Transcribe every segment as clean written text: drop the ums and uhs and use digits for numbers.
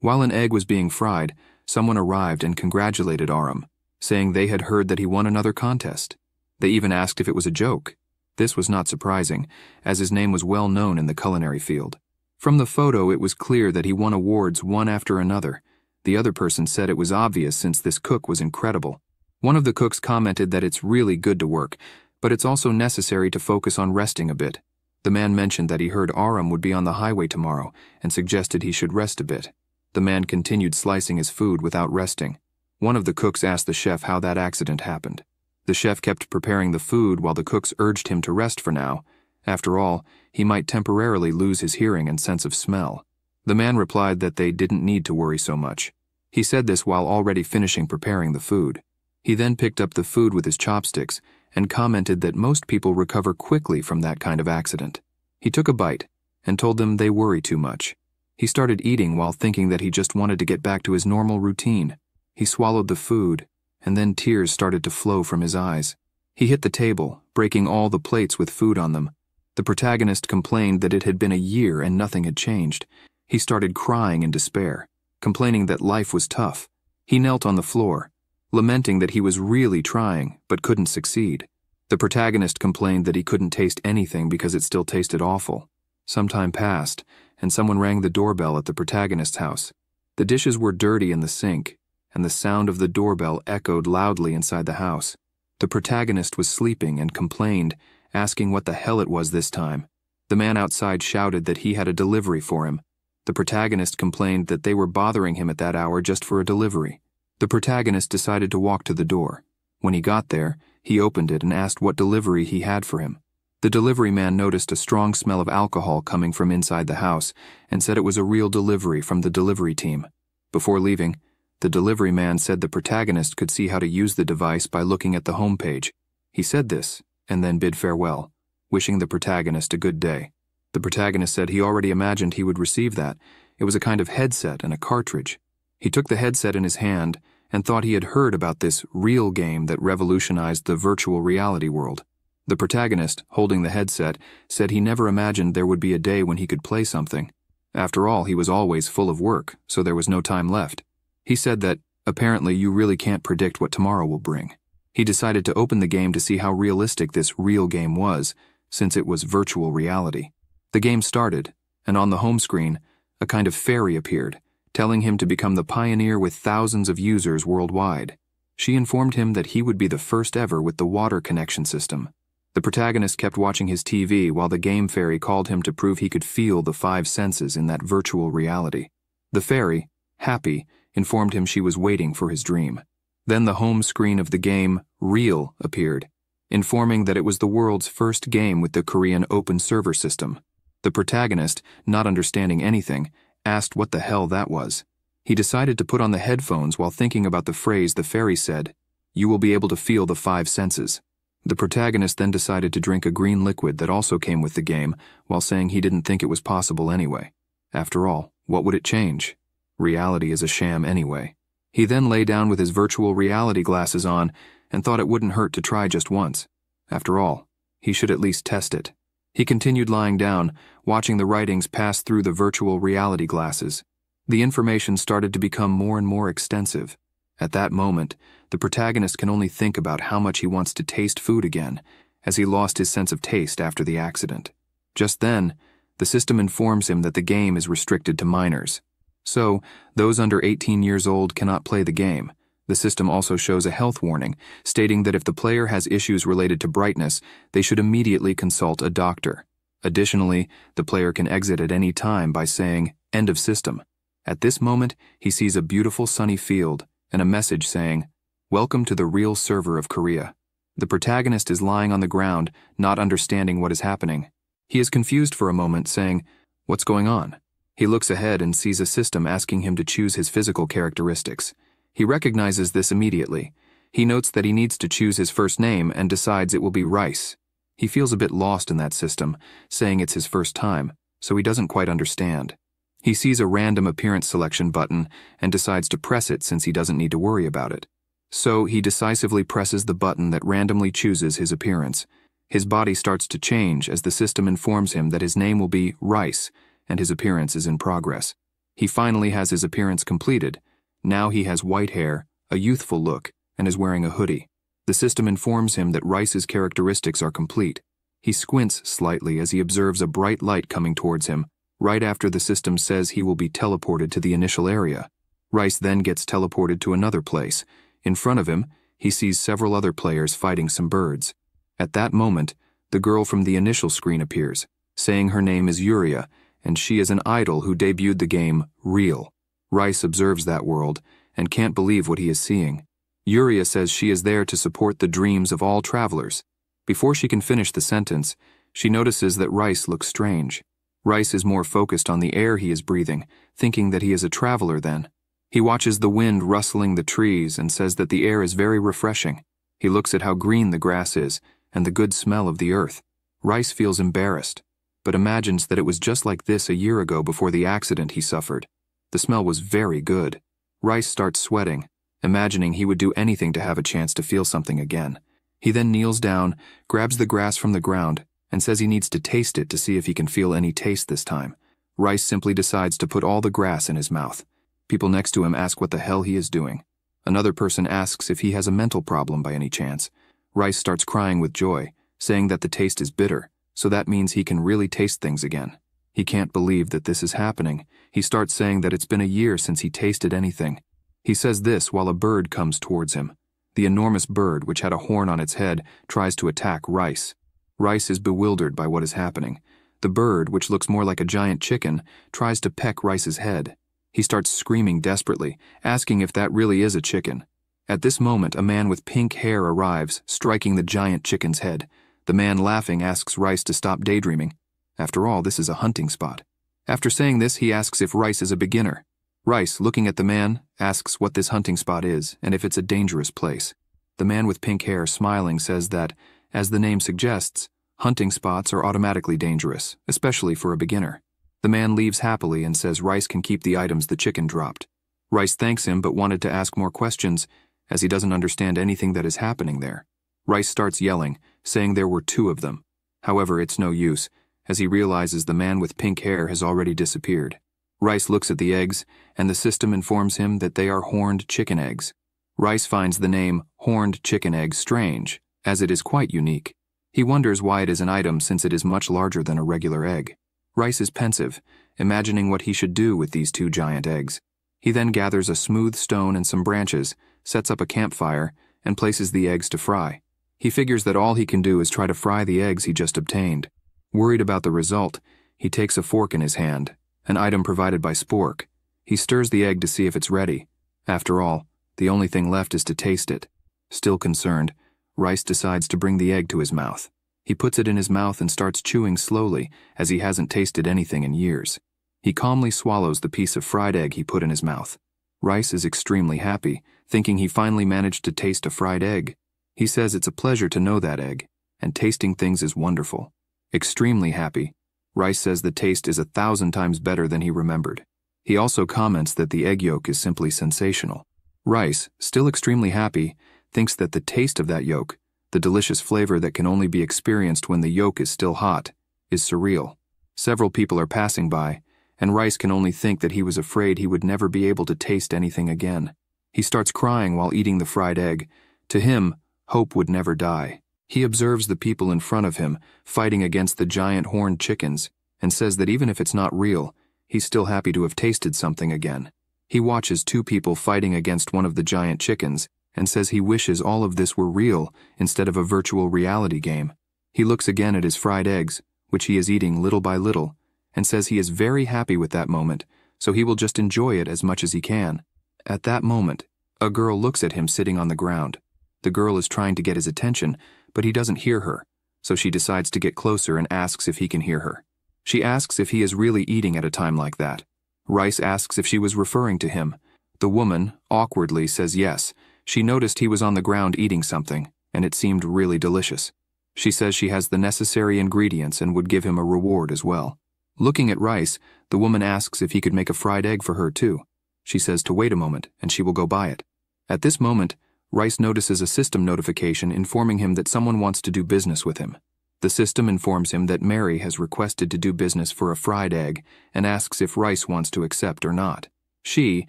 While an egg was being fried, someone arrived and congratulated Aram, saying they had heard that he won another contest. They even asked if it was a joke. This was not surprising, as his name was well known in the culinary field. From the photo, it was clear that he won awards one after another. The other person said it was obvious since this cook was incredible. One of the cooks commented that it's really good to work, but it's also necessary to focus on resting a bit. The man mentioned that he heard Aram would be on the highway tomorrow and suggested he should rest a bit. The man continued slicing his food without resting. One of the cooks asked the chef how that accident happened. The chef kept preparing the food while the cooks urged him to rest for now. After all, he might temporarily lose his hearing and sense of smell. The man replied that they didn't need to worry so much. He said this while already finishing preparing the food. He then picked up the food with his chopsticks and commented that most people recover quickly from that kind of accident. He took a bite and told them they worry too much. He started eating while thinking that he just wanted to get back to his normal routine. He swallowed the food, and then tears started to flow from his eyes. He hit the table, breaking all the plates with food on them. The protagonist complained that it had been a year and nothing had changed. He started crying in despair, complaining that life was tough. He knelt on the floor, lamenting that he was really trying but couldn't succeed. The protagonist complained that he couldn't taste anything because it still tasted awful. Some time passed, and someone rang the doorbell at the protagonist's house. The dishes were dirty in the sink, and the sound of the doorbell echoed loudly inside the house. The protagonist was sleeping and complained, asking what the hell it was this time. The man outside shouted that he had a delivery for him. The protagonist complained that they were bothering him at that hour just for a delivery. The protagonist decided to walk to the door. When he got there, he opened it and asked what delivery he had for him. The delivery man noticed a strong smell of alcohol coming from inside the house and said it was a real delivery from the delivery team. Before leaving, the delivery man said the protagonist could see how to use the device by looking at the homepage. He said this and then bid farewell, wishing the protagonist a good day. The protagonist said he already imagined he would receive that. It was a kind of headset and a cartridge. He took the headset in his hand and thought he had heard about this real game that revolutionized the virtual reality world. The protagonist, holding the headset, said he never imagined there would be a day when he could play something. After all, he was always full of work, so there was no time left. He said that, apparently, you really can't predict what tomorrow will bring. He decided to open the game to see how realistic this real game was, since it was virtual reality. The game started, and on the home screen, a kind of fairy appeared, telling him to become the pioneer with thousands of users worldwide. She informed him that he would be the first ever with the water connection system. The protagonist kept watching his TV while the game fairy called him to prove he could feel the 5 senses in that virtual reality. The fairy, happy, informed him she was waiting for his dream. Then the home screen of the game, Real, appeared, informing that it was the world's first game with the Korean open server system. The protagonist, not understanding anything, asked what the hell that was. He decided to put on the headphones while thinking about the phrase the fairy said, "You will be able to feel the 5 senses." The protagonist then decided to drink a green liquid that also came with the game, while saying he didn't think it was possible anyway. After all, what would it change? Reality is a sham anyway. He then lay down with his virtual reality glasses on and thought it wouldn't hurt to try just once. After all, he should at least test it. He continued lying down, watching the writings pass through the virtual reality glasses. The information started to become more and more extensive. At that moment, the protagonist can only think about how much he wants to taste food again, as he lost his sense of taste after the accident. Just then, the system informs him that the game is restricted to minors. So, those under 18 years old cannot play the game. The system also shows a health warning, stating that if the player has issues related to brightness, they should immediately consult a doctor. Additionally, the player can exit at any time by saying, "End of system." At this moment, he sees a beautiful sunny field and a message saying, "Welcome to the real server of Korea." The protagonist is lying on the ground, not understanding what is happening. He is confused for a moment, saying, "What's going on?" He looks ahead and sees a system asking him to choose his physical characteristics. He recognizes this immediately. He notes that he needs to choose his first name and decides it will be Rice. He feels a bit lost in that system, saying it's his first time, so he doesn't quite understand. He sees a random appearance selection button and decides to press it since he doesn't need to worry about it. So he decisively presses the button that randomly chooses his appearance. His body starts to change as the system informs him that his name will be Rice and his appearance is in progress. He finally has his appearance completed. Now he has white hair, a youthful look, and is wearing a hoodie. The system informs him that Rice's characteristics are complete. He squints slightly as he observes a bright light coming towards him, right after the system says he will be teleported to the initial area. Rice then gets teleported to another place. In front of him, he sees several other players fighting some birds. At that moment, the girl from the initial screen appears, saying her name is Yuria, and she is an idol who debuted the game Real. Rice observes that world and can't believe what he is seeing. Yuria says she is there to support the dreams of all travelers. Before she can finish the sentence, she notices that Rice looks strange. Rice is more focused on the air he is breathing, thinking that he is a traveler then. He watches the wind rustling the trees and says that the air is very refreshing. He looks at how green the grass is and the good smell of the earth. Rice feels embarrassed, but imagines that it was just like this a year ago before the accident he suffered. The smell was very good. Rice starts sweating, imagining he would do anything to have a chance to feel something again. He then kneels down, grabs the grass from the ground, and says he needs to taste it to see if he can feel any taste this time. Rice simply decides to put all the grass in his mouth. People next to him ask what the hell he is doing. Another person asks if he has a mental problem by any chance. Rice starts crying with joy, saying that the taste is bitter, so that means he can really taste things again. He can't believe that this is happening. He starts saying that it's been a year since he tasted anything. He says this while a bird comes towards him. The enormous bird, which had a horn on its head, tries to attack Rice. Rice is bewildered by what is happening. The bird, which looks more like a giant chicken, tries to peck Rice's head. He starts screaming desperately, asking if that really is a chicken. At this moment, a man with pink hair arrives, striking the giant chicken's head. The man, laughing, asks Rice to stop daydreaming. After all, this is a hunting spot. After saying this, he asks if Rice is a beginner. Rice, looking at the man, asks what this hunting spot is and if it's a dangerous place. The man with pink hair, smiling, says that, as the name suggests, hunting spots are automatically dangerous, especially for a beginner. The man leaves happily and says Rice can keep the items the chicken dropped. Rice thanks him but wanted to ask more questions, as he doesn't understand anything that is happening there. Rice starts yelling, saying there were 2 of them. However, it's no use, as he realizes the man with pink hair has already disappeared. Rice looks at the eggs, and the system informs him that they are horned chicken eggs. Rice finds the name horned chicken egg strange, as it is quite unique. He wonders why it is an item since it is much larger than a regular egg. Rice is pensive, imagining what he should do with these 2 giant eggs. He then gathers a smooth stone and some branches, sets up a campfire, and places the eggs to fry. He figures that all he can do is try to fry the eggs he just obtained. Worried about the result, he takes a fork in his hand, an item provided by Spork. He stirs the egg to see if it's ready. After all, the only thing left is to taste it. Still concerned, Rice decides to bring the egg to his mouth. He puts it in his mouth and starts chewing slowly, as he hasn't tasted anything in years. He calmly swallows the piece of fried egg he put in his mouth. Rice is extremely happy, thinking he finally managed to taste a fried egg. He says it's a pleasure to know that egg, and tasting things is wonderful. Extremely happy, Rice says the taste is 1,000 times better than he remembered. He also comments that the egg yolk is simply sensational. Rice, still extremely happy, thinks that the taste of that yolk, the delicious flavor that can only be experienced when the yolk is still hot, is surreal. Several people are passing by, and Rice can only think that he was afraid he would never be able to taste anything again. He starts crying while eating the fried egg. To him, hope would never die. He observes the people in front of him fighting against the giant horned chickens and says that even if it's not real, he's still happy to have tasted something again. He watches 2 people fighting against one of the giant chickens and says he wishes all of this were real instead of a virtual reality game. He looks again at his fried eggs, which he is eating little by little, and says he is very happy with that moment, so he will just enjoy it as much as he can. At that moment, a girl looks at him sitting on the ground. The girl is trying to get his attention, but he doesn't hear her, so she decides to get closer and asks if he can hear her. She asks if he is really eating at a time like that. Rice asks if she was referring to him. The woman, awkwardly, says yes. She noticed he was on the ground eating something, and it seemed really delicious. She says she has the necessary ingredients and would give him a reward as well. Looking at Rice, the woman asks if he could make a fried egg for her too. She says to wait a moment, and she will go buy it. At this moment, Rice notices a system notification informing him that someone wants to do business with him. The system informs him that Mary has requested to do business for a fried egg and asks if Rice wants to accept or not. She,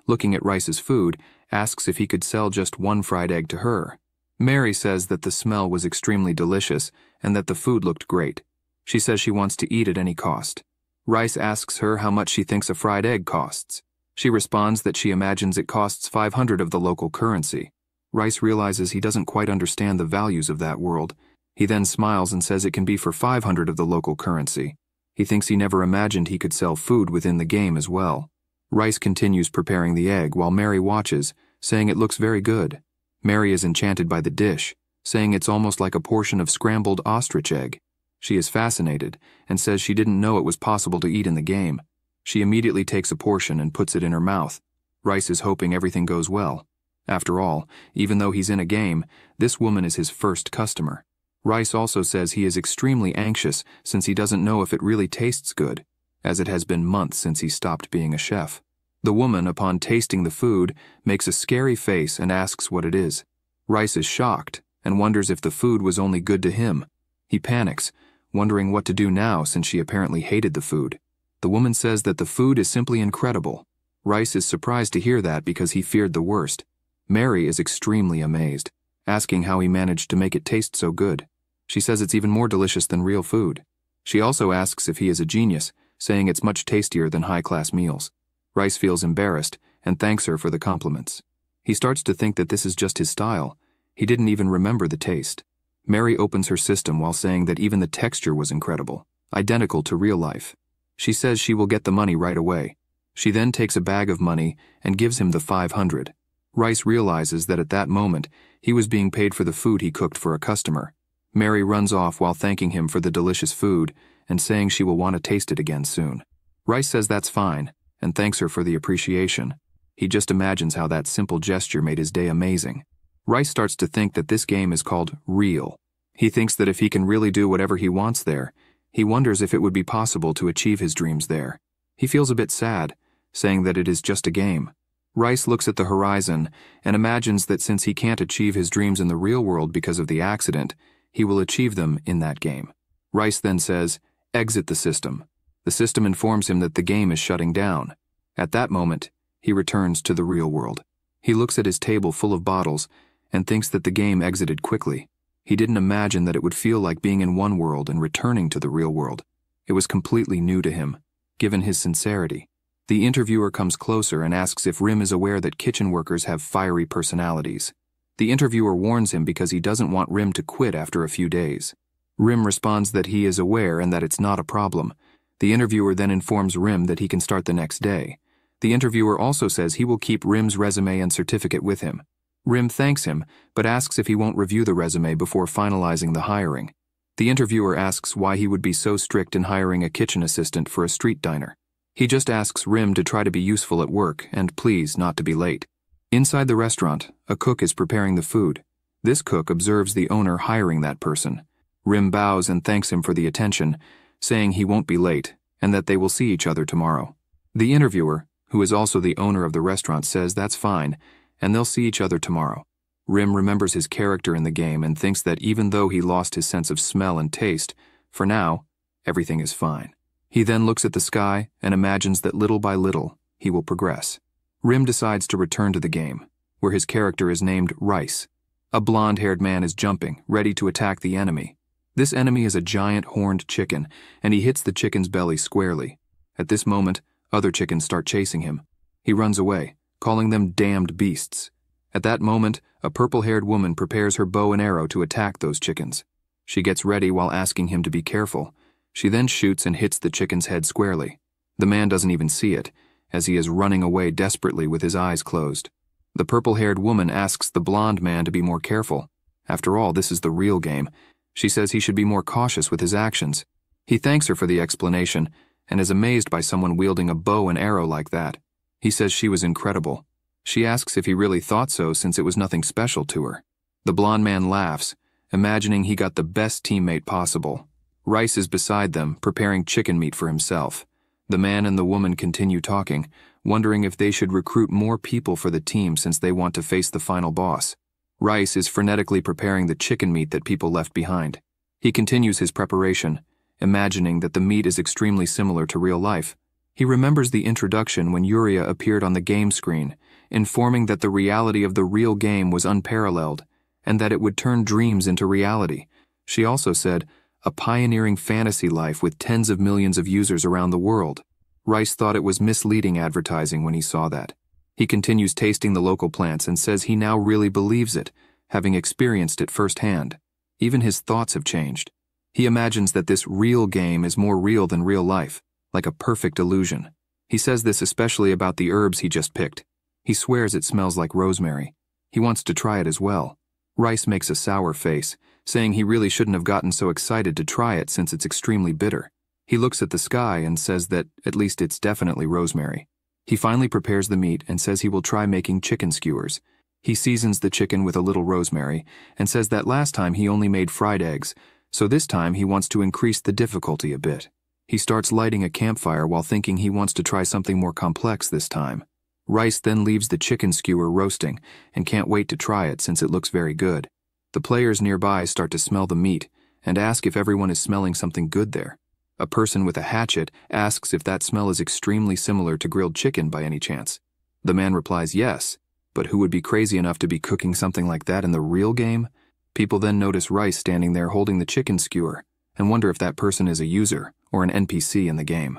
looking at Rice's food, asks if he could sell just one fried egg to her. Mary says that the smell was extremely delicious and that the food looked great. She says she wants to eat at any cost. Rice asks her how much she thinks a fried egg costs. She responds that she imagines it costs 500 of the local currency. Rice realizes he doesn't quite understand the values of that world. He then smiles and says it can be for 500 of the local currency. He thinks he never imagined he could sell food within the game as well. Rice continues preparing the egg while Mary watches, saying it looks very good. Mary is enchanted by the dish, saying it's almost like a portion of scrambled ostrich egg. She is fascinated and says she didn't know it was possible to eat in the game. She immediately takes a portion and puts it in her mouth. Rice is hoping everything goes well. After all, even though he's in a game, this woman is his first customer. Rice also says he is extremely anxious since he doesn't know if it really tastes good, as it has been months since he stopped being a chef. The woman, upon tasting the food, makes a scary face and asks what it is. Rice is shocked and wonders if the food was only good to him. He panics, wondering what to do now since she apparently hated the food. The woman says that the food is simply incredible. Rice is surprised to hear that because he feared the worst. Mary is extremely amazed, asking how he managed to make it taste so good. She says it's even more delicious than real food. She also asks if he is a genius, saying it's much tastier than high-class meals. Rice feels embarrassed and thanks her for the compliments. He starts to think that this is just his style. He didn't even remember the taste. Mary opens her system while saying that even the texture was incredible, identical to real life. She says she will get the money right away. She then takes a bag of money and gives him the 500. Rice realizes that at that moment, he was being paid for the food he cooked for a customer. Mary runs off while thanking him for the delicious food and saying she will want to taste it again soon. Rice says that's fine and thanks her for the appreciation. He just imagines how that simple gesture made his day amazing. Rice starts to think that this game is called Real. He thinks that if he can really do whatever he wants there, he wonders if it would be possible to achieve his dreams there. He feels a bit sad, saying that it is just a game. Rice looks at the horizon and imagines that since he can't achieve his dreams in the real world because of the accident, he will achieve them in that game. Rice then says, "Exit the system." The system informs him that the game is shutting down. At that moment, he returns to the real world. He looks at his table full of bottles and thinks that the game exited quickly. He didn't imagine that it would feel like being in one world and returning to the real world. It was completely new to him, given his sincerity. The interviewer comes closer and asks if Rim is aware that kitchen workers have fiery personalities. The interviewer warns him because he doesn't want Rim to quit after a few days. Rim responds that he is aware and that it's not a problem. The interviewer then informs Rim that he can start the next day. The interviewer also says he will keep Rim's resume and certificate with him. Rim thanks him, but asks if he won't review the resume before finalizing the hiring. The interviewer asks why he would be so strict in hiring a kitchen assistant for a street diner. He just asks Rim to try to be useful at work and please not to be late. Inside the restaurant, a cook is preparing the food. This cook observes the owner hiring that person. Rim bows and thanks him for the attention, saying he won't be late and that they will see each other tomorrow. The interviewer, who is also the owner of the restaurant, says that's fine and they'll see each other tomorrow. Rim remembers his character in the game and thinks that even though he lost his sense of smell and taste, for now, everything is fine. He then looks at the sky and imagines that little by little, he will progress. Rim decides to return to the game, where his character is named Rice. A blonde-haired man is jumping, ready to attack the enemy. This enemy is a giant horned chicken, and he hits the chicken's belly squarely. At this moment, other chickens start chasing him. He runs away, calling them damned beasts. At that moment, a purple-haired woman prepares her bow and arrow to attack those chickens. She gets ready while asking him to be careful. She then shoots and hits the chicken's head squarely. The man doesn't even see it, as he is running away desperately with his eyes closed. The purple-haired woman asks the blonde man to be more careful. After all, this is the real game. She says he should be more cautious with his actions. He thanks her for the explanation and is amazed by someone wielding a bow and arrow like that. He says she was incredible. She asks if he really thought so since it was nothing special to her. The blonde man laughs, imagining he got the best teammate possible. Rice is beside them, preparing chicken meat for himself. The man and the woman continue talking, wondering if they should recruit more people for the team since they want to face the final boss. Rice is frenetically preparing the chicken meat that people left behind. He continues his preparation, imagining that the meat is extremely similar to real life. He remembers the introduction when Yuria appeared on the game screen, informing that the reality of the real game was unparalleled, and that it would turn dreams into reality. She also said, a pioneering fantasy life with tens of millions of users around the world. Rice thought it was misleading advertising when he saw that. He continues tasting the local plants and says he now really believes it, having experienced it firsthand. Even his thoughts have changed. He imagines that this real game is more real than real life, like a perfect illusion. He says this especially about the herbs he just picked. He swears it smells like rosemary. He wants to try it as well. Rice makes a sour face, saying he really shouldn't have gotten so excited to try it since it's extremely bitter. He looks at the sky and says that at least it's definitely rosemary. He finally prepares the meat and says he will try making chicken skewers. He seasons the chicken with a little rosemary and says that last time he only made fried eggs, so this time he wants to increase the difficulty a bit. He starts lighting a campfire while thinking he wants to try something more complex this time. Rice then leaves the chicken skewer roasting and can't wait to try it since it looks very good. The players nearby start to smell the meat and ask if everyone is smelling something good there. A person with a hatchet asks if that smell is extremely similar to grilled chicken by any chance. The man replies yes, but who would be crazy enough to be cooking something like that in the real game? People then notice Rice standing there holding the chicken skewer and wonder if that person is a user or an NPC in the game.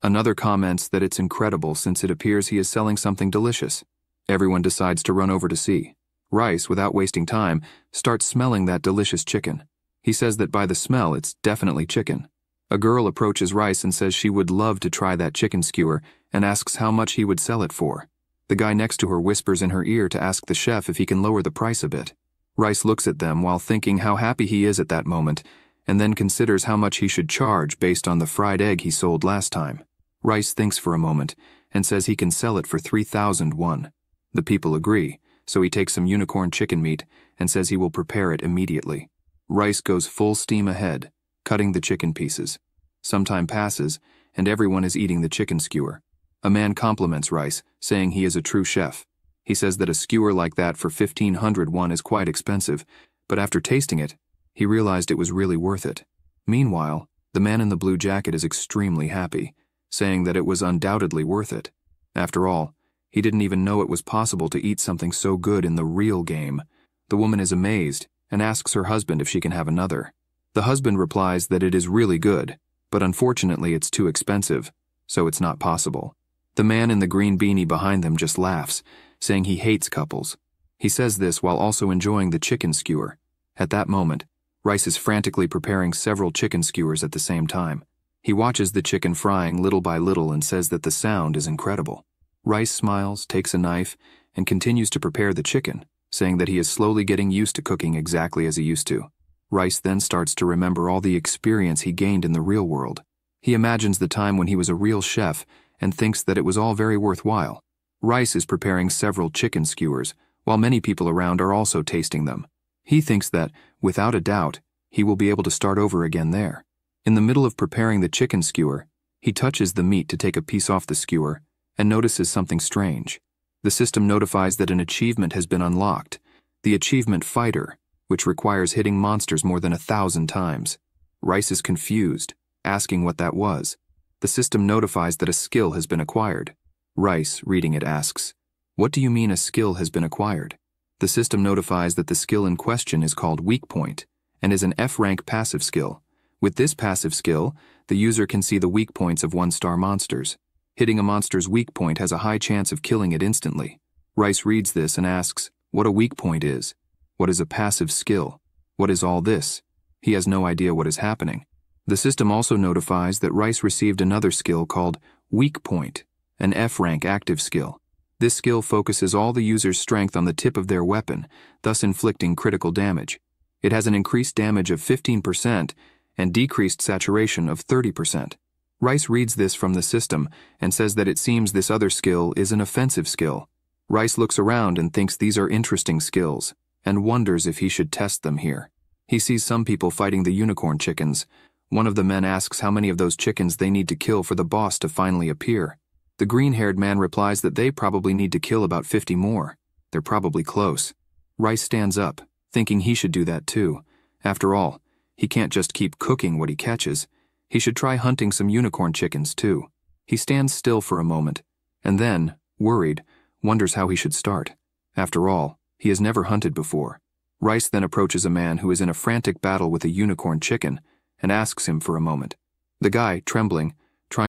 Another comments that it's incredible since it appears he is selling something delicious. Everyone decides to run over to see. Rice, without wasting time, starts smelling that delicious chicken. He says that by the smell, it's definitely chicken. A girl approaches Rice and says she would love to try that chicken skewer and asks how much he would sell it for. The guy next to her whispers in her ear to ask the chef if he can lower the price a bit. Rice looks at them while thinking how happy he is at that moment, and then considers how much he should charge based on the fried egg he sold last time. Rice thinks for a moment and says he can sell it for 3,000 won. The people agree, so he takes some unicorn chicken meat and says he will prepare it immediately. Rice goes full steam ahead, cutting the chicken pieces. Some time passes, and everyone is eating the chicken skewer. A man compliments Rice, saying he is a true chef. He says that a skewer like that for 1,500 won is quite expensive, but after tasting it, he realized it was really worth it. Meanwhile, the man in the blue jacket is extremely happy, saying that it was undoubtedly worth it. After all, he didn't even know it was possible to eat something so good in the real game. The woman is amazed and asks her husband if she can have another. The husband replies that it is really good, but unfortunately it's too expensive, so it's not possible. The man in the green beanie behind them just laughs, saying he hates couples. He says this while also enjoying the chicken skewer. At that moment, Rice is frantically preparing several chicken skewers at the same time. He watches the chicken frying little by little and says that the sound is incredible. Rice smiles, takes a knife, and continues to prepare the chicken, saying that he is slowly getting used to cooking exactly as he used to. Rice then starts to remember all the experience he gained in the real world. He imagines the time when he was a real chef and thinks that it was all very worthwhile. Rice is preparing several chicken skewers, while many people around are also tasting them. He thinks that, without a doubt, he will be able to start over again there. In the middle of preparing the chicken skewer, he touches the meat to take a piece off the skewer and notices something strange. The system notifies that an achievement has been unlocked, the achievement Fighter, which requires hitting monsters more than 1,000 times. Rice is confused, asking what that was. The system notifies that a skill has been acquired. Rice, reading it, asks, "What do you mean a skill has been acquired?" The system notifies that the skill in question is called Weak Point and is an F-rank passive skill. With this passive skill, the user can see the weak points of one-star monsters. Hitting a monster's weak point has a high chance of killing it instantly. Rice reads this and asks what a weak point is. What is a passive skill? What is all this? He has no idea what is happening. The system also notifies that Rice received another skill called Weak Point, an F-rank active skill. This skill focuses all the user's strength on the tip of their weapon, thus inflicting critical damage. It has an increased damage of 15% and decreased saturation of 30%. Rice reads this from the system and says that it seems this other skill is an offensive skill. Rice looks around and thinks these are interesting skills, and wonders if he should test them here. He sees some people fighting the unicorn chickens. One of the men asks how many of those chickens they need to kill for the boss to finally appear. The green-haired man replies that they probably need to kill about 50 more. They're probably close. Rice stands up, thinking he should do that too. After all, He can't just keep cooking what he catches. He should try hunting some unicorn chickens, too. He stands still for a moment, and then, worried, wonders how he should start. After all, he has never hunted before. Rice then approaches a man who is in a frantic battle with a unicorn chicken and asks him for a moment. The guy, trembling,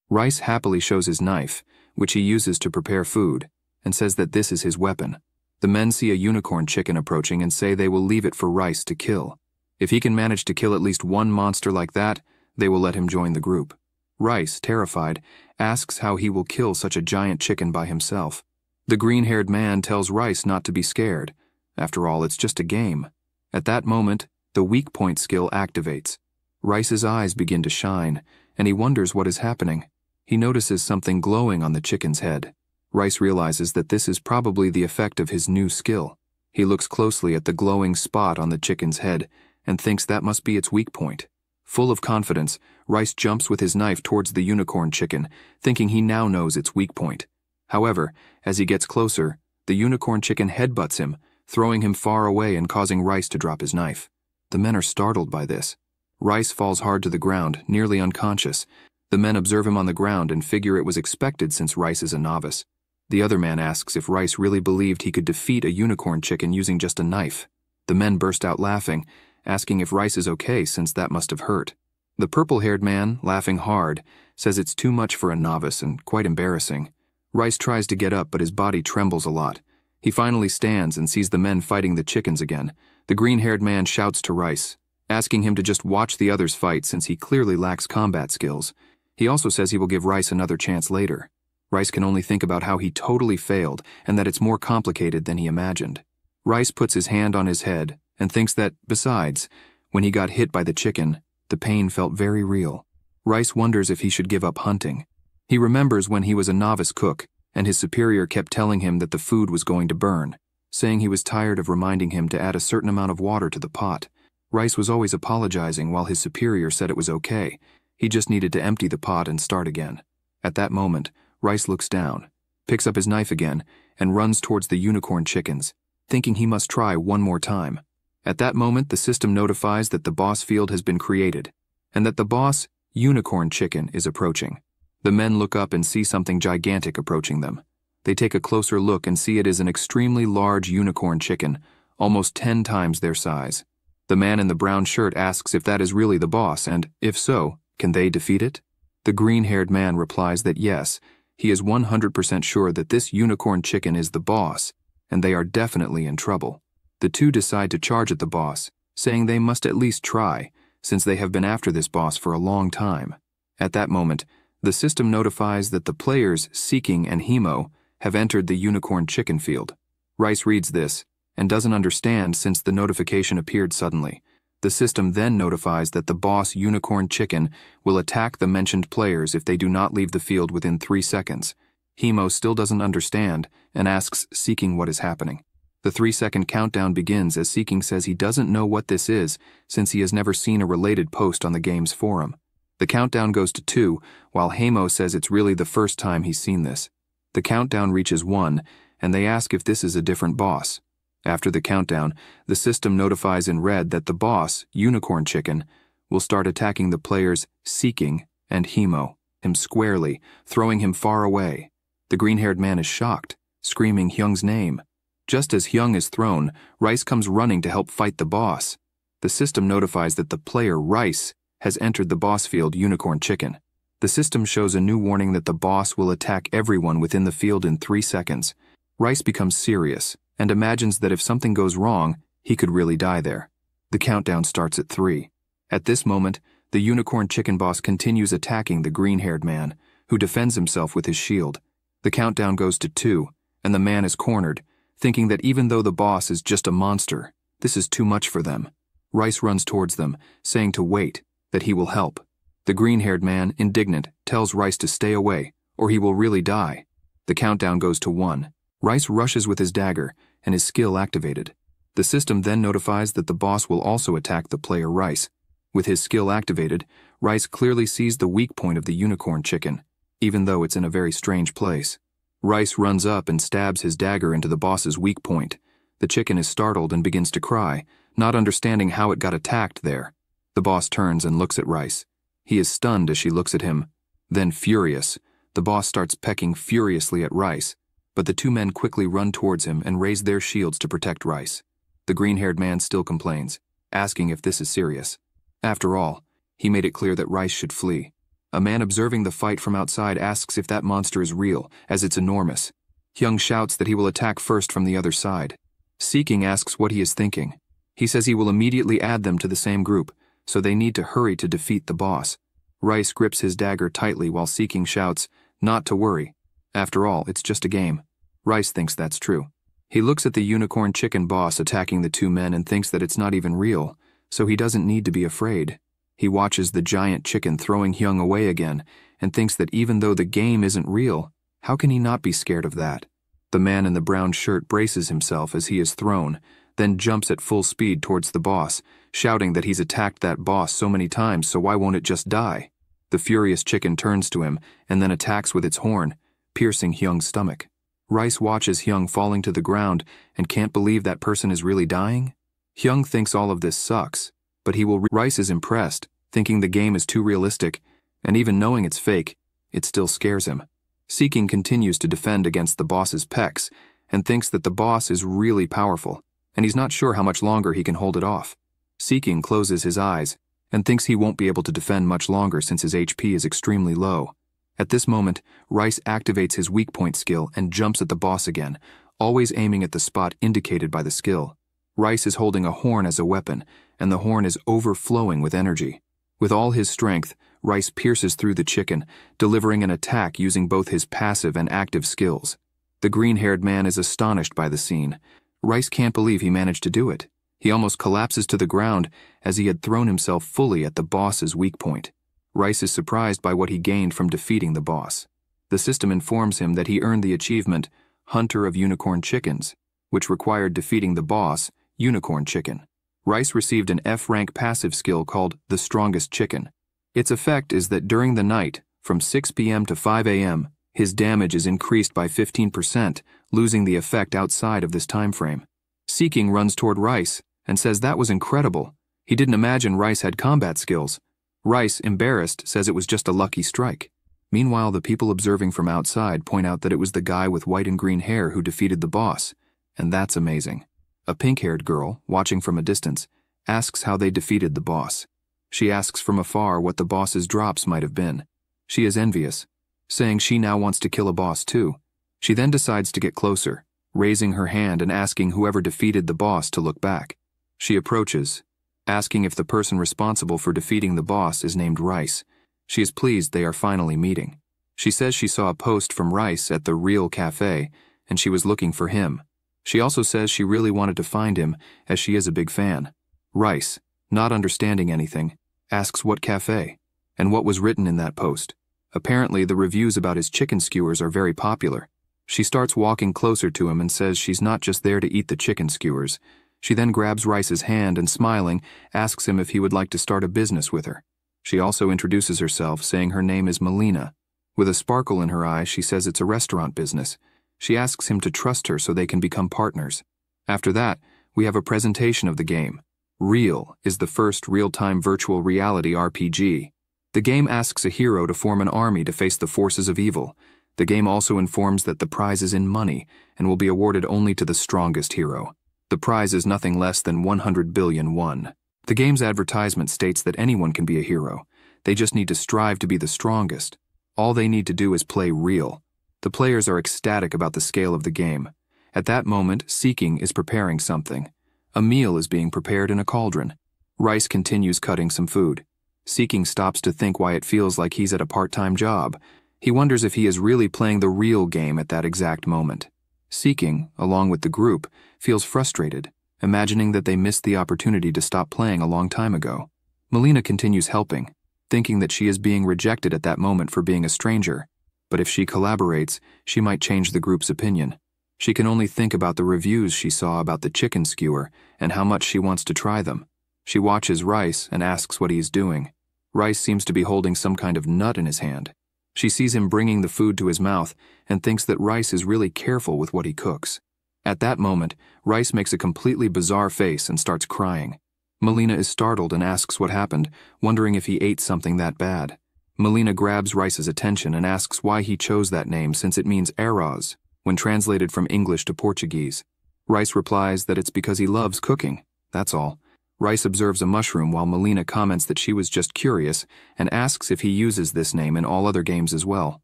Rice happily shows his knife, which he uses to prepare food, and says that this is his weapon. The men see a unicorn chicken approaching and say they will leave it for Rice to kill. If he can manage to kill at least one monster like that, they will let him join the group. Rice, terrified, asks how he will kill such a giant chicken by himself. The green-haired man tells Rice not to be scared. After all, it's just a game. At that moment, the weak point skill activates. Rice's eyes begin to shine, and he wonders what is happening. He notices something glowing on the chicken's head. Rice realizes that this is probably the effect of his new skill. He looks closely at the glowing spot on the chicken's head and thinks that must be its weak point. Full of confidence, Rice jumps with his knife towards the unicorn chicken, thinking he now knows its weak point. However, as he gets closer, the unicorn chicken headbutts him, throwing him far away and causing Rice to drop his knife. The men are startled by this. Rice falls hard to the ground, nearly unconscious. The men observe him on the ground and figure it was expected since Rice is a novice. The other man asks if Rice really believed he could defeat a unicorn chicken using just a knife. The men burst out laughing, asking if Rice is okay since that must have hurt. The purple-haired man, laughing hard, says it's too much for a novice and quite embarrassing. Rice tries to get up, but his body trembles a lot. He finally stands and sees the men fighting the chickens again. The green-haired man shouts to Rice, asking him to just watch the others fight since he clearly lacks combat skills. He also says he will give Rice another chance later. Rice can only think about how he totally failed and that it's more complicated than he imagined. Rice puts his hand on his head and thinks that, besides, when he got hit by the chicken, the pain felt very real. Rice wonders if he should give up hunting. He remembers when he was a novice cook and his superior kept telling him that the food was going to burn, saying he was tired of reminding him to add a certain amount of water to the pot. Rice was always apologizing while his superior said it was okay. He just needed to empty the pot and start again. At that moment, Rice looks down, picks up his knife again, and runs towards the unicorn chickens, thinking he must try one more time. At that moment, the system notifies that the boss field has been created, and that the boss, unicorn chicken, is approaching. The men look up and see something gigantic approaching them. They take a closer look and see it is an extremely large unicorn chicken, almost 10 times their size. The man in the brown shirt asks if that is really the boss, and, if so, can they defeat it? The green-haired man replies that yes, he is 100% sure that this unicorn chicken is the boss, and they are definitely in trouble. The two decide to charge at the boss, saying they must at least try, since they have been after this boss for a long time. At that moment, the system notifies that the players Seeking and Hemo have entered the unicorn chicken field. Rice reads this and doesn't understand since the notification appeared suddenly. The system then notifies that the boss unicorn chicken will attack the mentioned players if they do not leave the field within 3 seconds. Hemo still doesn't understand and asks Seeking what is happening. The 3-second countdown begins as Seeking says he doesn't know what this is since he has never seen a related post on the game's forum. The countdown goes to 2, while Hemo says it's really the first time he's seen this. The countdown reaches 1, and they ask if this is a different boss. After the countdown, the system notifies in red that the boss, Unicorn Chicken, will start attacking the players Seeking and Hemo, him squarely, throwing him far away. The green-haired man is shocked, screaming Hyung's name. Just as Hyung is thrown, Rice comes running to help fight the boss. The system notifies that the player Rice has entered the boss field Unicorn Chicken. The system shows a new warning that the boss will attack everyone within the field in 3 seconds. Rice becomes serious and imagines that if something goes wrong, he could really die there. The countdown starts at 3. At this moment, the Unicorn Chicken boss continues attacking the green-haired man, who defends himself with his shield. The countdown goes to 2, and the man is cornered, thinking that even though the boss is just a monster, this is too much for them. Rice runs towards them, saying to wait, that he will help. The green-haired man, indignant, tells Rice to stay away, or he will really die. The countdown goes to 1. Rice rushes with his dagger, and his skill activated. The system then notifies that the boss will also attack the player Rice. With his skill activated, Rice clearly sees the weak point of the Unicorn Chicken, even though it's in a very strange place. Rice runs up and stabs his dagger into the boss's weak point. The chicken is startled and begins to cry, not understanding how it got attacked there. The boss turns and looks at Rice. He is stunned as she looks at him. Then furious, the boss starts pecking furiously at Rice, but the two men quickly run towards him and raise their shields to protect Rice. The green-haired man still complains, asking if this is serious. After all, he made it clear that Rice should flee. A man observing the fight from outside asks if that monster is real, as it's enormous. Hyung shouts that he will attack first from the other side. Seeking asks what he is thinking. He says he will immediately add them to the same group, so they need to hurry to defeat the boss. Rice grips his dagger tightly while Seeking shouts, "Not to worry. After all, it's just a game." Rice thinks that's true. He looks at the unicorn chicken boss attacking the two men and thinks that it's not even real, so he doesn't need to be afraid. He watches the giant chicken throwing Hyung away again and thinks that even though the game isn't real, how can he not be scared of that? The man in the brown shirt braces himself as he is thrown, then jumps at full speed towards the boss, shouting that he's attacked that boss so many times, so why won't it just die? The furious chicken turns to him and then attacks with its horn, piercing Hyung's stomach. Rice watches Hyung falling to the ground and can't believe that person is really dying. Hyung thinks all of this sucks, but Rice is impressed, thinking the game is too realistic, and even knowing it's fake, it still scares him. Seeking continues to defend against the boss's pecs, and thinks that the boss is really powerful, and he's not sure how much longer he can hold it off. Seeking closes his eyes, and thinks he won't be able to defend much longer since his HP is extremely low. At this moment, Rice activates his weak point skill and jumps at the boss again, always aiming at the spot indicated by the skill. Rice is holding a horn as a weapon, and the horn is overflowing with energy. With all his strength, Rice pierces through the chicken, delivering an attack using both his passive and active skills. The green-haired man is astonished by the scene. Rice can't believe he managed to do it. He almost collapses to the ground as he had thrown himself fully at the boss's weak point. Rice is surprised by what he gained from defeating the boss. The system informs him that he earned the achievement Hunter of Unicorn Chickens, which required defeating the boss, Unicorn Chicken. Rice received an F-rank passive skill called the Strongest Chicken. Its effect is that during the night, from 6 p.m. to 5 a.m., his damage is increased by 15%, losing the effect outside of this time frame. Seeking runs toward Rice and says that was incredible. He didn't imagine Rice had combat skills. Rice, embarrassed, says it was just a lucky strike. Meanwhile, the people observing from outside point out that it was the guy with white and green hair who defeated the boss, and that's amazing. A pink-haired girl, watching from a distance, asks how they defeated the boss. She asks from afar what the boss's drops might have been. She is envious, saying she now wants to kill a boss too. She then decides to get closer, raising her hand and asking whoever defeated the boss to look back. She approaches, asking if the person responsible for defeating the boss is named Rice. She is pleased they are finally meeting. She says she saw a post from Rice at the Real Cafe, and she was looking for him. She also says she really wanted to find him, as she is a big fan. Rice, not understanding anything, asks what cafe, and what was written in that post. Apparently, the reviews about his chicken skewers are very popular. She starts walking closer to him and says she's not just there to eat the chicken skewers. She then grabs Rice's hand and, smiling, asks him if he would like to start a business with her. She also introduces herself, saying her name is Melina. With a sparkle in her eye, she says it's a restaurant business. She asks him to trust her so they can become partners. After that, we have a presentation of the game. Real is the first real-time virtual reality RPG. The game asks a hero to form an army to face the forces of evil. The game also informs that the prize is in money and will be awarded only to the strongest hero. The prize is nothing less than 100 billion won. The game's advertisement states that anyone can be a hero. They just need to strive to be the strongest. All they need to do is play real. The players are ecstatic about the scale of the game. At that moment, Seeking is preparing something. A meal is being prepared in a cauldron. Rice continues cutting some food. Seeking stops to think why it feels like he's at a part-time job. He wonders if he is really playing the real game at that exact moment. Seeking, along with the group, feels frustrated, imagining that they missed the opportunity to stop playing a long time ago. Melina continues helping, thinking that she is being rejected at that moment for being a stranger. But if she collaborates, she might change the group's opinion. She can only think about the reviews she saw about the chicken skewer and how much she wants to try them. She watches Rice and asks what he is doing. Rice seems to be holding some kind of nut in his hand. She sees him bringing the food to his mouth and thinks that Rice is really careful with what he cooks. At that moment, Rice makes a completely bizarre face and starts crying. Melina is startled and asks what happened, wondering if he ate something that bad. Melina grabs Rice's attention and asks why he chose that name since it means arroz, when translated from English to Portuguese. Rice replies that it's because he loves cooking, that's all. Rice observes a mushroom while Melina comments that she was just curious and asks if he uses this name in all other games as well.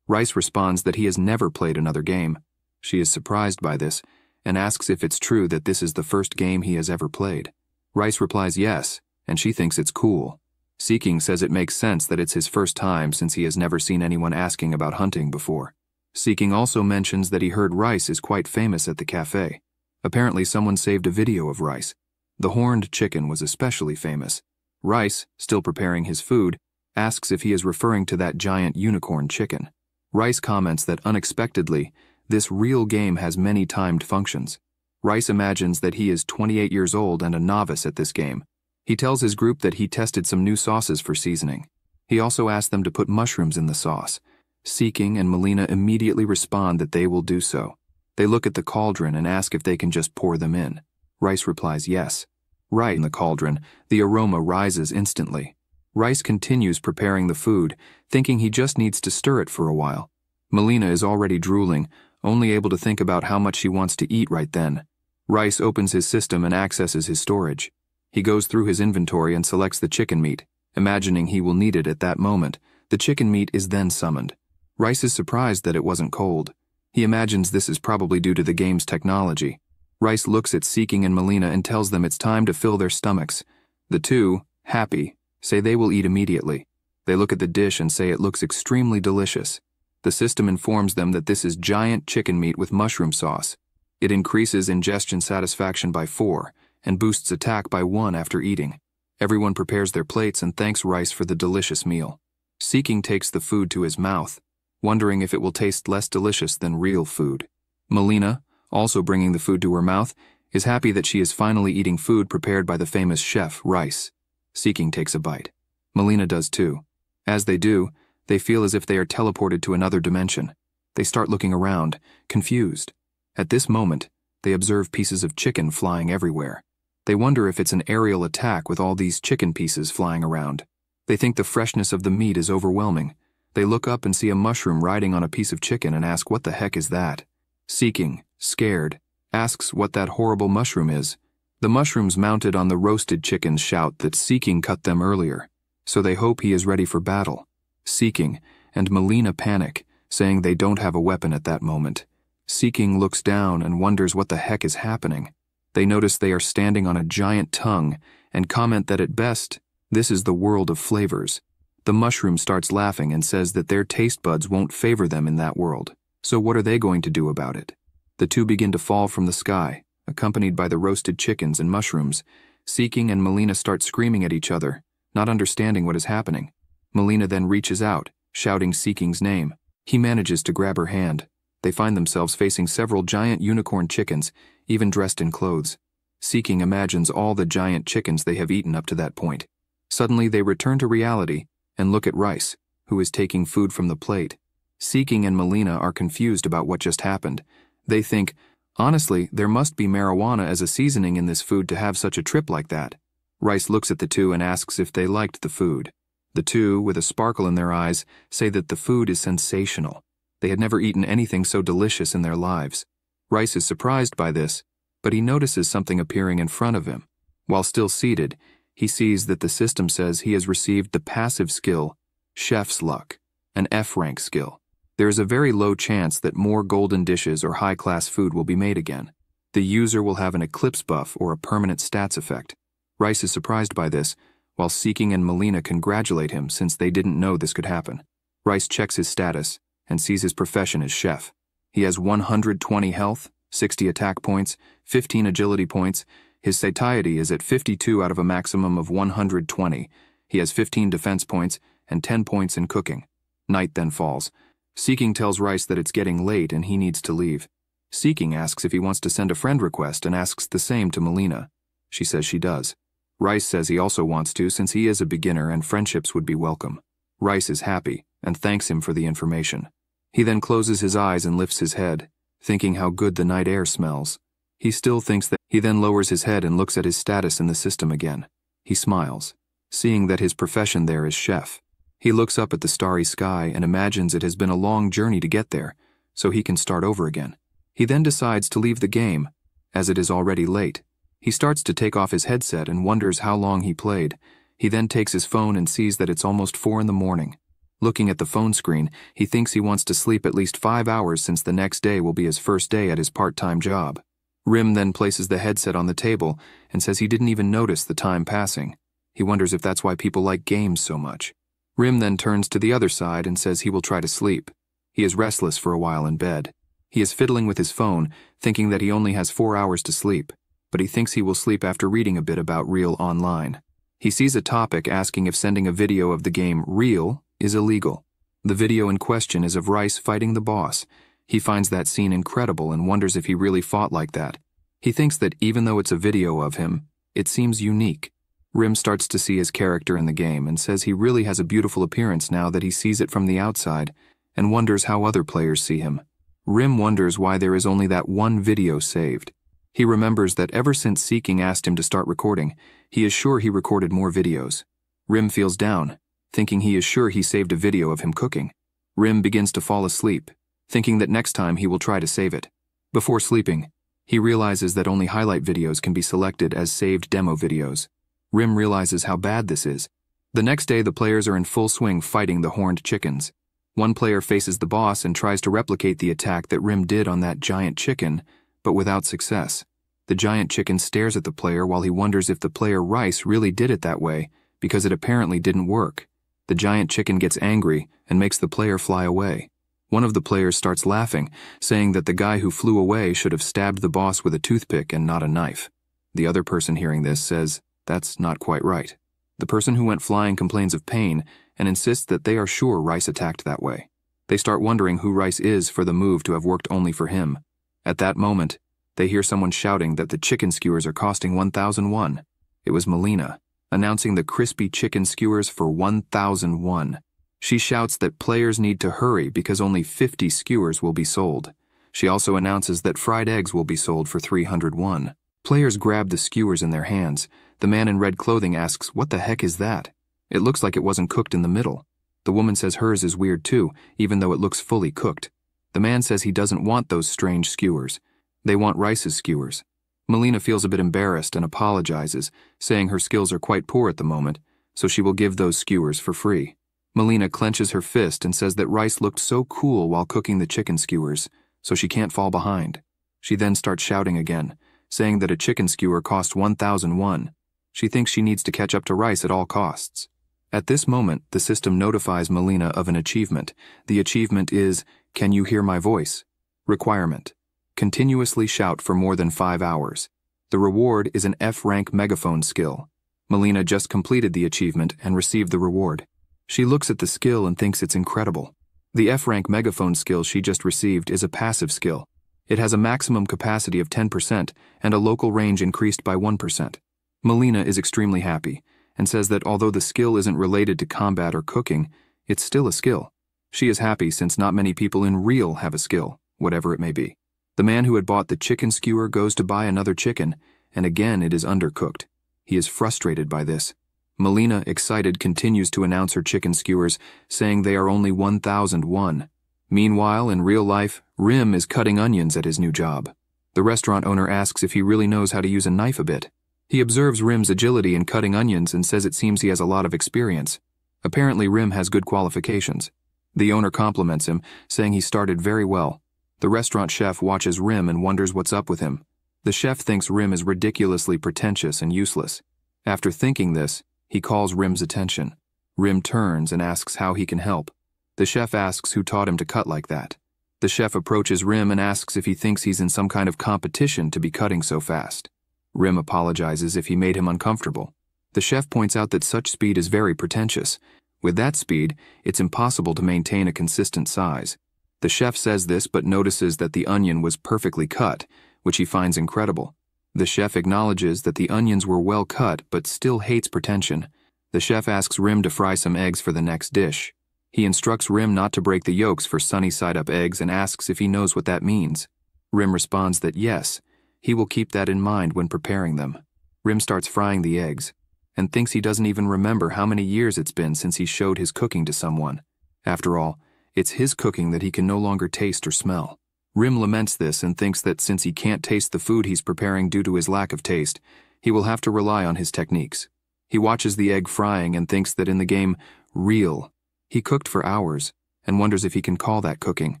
Rice responds that he has never played another game. She is surprised by this and asks if it's true that this is the first game he has ever played. Rice replies yes, and she thinks it's cool. Seeking says it makes sense that it's his first time since he has never seen anyone asking about hunting before. Seeking also mentions that he heard Rice is quite famous at the cafe. Apparently someone saved a video of Rice. The horned chicken was especially famous. Rice, still preparing his food, asks if he is referring to that giant unicorn chicken. Rice comments that unexpectedly, this real game has many timed functions. Rice imagines that he is 28 years old and a novice at this game. He tells his group that he tested some new sauces for seasoning. He also asked them to put mushrooms in the sauce. Seeking and Melina immediately respond that they will do so. They look at the cauldron and ask if they can just pour them in. Rice replies yes. Right in the cauldron, the aroma rises instantly. Rice continues preparing the food, thinking he just needs to stir it for a while. Melina is already drooling, only able to think about how much she wants to eat right then. Rice opens his system and accesses his storage. He goes through his inventory and selects the chicken meat, imagining he will need it at that moment. The chicken meat is then summoned. Rice is surprised that it wasn't cold. He imagines this is probably due to the game's technology. Rice looks at Seeking and Melina and tells them it's time to fill their stomachs. The two, happy, say they will eat immediately. They look at the dish and say it looks extremely delicious. The system informs them that this is giant chicken meat with mushroom sauce. It increases ingestion satisfaction by 4 and boosts attack by 1 after eating. Everyone prepares their plates and thanks Rice for the delicious meal. Seeking takes the food to his mouth, wondering if it will taste less delicious than real food. Melina, also bringing the food to her mouth, is happy that she is finally eating food prepared by the famous chef, Rice. Seeking takes a bite. Melina does too. As they do, they feel as if they are teleported to another dimension. They start looking around, confused. At this moment, they observe pieces of chicken flying everywhere. They wonder if it's an aerial attack with all these chicken pieces flying around. They think the freshness of the meat is overwhelming. They look up and see a mushroom riding on a piece of chicken and ask what the heck is that? Seeking, scared, asks what that horrible mushroom is. The mushrooms mounted on the roasted chickens shout that Seeking cut them earlier, so they hope he is ready for battle. Seeking and Melina panic, saying they don't have a weapon at that moment. Seeking looks down and wonders what the heck is happening. They notice they are standing on a giant tongue and comment that at best, this is the world of flavors. The mushroom starts laughing and says that their taste buds won't favor them in that world. So what are they going to do about it? The two begin to fall from the sky, accompanied by the roasted chickens and mushrooms. Seeking and Melina start screaming at each other, not understanding what is happening. Melina then reaches out, shouting Seeking's name. He manages to grab her hand. They find themselves facing several giant unicorn chickens, even dressed in clothes. Seeking imagines all the giant chickens they have eaten up to that point. Suddenly they return to reality and look at Rice, who is taking food from the plate. Seeking and Melina are confused about what just happened. They think, honestly, there must be marijuana as a seasoning in this food to have such a trip like that. Rice looks at the two and asks if they liked the food. The two, with a sparkle in their eyes, say that the food is sensational. They had never eaten anything so delicious in their lives. Rice is surprised by this, but he notices something appearing in front of him. While still seated, he sees that the system says he has received the passive skill, Chef's Luck, an F-rank skill. There is a very low chance that more golden dishes or high-class food will be made again. The user will have an eclipse buff or a permanent stats effect. Rice is surprised by this, while Seeking and Melina congratulate him since they didn't know this could happen. Rice checks his status and sees his profession as chef. He has 120 health, 60 attack points, 15 agility points. His satiety is at 52 out of a maximum of 120. He has 15 defense points and 10 points in cooking. Night then falls. Seeking tells Rice that it's getting late and he needs to leave. Seeking asks if he wants to send a friend request and asks the same to Melina. She says she does. Rice says he also wants to since he is a beginner and friendships would be welcome. Rice is happy and thanks him for the information. He then closes his eyes and lifts his head, thinking how good the night air smells. He still thinks that. He then lowers his head and looks at his status in the system again. He smiles, seeing that his profession there is chef. He looks up at the starry sky and imagines it has been a long journey to get there, so he can start over again. He then decides to leave the game, as it is already late. He starts to take off his headset and wonders how long he played. He then takes his phone and sees that it's almost 4 in the morning. Looking at the phone screen, he thinks he wants to sleep at least 5 hours since the next day will be his first day at his part-time job. Rim then places the headset on the table and says he didn't even notice the time passing. He wonders if that's why people like games so much. Rim then turns to the other side and says he will try to sleep. He is restless for a while in bed. He is fiddling with his phone, thinking that he only has 4 hours to sleep, but he thinks he will sleep after reading a bit about Real online. He sees a topic asking if sending a video of the game Real is illegal. The video in question is of Rice fighting the boss. He finds that scene incredible and wonders if he really fought like that. He thinks that even though it's a video of him, it seems unique. Rim starts to see his character in the game and says he really has a beautiful appearance now that he sees it from the outside, and wonders how other players see him. Rim wonders why there is only that one video saved. He remembers that ever since Seeking asked him to start recording, he is sure he recorded more videos. Rim feels down, thinking he is sure he saved a video of him cooking. Rim begins to fall asleep, thinking that next time he will try to save it. Before sleeping, he realizes that only highlight videos can be selected as saved demo videos. Rim realizes how bad this is. The next day, the players are in full swing fighting the horned chickens. One player faces the boss and tries to replicate the attack that Rim did on that giant chicken, but without success. The giant chicken stares at the player while he wonders if the player Rice really did it that way, because it apparently didn't work. The giant chicken gets angry and makes the player fly away. One of the players starts laughing, saying that the guy who flew away should have stabbed the boss with a toothpick and not a knife. The other person hearing this says, "That's not quite right." The person who went flying complains of pain and insists that they are sure Rice attacked that way. They start wondering who Rice is for the move to have worked only for him. At that moment, they hear someone shouting that the chicken skewers are costing 1,001. It was Melina, announcing the crispy chicken skewers for 1,001. She shouts that players need to hurry because only 50 skewers will be sold. She also announces that fried eggs will be sold for 301. Players grab the skewers in their hands. The man in red clothing asks, "What the heck is that? It looks like it wasn't cooked in the middle." The woman says hers is weird too, even though it looks fully cooked. The man says he doesn't want those strange skewers. They want Rice's skewers. Melina feels a bit embarrassed and apologizes, saying her skills are quite poor at the moment, so she will give those skewers for free. Melina clenches her fist and says that Rice looked so cool while cooking the chicken skewers, so she can't fall behind. She then starts shouting again, saying that a chicken skewer cost 1,001. She thinks she needs to catch up to Rice at all costs. At this moment, the system notifies Melina of an achievement. The achievement is, "Can you hear my voice?" Requirement: continuously shout for more than 5 hours. The reward is an F-rank megaphone skill. Melina just completed the achievement and received the reward. She looks at the skill and thinks it's incredible. The F-rank megaphone skill she just received is a passive skill. It has a maximum capacity of 10% and a local range increased by 1%. Melina is extremely happy and says that although the skill isn't related to combat or cooking, it's still a skill. She is happy since not many people in Real have a skill, whatever it may be. The man who had bought the chicken skewer goes to buy another chicken, and again it is undercooked. He is frustrated by this. Melina, excited, continues to announce her chicken skewers, saying they are only 1,001. Meanwhile, in real life, Rim is cutting onions at his new job. The restaurant owner asks if he really knows how to use a knife a bit. He observes Rim's agility in cutting onions and says it seems he has a lot of experience. Apparently, Rim has good qualifications. The owner compliments him, saying he started very well. The restaurant chef watches Rim and wonders what's up with him. The chef thinks Rim is ridiculously pretentious and useless. After thinking this, he calls Rim's attention. Rim turns and asks how he can help. The chef asks who taught him to cut like that. The chef approaches Rim and asks if he thinks he's in some kind of competition to be cutting so fast. Rim apologizes if he made him uncomfortable. The chef points out that such speed is very pretentious. With that speed, it's impossible to maintain a consistent size. The chef says this but notices that the onion was perfectly cut, which he finds incredible. The chef acknowledges that the onions were well cut but still hates pretension. The chef asks Rim to fry some eggs for the next dish. He instructs Rim not to break the yolks for sunny side-up eggs and asks if he knows what that means. Rim responds that yes, he will keep that in mind when preparing them. Rim starts frying the eggs. and thinks he doesn't even remember how many years it's been since he showed his cooking to someone. After all, it's his cooking that he can no longer taste or smell. Rim laments this and thinks that since he can't taste the food he's preparing due to his lack of taste, he will have to rely on his techniques. He watches the egg frying and thinks that in the game Real, he cooked for hours and wonders if he can call that cooking.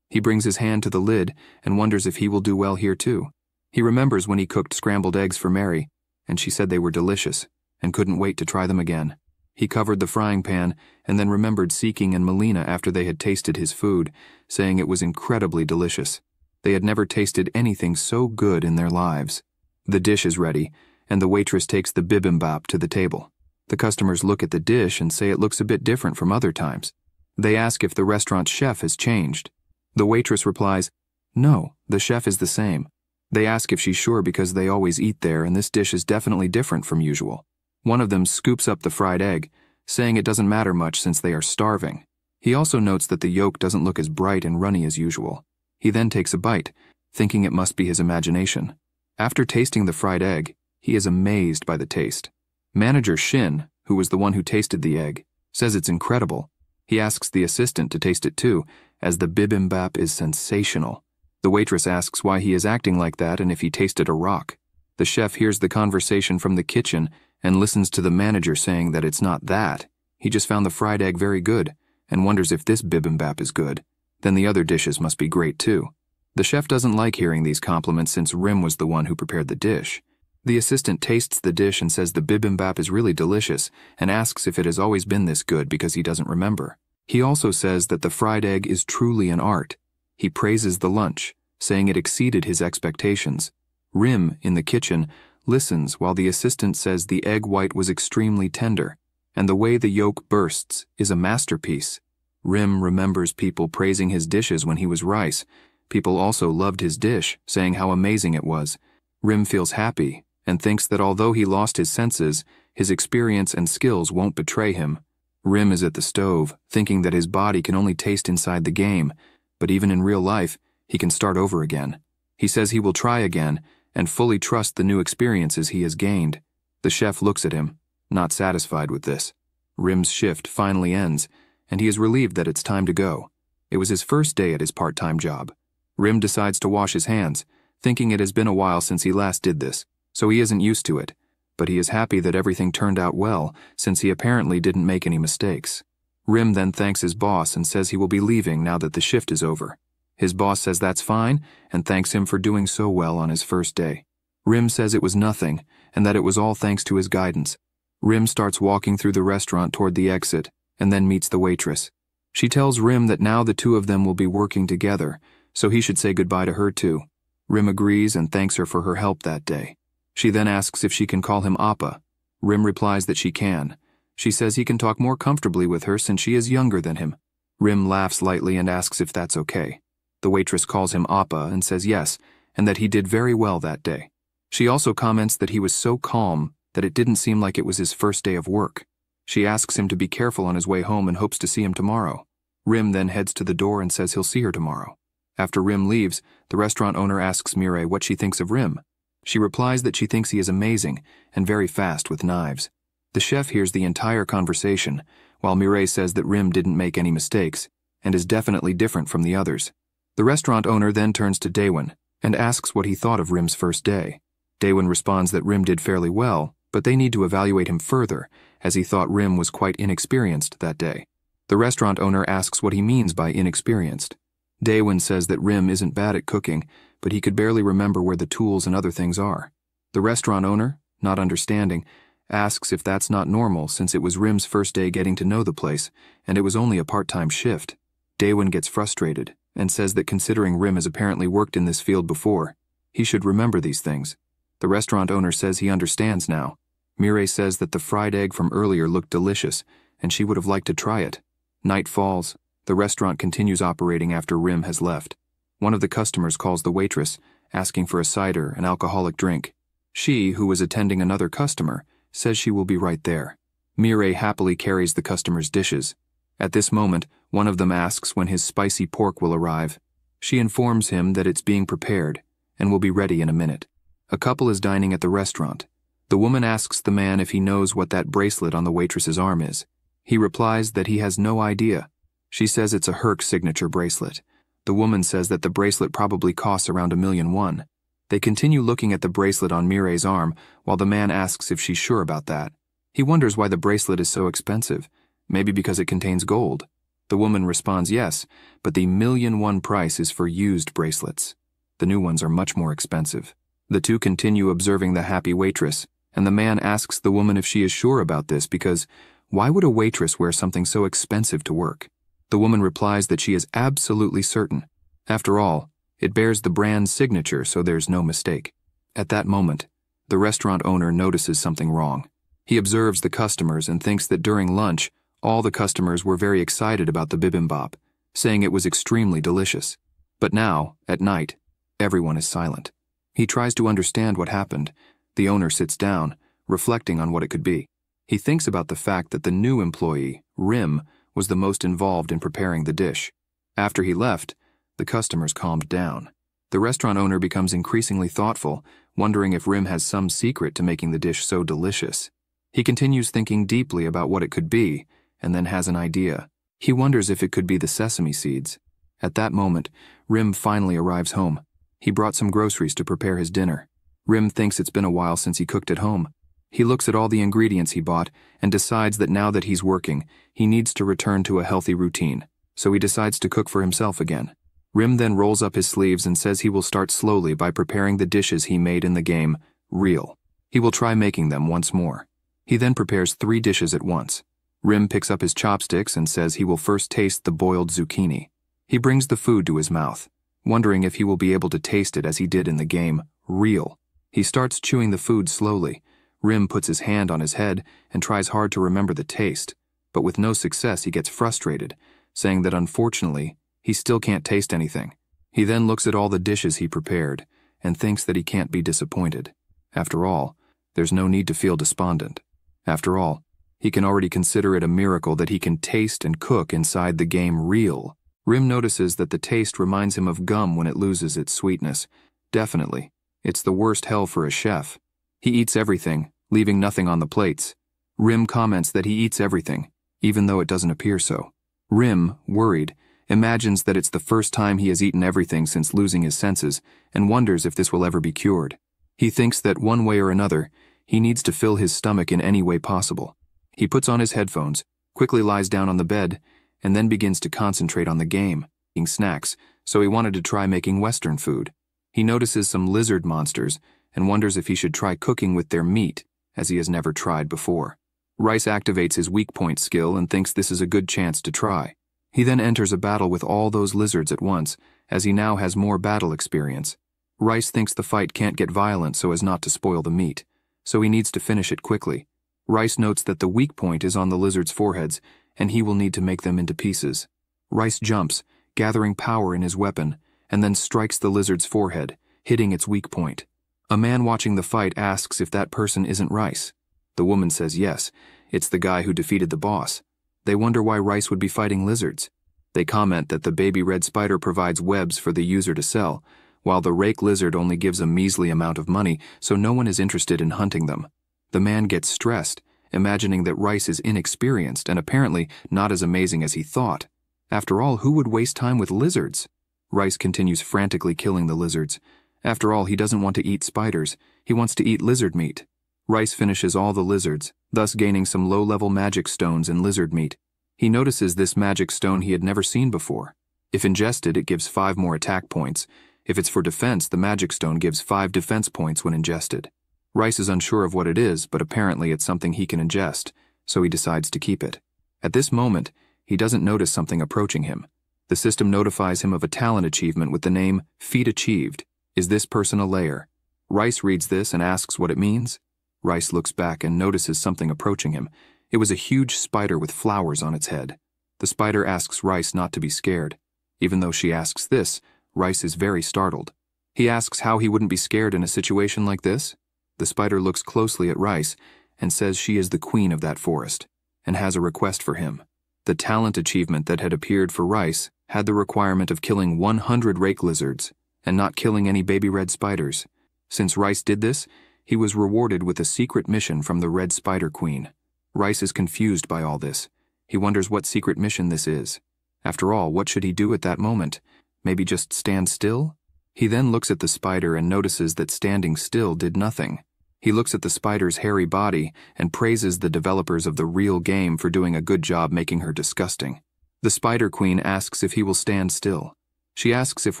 He brings his hand to the lid and wonders if he will do well here too. He remembers when he cooked scrambled eggs for Mary, and she said they were delicious and couldn't wait to try them again. He covered the frying pan and then remembered Seeking and Melina after they had tasted his food, saying it was incredibly delicious. They had never tasted anything so good in their lives. The dish is ready, and the waitress takes the bibimbap to the table. The customers look at the dish and say it looks a bit different from other times. They ask if the restaurant's chef has changed. The waitress replies, "No, the chef is the same." They ask if she's sure because they always eat there and this dish is definitely different from usual. One of them scoops up the fried egg, saying it doesn't matter much since they are starving. He also notes that the yolk doesn't look as bright and runny as usual. He then takes a bite, thinking it must be his imagination. After tasting the fried egg, he is amazed by the taste. Manager Shin, who was the one who tasted the egg, says it's incredible. He asks the assistant to taste it too, as the bibimbap is sensational. The waitress asks why he is acting like that and if he tasted a rock. The chef hears the conversation from the kitchen and listens to the manager saying that it's not that. He just found the fried egg very good and wonders if this bibimbap is good. Then the other dishes must be great too. The chef doesn't like hearing these compliments since Rim was the one who prepared the dish. The assistant tastes the dish and says the bibimbap is really delicious and asks if it has always been this good because he doesn't remember. He also says that the fried egg is truly an art. He praises the lunch, saying it exceeded his expectations. Rim, in the kitchen, listens while the assistant says the egg white was extremely tender, and the way the yolk bursts is a masterpiece. Rim remembers people praising his dishes when he was rice. People also loved his dish, saying how amazing it was. Rim feels happy and thinks that although he lost his senses, his experience and skills won't betray him. Rim is at the stove, thinking that his body can only taste inside the game, but even in real life, he can start over again. He says he will try again and fully trust the new experiences he has gained. The chef looks at him, not satisfied with this. Rim's shift finally ends, and he is relieved that it's time to go. It was his first day at his part-time job. Rim decides to wash his hands, thinking it has been a while since he last did this, so he isn't used to it. But he is happy that everything turned out well, since he apparently didn't make any mistakes. Rim then thanks his boss and says he will be leaving now that the shift is over. His boss says that's fine and thanks him for doing so well on his first day. Rim says it was nothing and that it was all thanks to his guidance. Rim starts walking through the restaurant toward the exit and then meets the waitress. She tells Rim that now the two of them will be working together, so he should say goodbye to her too. Rim agrees and thanks her for her help that day. She then asks if she can call him Appa. Rim replies that she can. She says he can talk more comfortably with her since she is younger than him. Rim laughs lightly and asks if that's okay. The waitress calls him Appa and says yes, and that he did very well that day. She also comments that he was so calm that it didn't seem like it was his first day of work. She asks him to be careful on his way home and hopes to see him tomorrow. Rim then heads to the door and says he'll see her tomorrow. After Rim leaves, the restaurant owner asks Mireille what she thinks of Rim. She replies that she thinks he is amazing and very fast with knives. The chef hears the entire conversation, while Mireille says that Rim didn't make any mistakes and is definitely different from the others. The restaurant owner then turns to Daewon and asks what he thought of Rim's first day. Daewon responds that Rim did fairly well, but they need to evaluate him further, as he thought Rim was quite inexperienced that day. The restaurant owner asks what he means by inexperienced. Daewon says that Rim isn't bad at cooking, but he could barely remember where the tools and other things are. The restaurant owner, not understanding, asks if that's not normal since it was Rim's first day getting to know the place, and it was only a part-time shift. Daewon gets frustrated and says that considering Rim has apparently worked in this field before, he should remember these things. The restaurant owner says he understands now. Mireille says that the fried egg from earlier looked delicious, and she would have liked to try it. Night falls. The restaurant continues operating after Rim has left. One of the customers calls the waitress, asking for a cider, an alcoholic drink. She, who was attending another customer, says she will be right there. Mireille happily carries the customer's dishes. At this moment, one of them asks when his spicy pork will arrive. She informs him that it's being prepared and will be ready in a minute. A couple is dining at the restaurant. The woman asks the man if he knows what that bracelet on the waitress's arm is. He replies that he has no idea. She says it's a Herc signature bracelet. The woman says that the bracelet probably costs around $1,000,001. They continue looking at the bracelet on Mireille's arm while the man asks if she's sure about that. He wonders why the bracelet is so expensive. Maybe because it contains gold. The woman responds yes, but the $1,000,001 price is for used bracelets. The new ones are much more expensive. The two continue observing the happy waitress, and the man asks the woman if she is sure about this because why would a waitress wear something so expensive to work? The woman replies that she is absolutely certain. After all, it bears the brand's signature, so there's no mistake. At that moment, the restaurant owner notices something wrong. He observes the customers and thinks that during lunch, all the customers were very excited about the bibimbap, saying it was extremely delicious. But now, at night, everyone is silent. He tries to understand what happened. The owner sits down, reflecting on what it could be. He thinks about the fact that the new employee, Rim, was the most involved in preparing the dish. After he left, the customers calmed down. The restaurant owner becomes increasingly thoughtful, wondering if Rim has some secret to making the dish so delicious. He continues thinking deeply about what it could be, and then has an idea. He wonders if it could be the sesame seeds. At that moment, Rim finally arrives home. He brought some groceries to prepare his dinner. Rim thinks it's been a while since he cooked at home. He looks at all the ingredients he bought and decides that now that he's working, he needs to return to a healthy routine. So he decides to cook for himself again. Rim then rolls up his sleeves and says he will start slowly by preparing the dishes he made in the game, Real. He will try making them once more. He then prepares 3 dishes at once. Rim picks up his chopsticks and says he will first taste the boiled zucchini. He brings the food to his mouth, wondering if he will be able to taste it as he did in the game, Real. He starts chewing the food slowly. Rim puts his hand on his head and tries hard to remember the taste, but with no success he gets frustrated, saying that unfortunately, he still can't taste anything. He then looks at all the dishes he prepared and thinks that he can't be disappointed. After all, there's no need to feel despondent. After all, he can already consider it a miracle that he can taste and cook inside the game Real. Rim notices that the taste reminds him of gum when it loses its sweetness. Definitely, it's the worst hell for a chef. He eats everything, leaving nothing on the plates. Rim comments that he eats everything, even though it doesn't appear so. Rim, worried, imagines that it's the first time he has eaten everything since losing his senses and wonders if this will ever be cured. He thinks that one way or another, he needs to fill his stomach in any way possible. He puts on his headphones, quickly lies down on the bed, and then begins to concentrate on the game, eating snacks, so he wanted to try making Western food. He notices some lizard monsters and wonders if he should try cooking with their meat, as he has never tried before. Rice activates his weak point skill and thinks this is a good chance to try. He then enters a battle with all those lizards at once, as he now has more battle experience. Rice thinks the fight can't get violent so as not to spoil the meat, so he needs to finish it quickly. Rice notes that the weak point is on the lizards' foreheads, and he will need to make them into pieces. Rice jumps, gathering power in his weapon, and then strikes the lizard's forehead, hitting its weak point. A man watching the fight asks if that person isn't Rice. The woman says yes, it's the guy who defeated the boss. They wonder why Rice would be fighting lizards. They comment that the baby red spider provides webs for the user to sell, while the rake lizard only gives a measly amount of money, so no one is interested in hunting them. The man gets stressed, imagining that Rice is inexperienced and apparently not as amazing as he thought. After all, who would waste time with lizards? Rice continues frantically killing the lizards. After all, he doesn't want to eat spiders. He wants to eat lizard meat. Rice finishes all the lizards, thus gaining some low-level magic stones and lizard meat. He notices this magic stone he had never seen before. If ingested, it gives 5 more attack points. If it's for defense, the magic stone gives 5 defense points when ingested. Rice is unsure of what it is, but apparently it's something he can ingest, so he decides to keep it. At this moment, he doesn't notice something approaching him. The system notifies him of a talent achievement with the name Feat Achieved. Is this person a layer? Rice reads this and asks what it means. Rice looks back and notices something approaching him. It was a huge spider with flowers on its head. The spider asks Rice not to be scared. Even though she asks this, Rice is very startled. He asks how he wouldn't be scared in a situation like this. The spider looks closely at Rice and says she is the queen of that forest and has a request for him. The talent achievement that had appeared for Rice had the requirement of killing 100 rake lizards and not killing any baby red spiders. Since Rice did this, He was rewarded with a secret mission from the Red Spider Queen. Rice is confused by all this. He wonders what secret mission this is. After all, what should he do at that moment? Maybe just stand still? He then looks at the spider and notices that standing still did nothing. He looks at the spider's hairy body and praises the developers of the real game for doing a good job making her disgusting. The Spider Queen asks if he will stand still. She asks if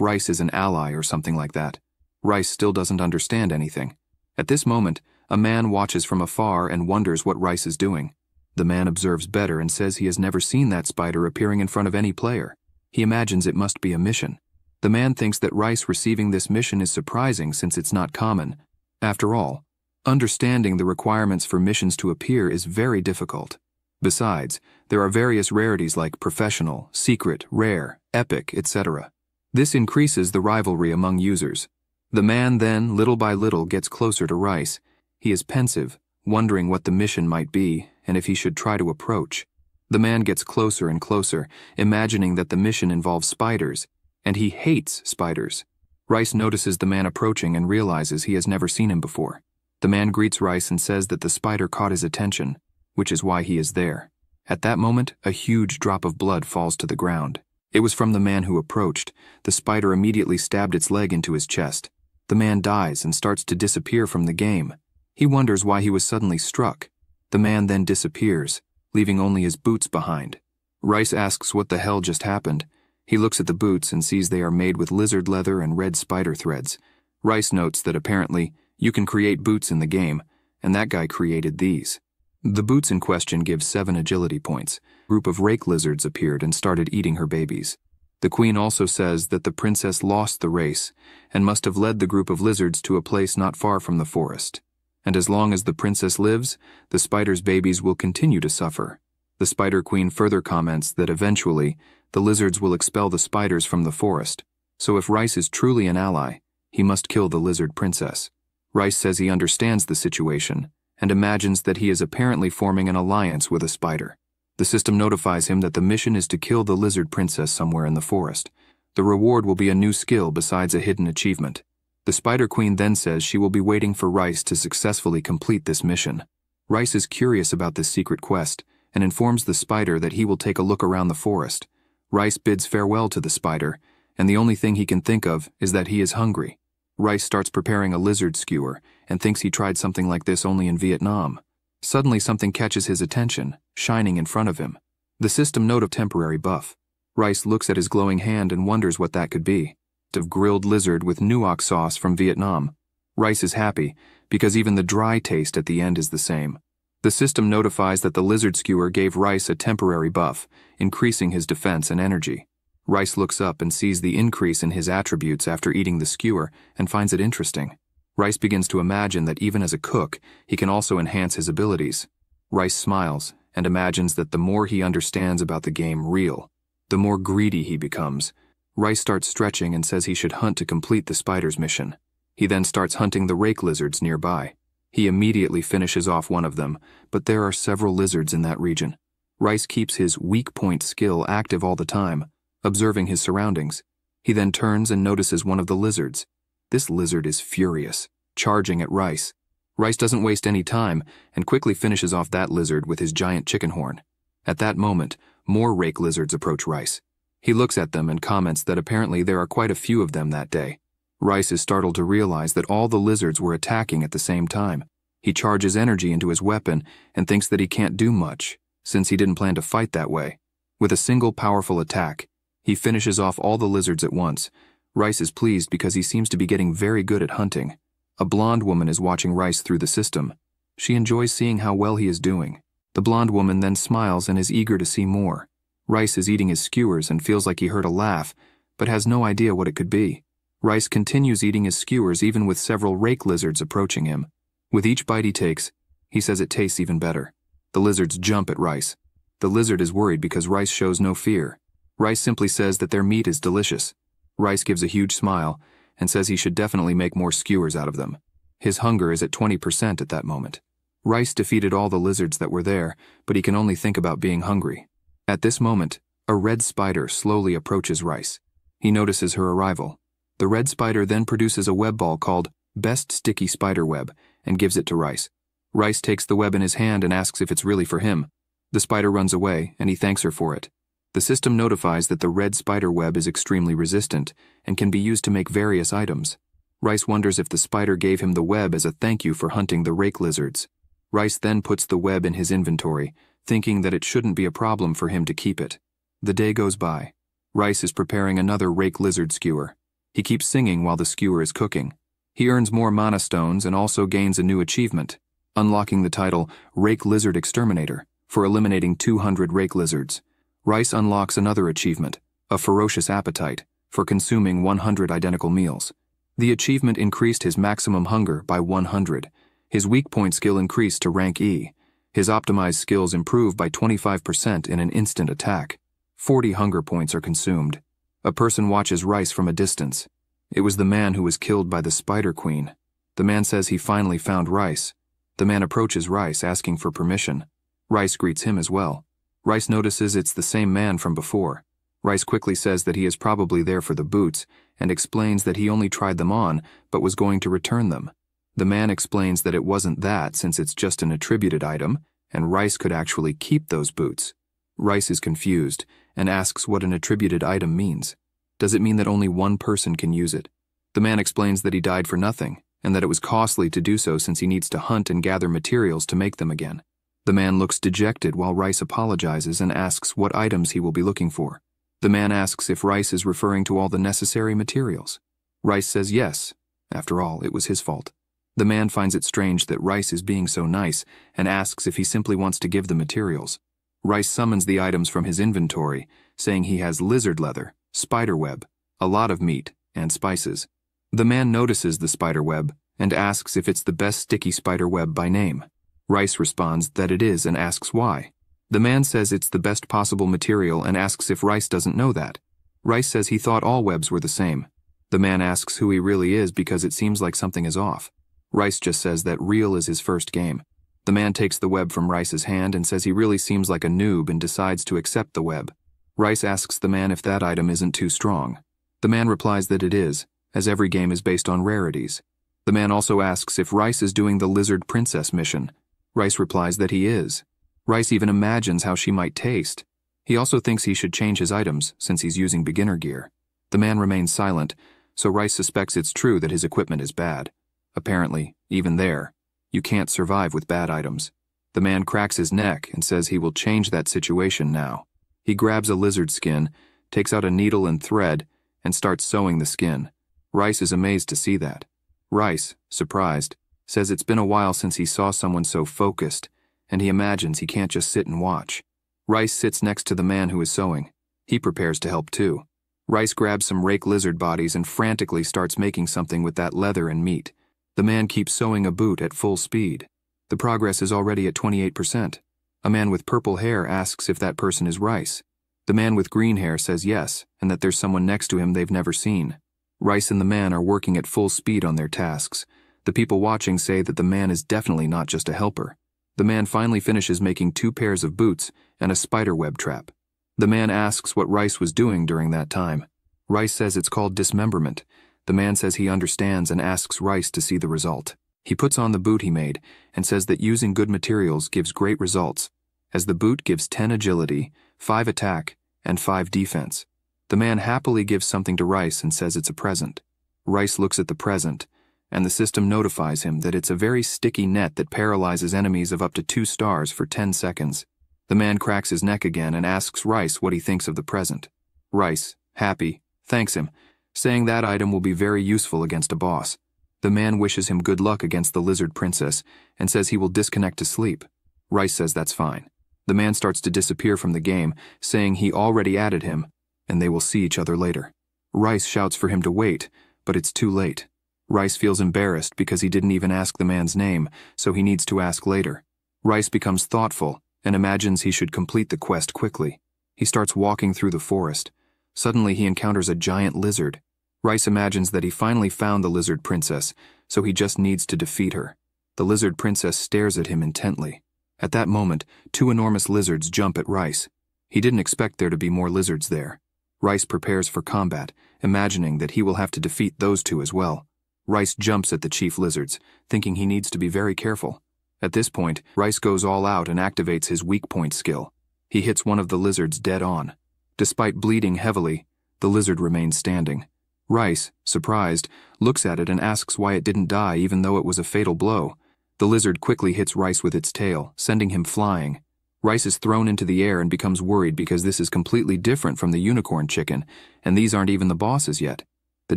Rice is an ally or something like that. Rice still doesn't understand anything. At this moment, a man watches from afar and wonders what Rice is doing. The man observes better and says he has never seen that spider appearing in front of any player. He imagines it must be a mission. The man thinks that Rice receiving this mission is surprising since it's not common. After all, understanding the requirements for missions to appear is very difficult. Besides, there are various rarities like professional, secret, rare, epic, etc. This increases the rivalry among users. The man then, little by little, gets closer to Rice. He is pensive, wondering what the mission might be and if he should try to approach. The man gets closer and closer, imagining that the mission involves spiders, and he hates spiders. Rice notices the man approaching and realizes he has never seen him before. The man greets Rice and says that the spider caught his attention, which is why he is there. At that moment, a huge drop of blood falls to the ground. It was from the man who approached. The spider immediately stabbed its leg into his chest. The man dies and starts to disappear from the game. He wonders why he was suddenly struck. The man then disappears, leaving only his boots behind. Rice asks what the hell just happened. He looks at the boots and sees they are made with lizard leather and red spider threads. Rice notes that apparently you can create boots in the game, and that guy created these. The boots in question give 7 agility points. A group of rake lizards appeared and started eating her babies. The queen also says that the princess lost the race and must have led the group of lizards to a place not far from the forest. And as long as the princess lives, the spider's babies will continue to suffer. The Spider Queen further comments that eventually, the lizards will expel the spiders from the forest. So if Rice is truly an ally, he must kill the lizard princess. Rice says he understands the situation and imagines that he is apparently forming an alliance with a spider. The system notifies him that the mission is to kill the lizard princess somewhere in the forest. The reward will be a new skill besides a hidden achievement. The Spider Queen then says she will be waiting for Rice to successfully complete this mission. Rice is curious about this secret quest and informs the spider that he will take a look around the forest. Rice bids farewell to the spider, and the only thing he can think of is that he is hungry. Rice starts preparing a lizard skewer and thinks he tried something like this only in Vietnam. Suddenly something catches his attention, shining in front of him. The system note of temporary buff. Rice looks at his glowing hand and wonders what that could be. Of grilled lizard with nuoc sauce from Vietnam. Rice is happy because even the dry taste at the end is the same. The system notifies that the lizard skewer gave Rice a temporary buff, increasing his defense and energy. Rice looks up and sees the increase in his attributes after eating the skewer and finds it interesting. Rice begins to imagine that even as a cook, he can also enhance his abilities. Rice smiles and imagines that the more he understands about the game real, the more greedy he becomes. Rice starts stretching and says he should hunt to complete the spider's mission. He then starts hunting the rake lizards nearby. He immediately finishes off one of them, but there are several lizards in that region. Rice keeps his weak point skill active all the time, observing his surroundings. He then turns and notices one of the lizards. This lizard is furious, charging at Rice. Rice doesn't waste any time and quickly finishes off that lizard with his giant chicken horn. At that moment, more rake lizards approach Rice. He looks at them and comments that apparently there are quite a few of them that day. Rice is startled to realize that all the lizards were attacking at the same time. He charges energy into his weapon and thinks that he can't do much, since he didn't plan to fight that way. With a single powerful attack, he finishes off all the lizards at once. Rice is pleased because he seems to be getting very good at hunting. A blonde woman is watching Rice through the system. She enjoys seeing how well he is doing. The blonde woman then smiles and is eager to see more. Rice is eating his skewers and feels like he heard a laugh, but has no idea what it could be. Rice continues eating his skewers even with several rake lizards approaching him. With each bite he takes, he says it tastes even better. The lizards jump at Rice. The lizard is worried because Rice shows no fear. Rice simply says that their meat is delicious. Rice gives a huge smile and says he should definitely make more skewers out of them. His hunger is at 20% at that moment. Rice defeated all the lizards that were there, but he can only think about being hungry. At this moment, a red spider slowly approaches Rice. He notices her arrival. The red spider then produces a web ball called "Best sticky spider web," and gives it to Rice. Rice takes the web in his hand and asks if it's really for him. The spider runs away, and he thanks her for it. The system notifies that the red spider web is extremely resistant and can be used to make various items. Rice wonders if the spider gave him the web as a thank you for hunting the rake lizards. Rice then puts the web in his inventory, thinking that it shouldn't be a problem for him to keep it. The day goes by. Rice is preparing another rake lizard skewer. He keeps singing while the skewer is cooking. He earns more mana stones and also gains a new achievement, unlocking the title Rake Lizard Exterminator for eliminating 200 rake lizards. Rice unlocks another achievement, a Ferocious Appetite, for consuming 100 identical meals. The achievement increased his maximum hunger by 100. His weak point skill increased to rank E. His optimized skills improve by 25% in an instant attack. 40 hunger points are consumed. A person watches Rice from a distance. It was the man who was killed by the Spider Queen. The man says he finally found Rice. The man approaches Rice asking for permission. Rice greets him as well. Rice notices it's the same man from before. Rice quickly says that he is probably there for the boots and explains that he only tried them on but was going to return them. The man explains that it wasn't that since it's just an attributed item and Rice could actually keep those boots. Rice is confused and asks what an attributed item means. Does it mean that only one person can use it? The man explains that he died for nothing and that it was costly to do so since he needs to hunt and gather materials to make them again. The man looks dejected while Rice apologizes and asks what items he will be looking for. The man asks if Rice is referring to all the necessary materials. Rice says yes. After all, it was his fault. The man finds it strange that Rice is being so nice and asks if he simply wants to give the materials. Rice summons the items from his inventory, saying he has lizard leather, spider web, a lot of meat, and spices. The man notices the spider web and asks if it's the best sticky spider web by name. Rice responds that it is and asks why. The man says it's the best possible material and asks if Rice doesn't know that. Rice says he thought all webs were the same. The man asks who he really is because it seems like something is off. Rice just says that real is his first game. The man takes the web from Rice's hand and says he really seems like a noob and decides to accept the web. Rice asks the man if that item isn't too strong. The man replies that it is, as every game is based on rarities. The man also asks if Rice is doing the Lizard Princess mission. Rice replies that he is. Rice even imagines how she might taste. He also thinks he should change his items since he's using beginner gear. The man remains silent, so Rice suspects it's true that his equipment is bad. Apparently, even there, you can't survive with bad items. The man cracks his neck and says he will change that situation now. He grabs a lizard skin, takes out a needle and thread, and starts sewing the skin. Rice is amazed to see that. Rice, surprised, says it's been a while since he saw someone so focused, and he imagines he can't just sit and watch. Rice sits next to the man who is sewing. He prepares to help too. Rice grabs some rake lizard bodies and frantically starts making something with that leather and meat. The man keeps sewing a boot at full speed. The progress is already at 28%. A man with purple hair asks if that person is Rice. The man with green hair says yes, and that there's someone next to him they've never seen. Rice and the man are working at full speed on their tasks. The people watching say that the man is definitely not just a helper. The man finally finishes making 2 pairs of boots and a spider web trap. The man asks what Rice was doing during that time. Rice says it's called dismemberment. The man says he understands and asks Rice to see the result. He puts on the boot he made and says that using good materials gives great results, as the boot gives 10 agility, 5 attack, and 5 defense. The man happily gives something to Rice and says it's a present. Rice looks at the present, and the system notifies him that it's a very sticky net that paralyzes enemies of up to 2 stars for 10 seconds. The man cracks his neck again and asks Rice what he thinks of the present. Rice, happy, thanks him, saying that item will be very useful against a boss. The man wishes him good luck against the Lizard Princess and says he will disconnect to sleep. Rice says that's fine. The man starts to disappear from the game, saying he already added him, and they will see each other later. Rice shouts for him to wait, but it's too late. Rice feels embarrassed because he didn't even ask the man's name, so he needs to ask later. Rice becomes thoughtful and imagines he should complete the quest quickly. He starts walking through the forest. Suddenly he encounters a giant lizard. Rice imagines that he finally found the Lizard Princess, so he just needs to defeat her. The Lizard Princess stares at him intently. At that moment, 2 enormous lizards jump at Rice. He didn't expect there to be more lizards there. Rice prepares for combat, imagining that he will have to defeat those 2 as well. Rice jumps at the chief lizards, thinking he needs to be very careful. At this point, Rice goes all out and activates his weak point skill. He hits one of the lizards dead on. Despite bleeding heavily, the lizard remains standing. Rice, surprised, looks at it and asks why it didn't die even though it was a fatal blow. The lizard quickly hits Rice with its tail, sending him flying. Rice is thrown into the air and becomes worried because this is completely different from the unicorn chicken, and these aren't even the bosses yet. The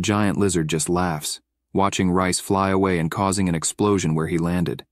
giant lizard just laughs, watching Rice fly away and causing an explosion where he landed.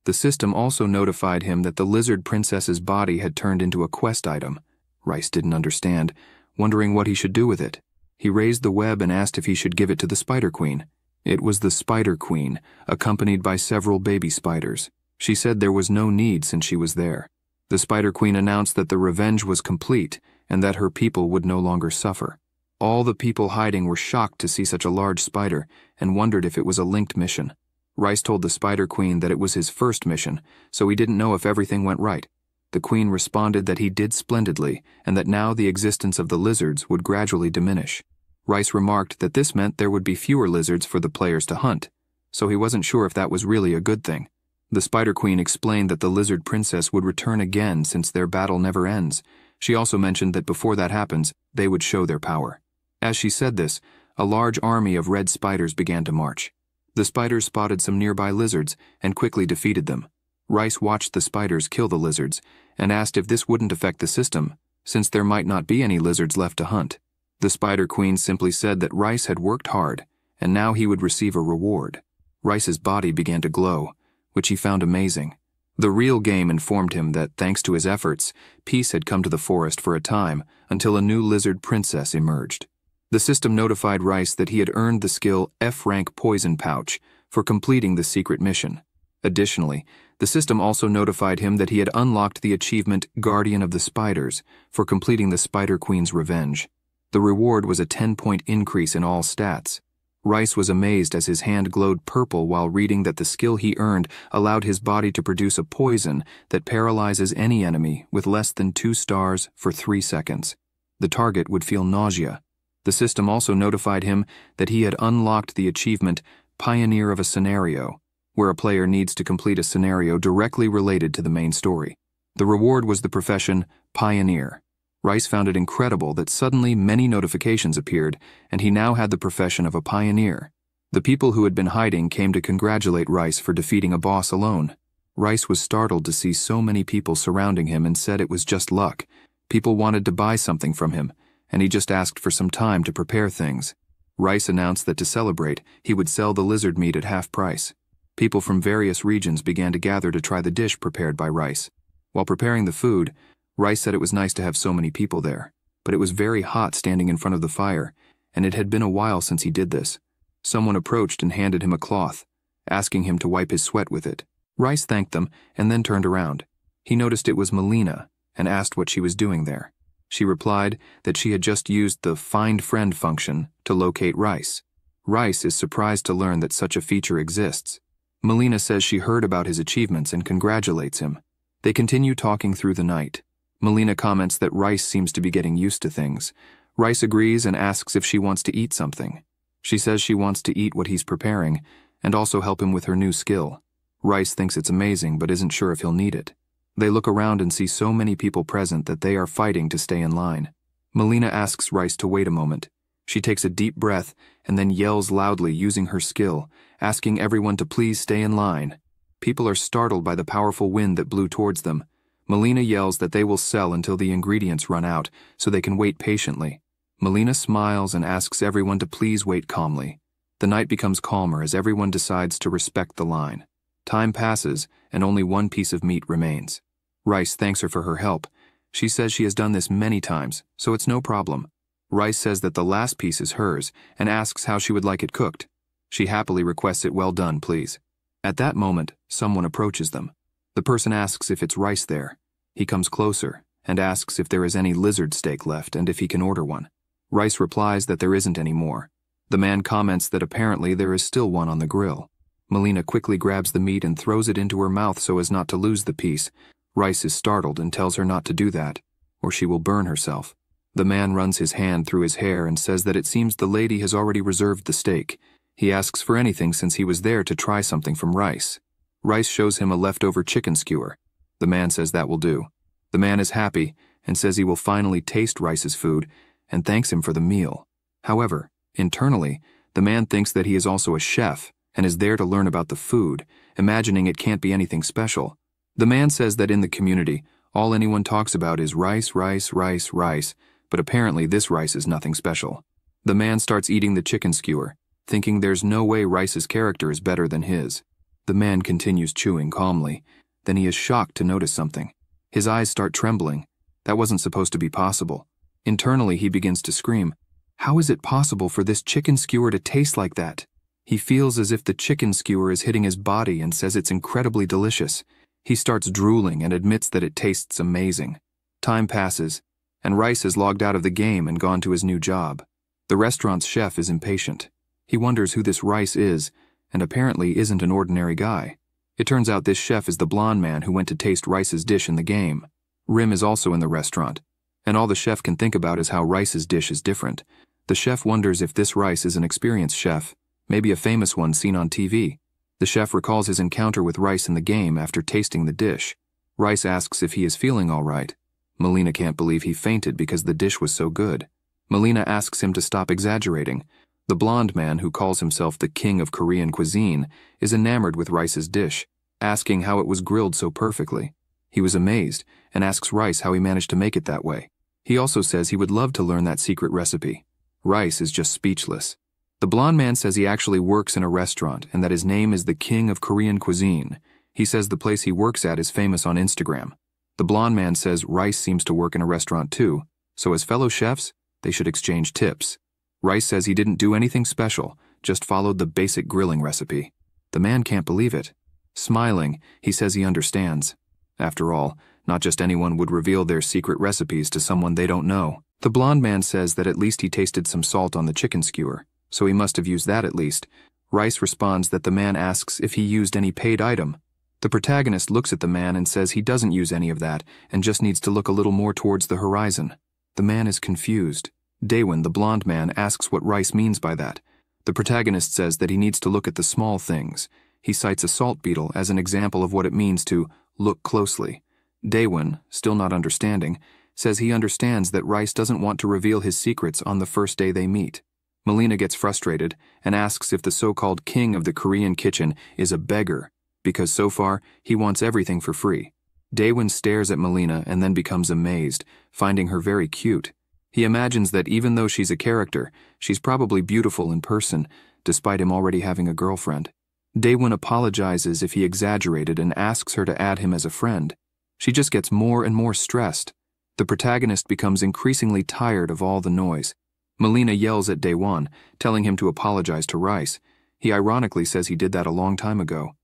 The system also notified him that the lizard princess's body had turned into a quest item. Rice didn't understand, wondering what he should do with it. He raised the web and asked if he should give it to the Spider Queen. It was the Spider Queen, accompanied by several baby spiders. She said there was no need since she was there. The Spider Queen announced that the revenge was complete and that her people would no longer suffer. All the people hiding were shocked to see such a large spider and wondered if it was a linked mission. Rice told the Spider Queen that it was his first mission, so he didn't know if everything went right. The Queen responded that he did splendidly and that now the existence of the lizards would gradually diminish. Rice remarked that this meant there would be fewer lizards for the players to hunt, so he wasn't sure if that was really a good thing. The Spider Queen explained that the lizard princess would return again since their battle never ends. She also mentioned that before that happens, they would show their power. As she said this, a large army of red spiders began to march. The spiders spotted some nearby lizards and quickly defeated them. Rice watched the spiders kill the lizards and asked if this wouldn't affect the system, since there might not be any lizards left to hunt. The Spider Queen simply said that Rice had worked hard, and now he would receive a reward. Rice's body began to glow, which he found amazing. The real game informed him that, thanks to his efforts, peace had come to the forest for a time until a new lizard princess emerged. The system notified Rice that he had earned the skill F-Rank Poison Pouch for completing the secret mission. Additionally, the system also notified him that he had unlocked the achievement Guardian of the Spiders for completing the Spider Queen's revenge. The reward was a 10-point increase in all stats. Rice was amazed as his hand glowed purple while reading that the skill he earned allowed his body to produce a poison that paralyzes any enemy with less than 2 stars for 3 seconds. The target would feel nausea. The system also notified him that he had unlocked the achievement Pioneer of a Scenario, where a player needs to complete a scenario directly related to the main story. The reward was the profession Pioneer. Rice found it incredible that suddenly many notifications appeared, and he now had the profession of a pioneer. The people who had been hiding came to congratulate Rice for defeating a boss alone. Rice was startled to see so many people surrounding him and said it was just luck. People wanted to buy something from him, and he just asked for some time to prepare things. Rice announced that to celebrate, he would sell the lizard meat at half price. People from various regions began to gather to try the dish prepared by Rice. While preparing the food, Rice said it was nice to have so many people there, but it was very hot standing in front of the fire, and it had been a while since he did this. Someone approached and handed him a cloth, asking him to wipe his sweat with it. Rice thanked them and then turned around. He noticed it was Melina and asked what she was doing there. She replied that she had just used the Find Friend function to locate Rice. Rice is surprised to learn that such a feature exists. Melina says she heard about his achievements and congratulates him. They continue talking through the night. Melina comments that Rice seems to be getting used to things. Rice agrees and asks if she wants to eat something. She says she wants to eat what he's preparing and also help him with her new skill. Rice thinks it's amazing but isn't sure if he'll need it. They look around and see so many people present that they are fighting to stay in line. Melina asks Rice to wait a moment. She takes a deep breath and then yells loudly using her skill, asking everyone to please stay in line. People are startled by the powerful wind that blew towards them. Melina yells that they will sell until the ingredients run out, so they can wait patiently. Melina smiles and asks everyone to please wait calmly. The night becomes calmer as everyone decides to respect the line. Time passes, and only one piece of meat remains. Rice thanks her for her help. She says she has done this many times, so it's no problem. Rice says that the last piece is hers, and asks how she would like it cooked. She happily requests it well done, please. At that moment, someone approaches them. The person asks if it's Rice there. He comes closer and asks if there is any lizard steak left and if he can order one. Rice replies that there isn't any more. The man comments that apparently there is still one on the grill. Melina quickly grabs the meat and throws it into her mouth so as not to lose the piece. Rice is startled and tells her not to do that, or she will burn herself. The man runs his hand through his hair and says that it seems the lady has already reserved the steak. He asks for anything since he was there to try something from Rice. Rice shows him a leftover chicken skewer. The man says that will do. The man is happy and says he will finally taste Rice's food and thanks him for the meal. However, internally, the man thinks that he is also a chef and is there to learn about the food, imagining it can't be anything special. The man says that in the community, all anyone talks about is rice, rice, rice, rice, but apparently this rice is nothing special. The man starts eating the chicken skewer, thinking there's no way Rice's character is better than his. The man continues chewing calmly. Then he is shocked to notice something. His eyes start trembling. That wasn't supposed to be possible. Internally, he begins to scream, "How is it possible for this chicken skewer to taste like that?" He feels as if the chicken skewer is hitting his body and says it's incredibly delicious. He starts drooling and admits that it tastes amazing. Time passes, and Rice has logged out of the game and gone to his new job. The restaurant's chef is impatient. He wonders who this Rice is, and apparently isn't an ordinary guy. It turns out this chef is the blonde man who went to taste Rice's dish in the game. Rim is also in the restaurant, and all the chef can think about is how Rice's dish is different. The chef wonders if this Rice is an experienced chef, maybe a famous one seen on TV. The chef recalls his encounter with Rice in the game after tasting the dish. Rice asks if he is feeling all right. Melina can't believe he fainted because the dish was so good. Melina asks him to stop exaggerating. The blonde man, who calls himself the king of Korean cuisine, is enamored with Rice's dish, asking how it was grilled so perfectly. He was amazed and asks Rice how he managed to make it that way. He also says he would love to learn that secret recipe. Rice is just speechless. The blonde man says he actually works in a restaurant and that his name is the king of Korean cuisine. He says the place he works at is famous on Instagram. The blonde man says Rice seems to work in a restaurant too, so as fellow chefs, they should exchange tips. Rice says he didn't do anything special, just followed the basic grilling recipe. The man can't believe it. Smiling, he says he understands. After all, not just anyone would reveal their secret recipes to someone they don't know. The blonde man says that at least he tasted some salt on the chicken skewer, so he must have used that at least. Rice responds that the man asks if he used any paid item. The protagonist looks at the man and says he doesn't use any of that and just needs to look a little more towards the horizon. The man is confused. Daewon, the blonde man, asks what Rice means by that. The protagonist says that he needs to look at the small things. He cites a salt beetle as an example of what it means to look closely. Daewon, still not understanding, says he understands that Rice doesn't want to reveal his secrets on the first day they meet. Melina gets frustrated and asks if the so-called king of the Korean kitchen is a beggar, because so far he wants everything for free. Daewon stares at Melina and then becomes amazed, finding her very cute. He imagines that even though she's a character, she's probably beautiful in person, despite him already having a girlfriend. Daewon apologizes if he exaggerated and asks her to add him as a friend. She just gets more and more stressed. The protagonist becomes increasingly tired of all the noise. Melina yells at Daewon, telling him to apologize to Rice. He ironically says he did that a long time ago.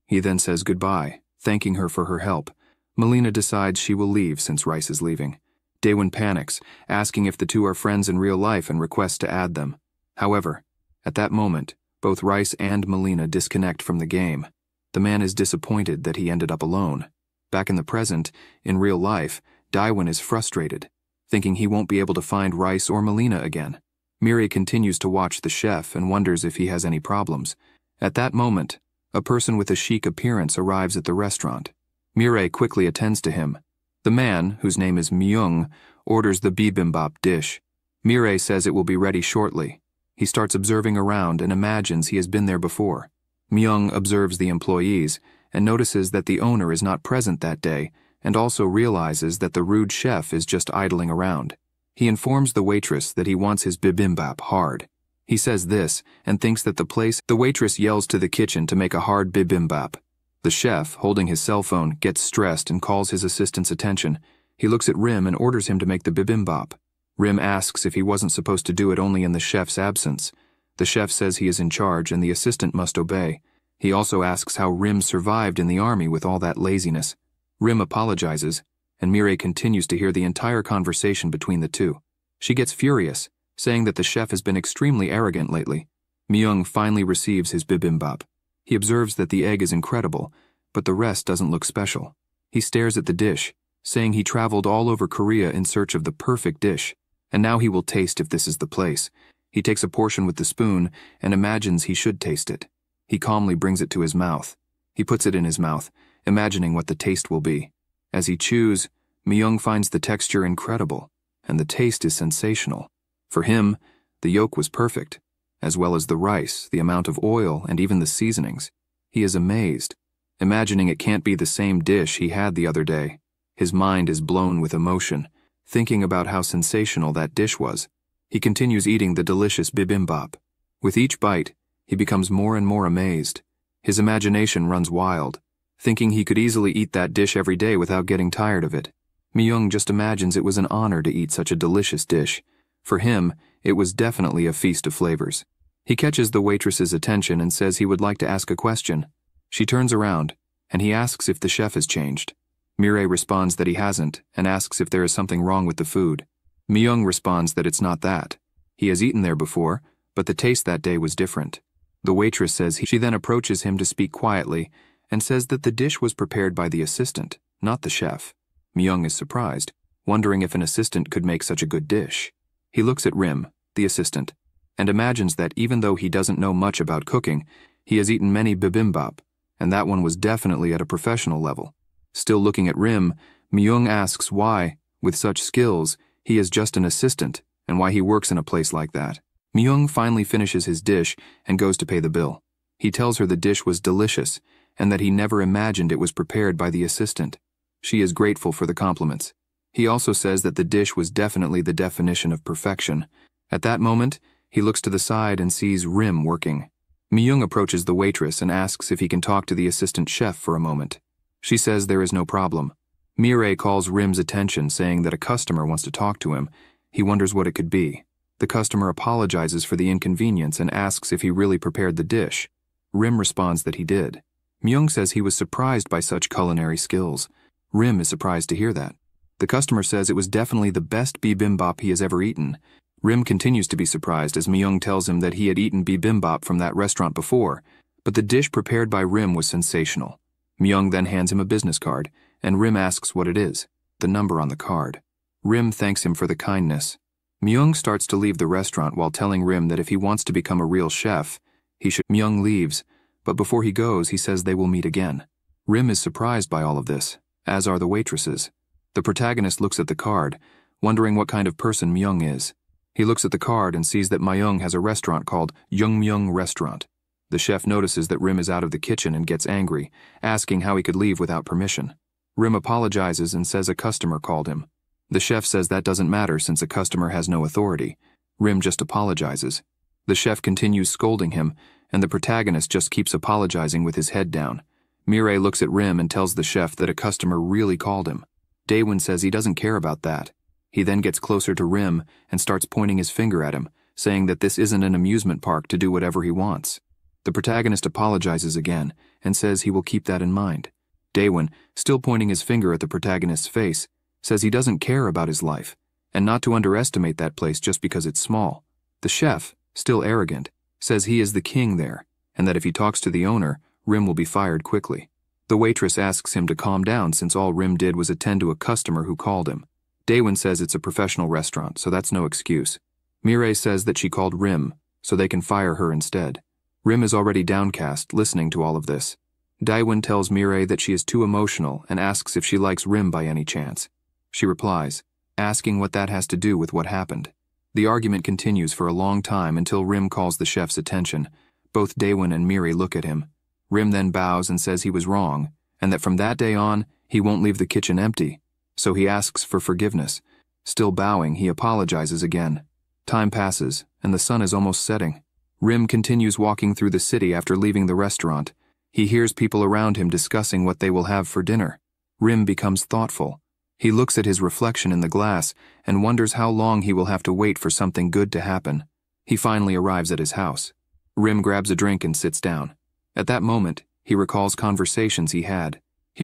He then says goodbye, thanking her for her help. Melina decides she will leave since Rice is leaving. Daewon panics, asking if the two are friends in real life and requests to add them. However, at that moment, both Rice and Melina disconnect from the game. The man is disappointed that he ended up alone. Back in the present, in real life, Daewon is frustrated, thinking he won't be able to find Rice or Melina again. Mirai continues to watch the chef and wonders if he has any problems. At that moment, a person with a chic appearance arrives at the restaurant. Mirai quickly attends to him. The man, whose name is Myung, orders the bibimbap dish. Mirai says it will be ready shortly. He starts observing around and imagines he has been there before. Myung observes the employees and notices that the owner is not present that day and also realizes that the rude chef is just idling around. He informs the waitress that he wants his bibimbap hard. He says this and thinks that the waitress yells to the kitchen to make a hard bibimbap. The chef, holding his cell phone, gets stressed and calls his assistant's attention. He looks at Rim and orders him to make the bibimbap. Rim asks if he wasn't supposed to do it only in the chef's absence. The chef says he is in charge and the assistant must obey. He also asks how Rim survived in the army with all that laziness. Rim apologizes, and Mirai continues to hear the entire conversation between the two. She gets furious, saying that the chef has been extremely arrogant lately. Myung finally receives his bibimbap. He observes that the egg is incredible, but the rest doesn't look special. He stares at the dish, saying he traveled all over Korea in search of the perfect dish, and now he will taste if this is the place. He takes a portion with the spoon and imagines he should taste it. He calmly brings it to his mouth. He puts it in his mouth, imagining what the taste will be. As he chews, Myung finds the texture incredible, and the taste is sensational. For him, the yolk was perfect, as well as the rice, the amount of oil, and even the seasonings. He is amazed, imagining it can't be the same dish he had the other day. His mind is blown with emotion, thinking about how sensational that dish was. He continues eating the delicious bibimbap. With each bite, he becomes more and more amazed. His imagination runs wild, thinking he could easily eat that dish every day without getting tired of it. Myung just imagines it was an honor to eat such a delicious dish. For him, it was definitely a feast of flavors. He catches the waitress's attention and says he would like to ask a question. She turns around, and he asks if the chef has changed. Mireille responds that he hasn't, and asks if there is something wrong with the food. Myung responds that it's not that. He has eaten there before, but the taste that day was different. The waitress says she then approaches him to speak quietly, and says that the dish was prepared by the assistant, not the chef. Myung is surprised, wondering if an assistant could make such a good dish. He looks at Rim, the assistant, and imagines that even though he doesn't know much about cooking, he has eaten many bibimbap, and that one was definitely at a professional level. Still looking at Rim, Myung asks why, with such skills, he is just an assistant, and why he works in a place like that. Myung finally finishes his dish and goes to pay the bill. He tells her the dish was delicious, and that he never imagined it was prepared by the assistant. She is grateful for the compliments. He also says that the dish was definitely the definition of perfection. At that moment, he looks to the side and sees Rim working. Myung approaches the waitress and asks if he can talk to the assistant chef for a moment. She says there is no problem. Mireille calls Rim's attention, saying that a customer wants to talk to him. He wonders what it could be. The customer apologizes for the inconvenience and asks if he really prepared the dish. Rim responds that he did. Myung says he was surprised by such culinary skills. Rim is surprised to hear that. The customer says it was definitely the best bibimbap he has ever eaten. Rim continues to be surprised as Myung tells him that he had eaten bibimbap from that restaurant before, but the dish prepared by Rim was sensational. Myung then hands him a business card, and Rim asks what it is, the number on the card. Rim thanks him for the kindness. Myung starts to leave the restaurant while telling Rim that if he wants to become a real chef, he should. Myung leaves, but before he goes, he says they will meet again. Rim is surprised by all of this, as are the waitresses. The protagonist looks at the card, wondering what kind of person Myung is. He looks at the card and sees that Myung has a restaurant called Youngmyung Restaurant. The chef notices that Rim is out of the kitchen and gets angry, asking how he could leave without permission. Rim apologizes and says a customer called him. The chef says that doesn't matter since a customer has no authority. Rim just apologizes. The chef continues scolding him, and the protagonist just keeps apologizing with his head down. Mireille looks at Rim and tells the chef that a customer really called him. Daewon says he doesn't care about that. He then gets closer to Rim and starts pointing his finger at him, saying that this isn't an amusement park to do whatever he wants. The protagonist apologizes again and says he will keep that in mind. Daewon, still pointing his finger at the protagonist's face, says he doesn't care about his life, and not to underestimate that place just because it's small. The chef, still arrogant, says he is the king there, and that if he talks to the owner, Rim will be fired quickly. The waitress asks him to calm down since all Rim did was attend to a customer who called him. Daewon says it's a professional restaurant, so that's no excuse. Mireille says that she called Rim, so they can fire her instead. Rim is already downcast, listening to all of this. Daewon tells Mireille that she is too emotional and asks if she likes Rim by any chance. She replies, asking what that has to do with what happened. The argument continues for a long time until Rim calls the chef's attention. Both Daewon and Mireille look at him. Rim then bows and says he was wrong, and that from that day on, he won't leave the kitchen empty. So he asks for forgiveness. Still bowing, he apologizes again. Time passes, and the sun is almost setting. Rim continues walking through the city after leaving the restaurant. He hears people around him discussing what they will have for dinner. Rim becomes thoughtful. He looks at his reflection in the glass and wonders how long he will have to wait for something good to happen. He finally arrives at his house. Rim grabs a drink and sits down. At that moment, he recalls conversations he had.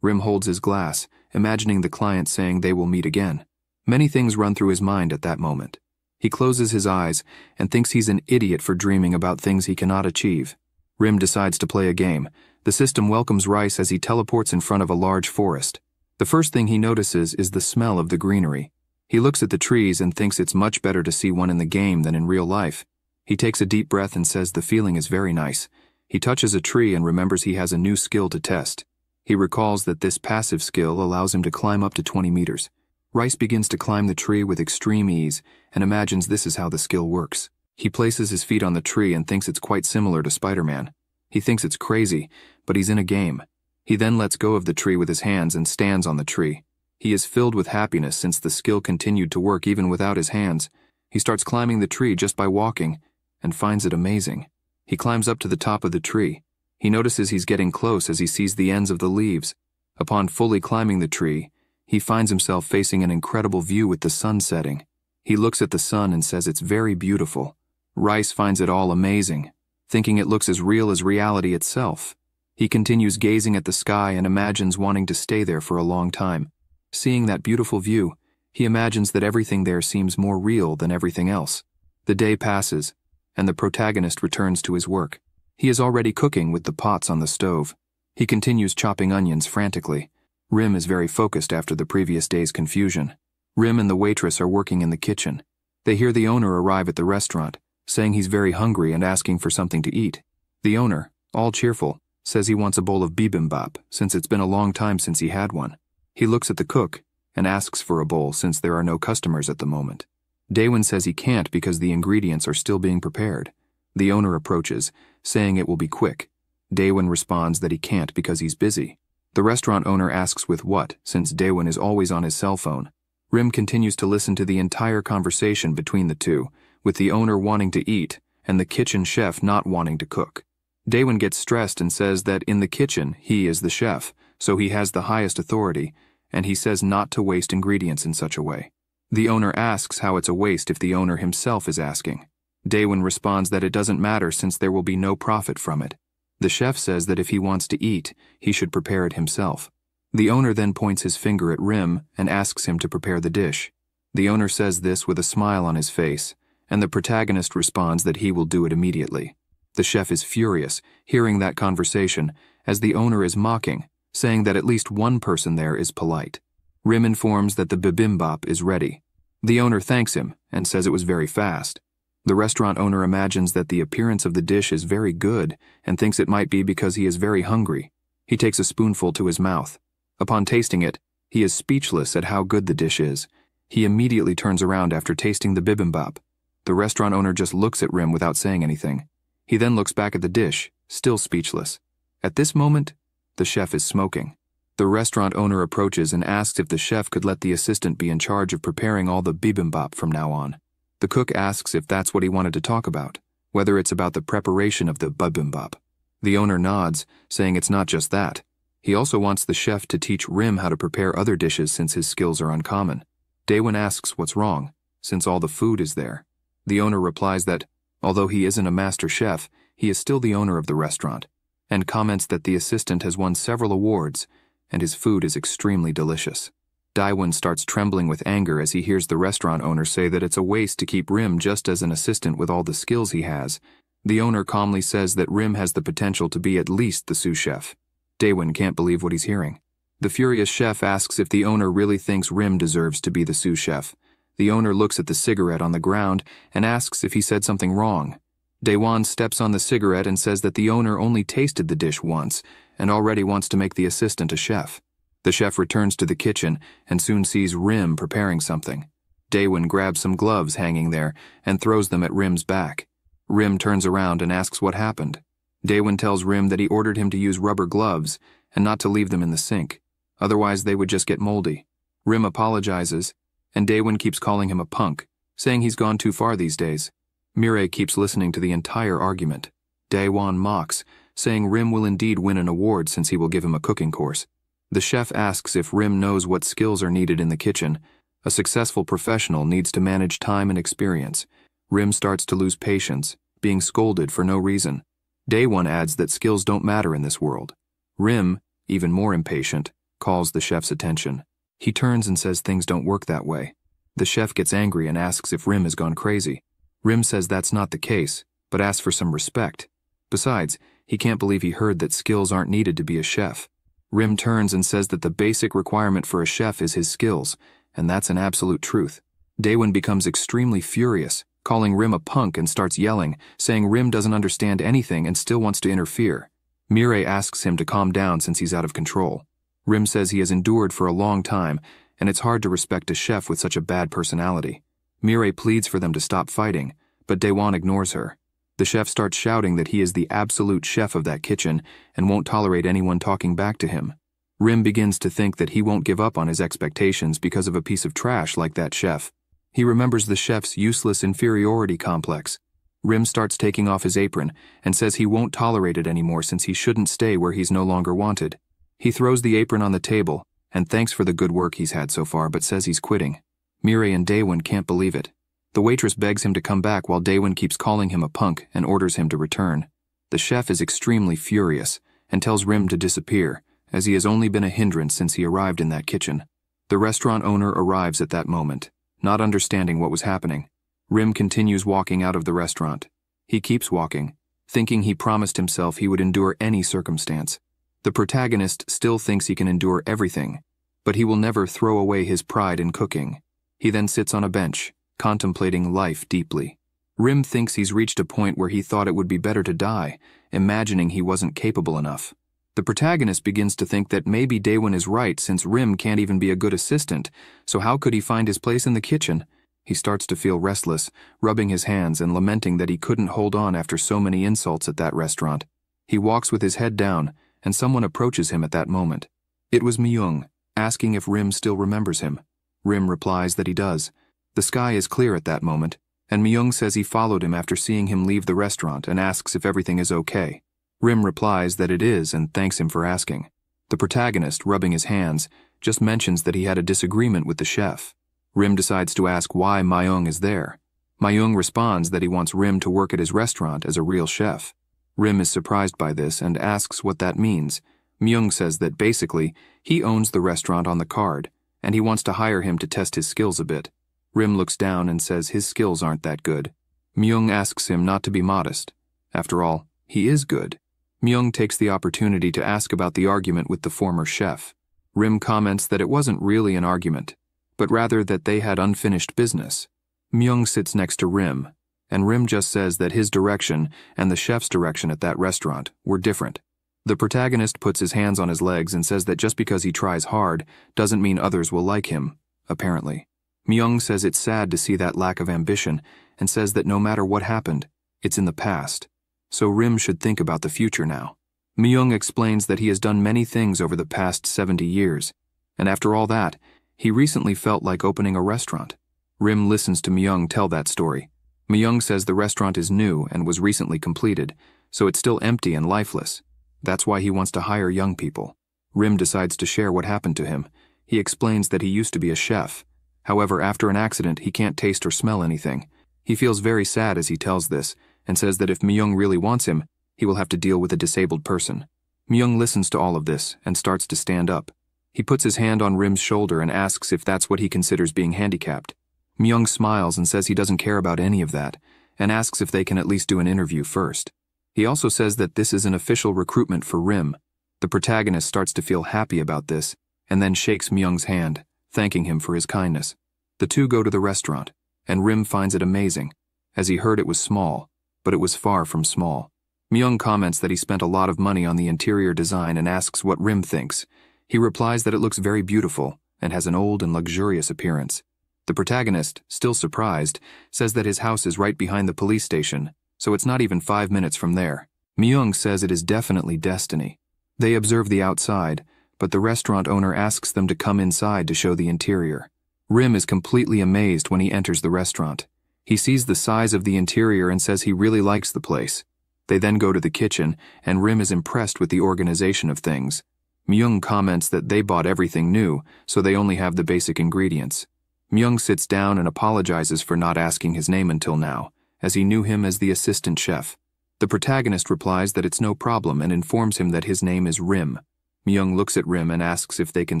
Rim holds his glass, imagining the client saying they will meet again. Many things run through his mind at that moment. He closes his eyes and thinks he's an idiot for dreaming about things he cannot achieve. Rim decides to play a game. The system welcomes Rice as he teleports in front of a large forest. The first thing he notices is the smell of the greenery. He looks at the trees and thinks it's much better to see one in the game than in real life. He takes a deep breath and says the feeling is very nice. He touches a tree and remembers he has a new skill to test. He recalls that this passive skill allows him to climb up to 20 meters. Rice begins to climb the tree with extreme ease and imagines this is how the skill works. He places his feet on the tree and thinks it's quite similar to Spider-Man. He thinks it's crazy, but he's in a game. He then lets go of the tree with his hands and stands on the tree. He is filled with happiness since the skill continued to work even without his hands. He starts climbing the tree just by walking and finds it amazing. He climbs up to the top of the tree. He notices he's getting close as he sees the ends of the leaves. Upon fully climbing the tree, he finds himself facing an incredible view with the sun setting. He looks at the sun and says it's very beautiful. Rice finds it all amazing, thinking it looks as real as reality itself. He continues gazing at the sky and imagines wanting to stay there for a long time. Seeing that beautiful view, he imagines that everything there seems more real than everything else. The day passes, and the protagonist returns to his work. He is already cooking with the pots on the stove. He continues chopping onions frantically. Rim is very focused after the previous day's confusion. Rim and the waitress are working in the kitchen. They hear the owner arrive at the restaurant, saying he's very hungry and asking for something to eat. The owner, all cheerful, says he wants a bowl of bibimbap since it's been a long time since he had one. He looks at the cook and asks for a bowl since there are no customers at the moment. Daewon says he can't because the ingredients are still being prepared. The owner approaches, saying it will be quick. Daewon responds that he can't because he's busy. The restaurant owner asks with what, since Daewon is always on his cell phone. Rim continues to listen to the entire conversation between the two, with the owner wanting to eat and the kitchen chef not wanting to cook. Daewon gets stressed and says that in the kitchen he is the chef, so he has the highest authority, and he says not to waste ingredients in such a way. The owner asks how it's a waste if the owner himself is asking. Daewon responds that it doesn't matter since there will be no profit from it. The chef says that if he wants to eat, he should prepare it himself. The owner then points his finger at Rim and asks him to prepare the dish. The owner says this with a smile on his face, and the protagonist responds that he will do it immediately. The chef is furious, hearing that conversation, as the owner is mocking, saying that at least one person there is polite. Rim informs that the bibimbap is ready. The owner thanks him and says it was very fast. The restaurant owner imagines that the appearance of the dish is very good and thinks it might be because he is very hungry. He takes a spoonful to his mouth. Upon tasting it, he is speechless at how good the dish is. He immediately turns around after tasting the bibimbap. The restaurant owner just looks at Rim without saying anything. He then looks back at the dish, still speechless. At this moment, the chef is smoking. The restaurant owner approaches and asks if the chef could let the assistant be in charge of preparing all the bibimbap from now on. The cook asks if that's what he wanted to talk about, whether it's about the preparation of the bibimbap. The owner nods, saying it's not just that. He also wants the chef to teach Rim how to prepare other dishes since his skills are uncommon. Daewon asks what's wrong, since all the food is there. The owner replies that, although he isn't a master chef, he is still the owner of the restaurant, and comments that the assistant has won several awards, and his food is extremely delicious. Daewon starts trembling with anger as he hears the restaurant owner say that it's a waste to keep Rim just as an assistant with all the skills he has. The owner calmly says that Rim has the potential to be at least the sous chef. Daewon can't believe what he's hearing. The furious chef asks if the owner really thinks Rim deserves to be the sous chef. The owner looks at the cigarette on the ground and asks if he said something wrong. Daewon steps on the cigarette and says that the owner only tasted the dish once and already wants to make the assistant a chef. The chef returns to the kitchen and soon sees Rim preparing something. Daewon grabs some gloves hanging there and throws them at Rim's back. Rim turns around and asks what happened. Daewon tells Rim that he ordered him to use rubber gloves and not to leave them in the sink. Otherwise they would just get moldy. Rim apologizes, and Daewon keeps calling him a punk, saying he's gone too far these days. Mireille keeps listening to the entire argument. Daewon mocks, saying Rim will indeed win an award since he will give him a cooking course. The chef asks if Rim knows what skills are needed in the kitchen. A successful professional needs to manage time and experience. Rim starts to lose patience, being scolded for no reason. Daewon adds that skills don't matter in this world. Rim, even more impatient, calls the chef's attention. He turns and says things don't work that way. The chef gets angry and asks if Rim has gone crazy. Rim says that's not the case, but asks for some respect. Besides, he can't believe he heard that skills aren't needed to be a chef. Rim turns and says that the basic requirement for a chef is his skills, and that's an absolute truth. Daewon becomes extremely furious, calling Rim a punk and starts yelling, saying Rim doesn't understand anything and still wants to interfere. Mireille asks him to calm down since he's out of control. Rim says he has endured for a long time, and it's hard to respect a chef with such a bad personality. Mireille pleads for them to stop fighting, but Daewon ignores her. The chef starts shouting that he is the absolute chef of that kitchen and won't tolerate anyone talking back to him. Rim begins to think that he won't give up on his expectations because of a piece of trash like that chef. He remembers the chef's useless inferiority complex. Rim starts taking off his apron and says he won't tolerate it anymore since he shouldn't stay where he's no longer wanted. He throws the apron on the table and thanks for the good work he's had so far but says he's quitting. Mireille and Daewon can't believe it. The waitress begs him to come back while Daewon keeps calling him a punk and orders him to return. The chef is extremely furious and tells Rim to disappear, as he has only been a hindrance since he arrived in that kitchen. The restaurant owner arrives at that moment, not understanding what was happening. Rim continues walking out of the restaurant. He keeps walking, thinking he promised himself he would endure any circumstance. The protagonist still thinks he can endure everything, but he will never throw away his pride in cooking. He then sits on a bench, contemplating life deeply. Rim thinks he's reached a point where he thought it would be better to die, imagining he wasn't capable enough. The protagonist begins to think that maybe Daewon is right since Rim can't even be a good assistant, so how could he find his place in the kitchen? He starts to feel restless, rubbing his hands and lamenting that he couldn't hold on after so many insults at that restaurant. He walks with his head down, and someone approaches him at that moment. It was Myung, asking if Rim still remembers him. Rim replies that he does. The sky is clear at that moment, and Myung says he followed him after seeing him leave the restaurant and asks if everything is okay. Rim replies that it is and thanks him for asking. The protagonist, rubbing his hands, just mentions that he had a disagreement with the chef. Rim decides to ask why Myung is there. Myung responds that he wants Rim to work at his restaurant as a real chef. Rim is surprised by this and asks what that means. Myung says that basically, he owns the restaurant on the card, and he wants to hire him to test his skills a bit. Rim looks down and says his skills aren't that good. Myung asks him not to be modest. After all, he is good. Myung takes the opportunity to ask about the argument with the former chef. Rim comments that it wasn't really an argument, but rather that they had unfinished business. Myung sits next to Rim, and Rim just says that his direction and the chef's direction at that restaurant were different. The protagonist puts his hands on his legs and says that just because he tries hard doesn't mean others will like him, apparently. Myung says it's sad to see that lack of ambition and says that no matter what happened, it's in the past. So Rim should think about the future now. Myung explains that he has done many things over the past 70 years, and after all that, he recently felt like opening a restaurant. Rim listens to Myung tell that story. Myung says the restaurant is new and was recently completed, so it's still empty and lifeless. That's why he wants to hire young people. Rim decides to share what happened to him. He explains that he used to be a chef. However, after an accident, he can't taste or smell anything. He feels very sad as he tells this, and says that if Myung really wants him, he will have to deal with a disabled person. Myung listens to all of this and starts to stand up. He puts his hand on Rim's shoulder and asks if that's what he considers being handicapped. Myung smiles and says he doesn't care about any of that, and asks if they can at least do an interview first. He also says that this is an official recruitment for Rim. The protagonist starts to feel happy about this, and then shakes Myung's hand, thanking him for his kindness. The two go to the restaurant, and Rim finds it amazing, as he heard it was small, but it was far from small. Myung comments that he spent a lot of money on the interior design and asks what Rim thinks. He replies that it looks very beautiful and has an old and luxurious appearance. The protagonist, still surprised, says that his house is right behind the police station, so it's not even 5 minutes from there. Myung says it is definitely destiny. They observe the outside, but the restaurant owner asks them to come inside to show the interior. Rim is completely amazed when he enters the restaurant. He sees the size of the interior and says he really likes the place. They then go to the kitchen, and Rim is impressed with the organization of things. Myung comments that they bought everything new, so they only have the basic ingredients. Myung sits down and apologizes for not asking his name until now, as he knew him as the assistant chef. The protagonist replies that it's no problem and informs him that his name is Rim. Myung looks at Rim and asks if they can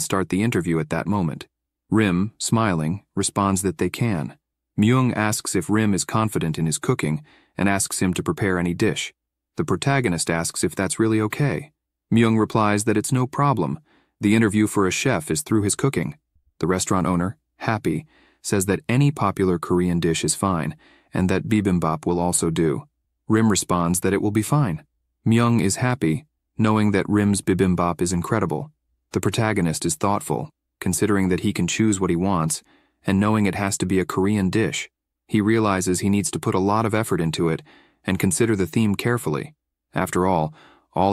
start the interview at that moment. Rim, smiling, responds that they can. Myung asks if Rim is confident in his cooking and asks him to prepare any dish. The protagonist asks if that's really okay. Myung replies that it's no problem. The interview for a chef is through his cooking. The restaurant owner, happy, says that any popular Korean dish is fine and that bibimbap will also do. Rim responds that it will be fine. Myung is happy, knowing that Rim's bibimbap is incredible. The protagonist is thoughtful, considering that he can choose what he wants, and knowing it has to be a Korean dish. He realizes he needs to put a lot of effort into it and consider the theme carefully. After all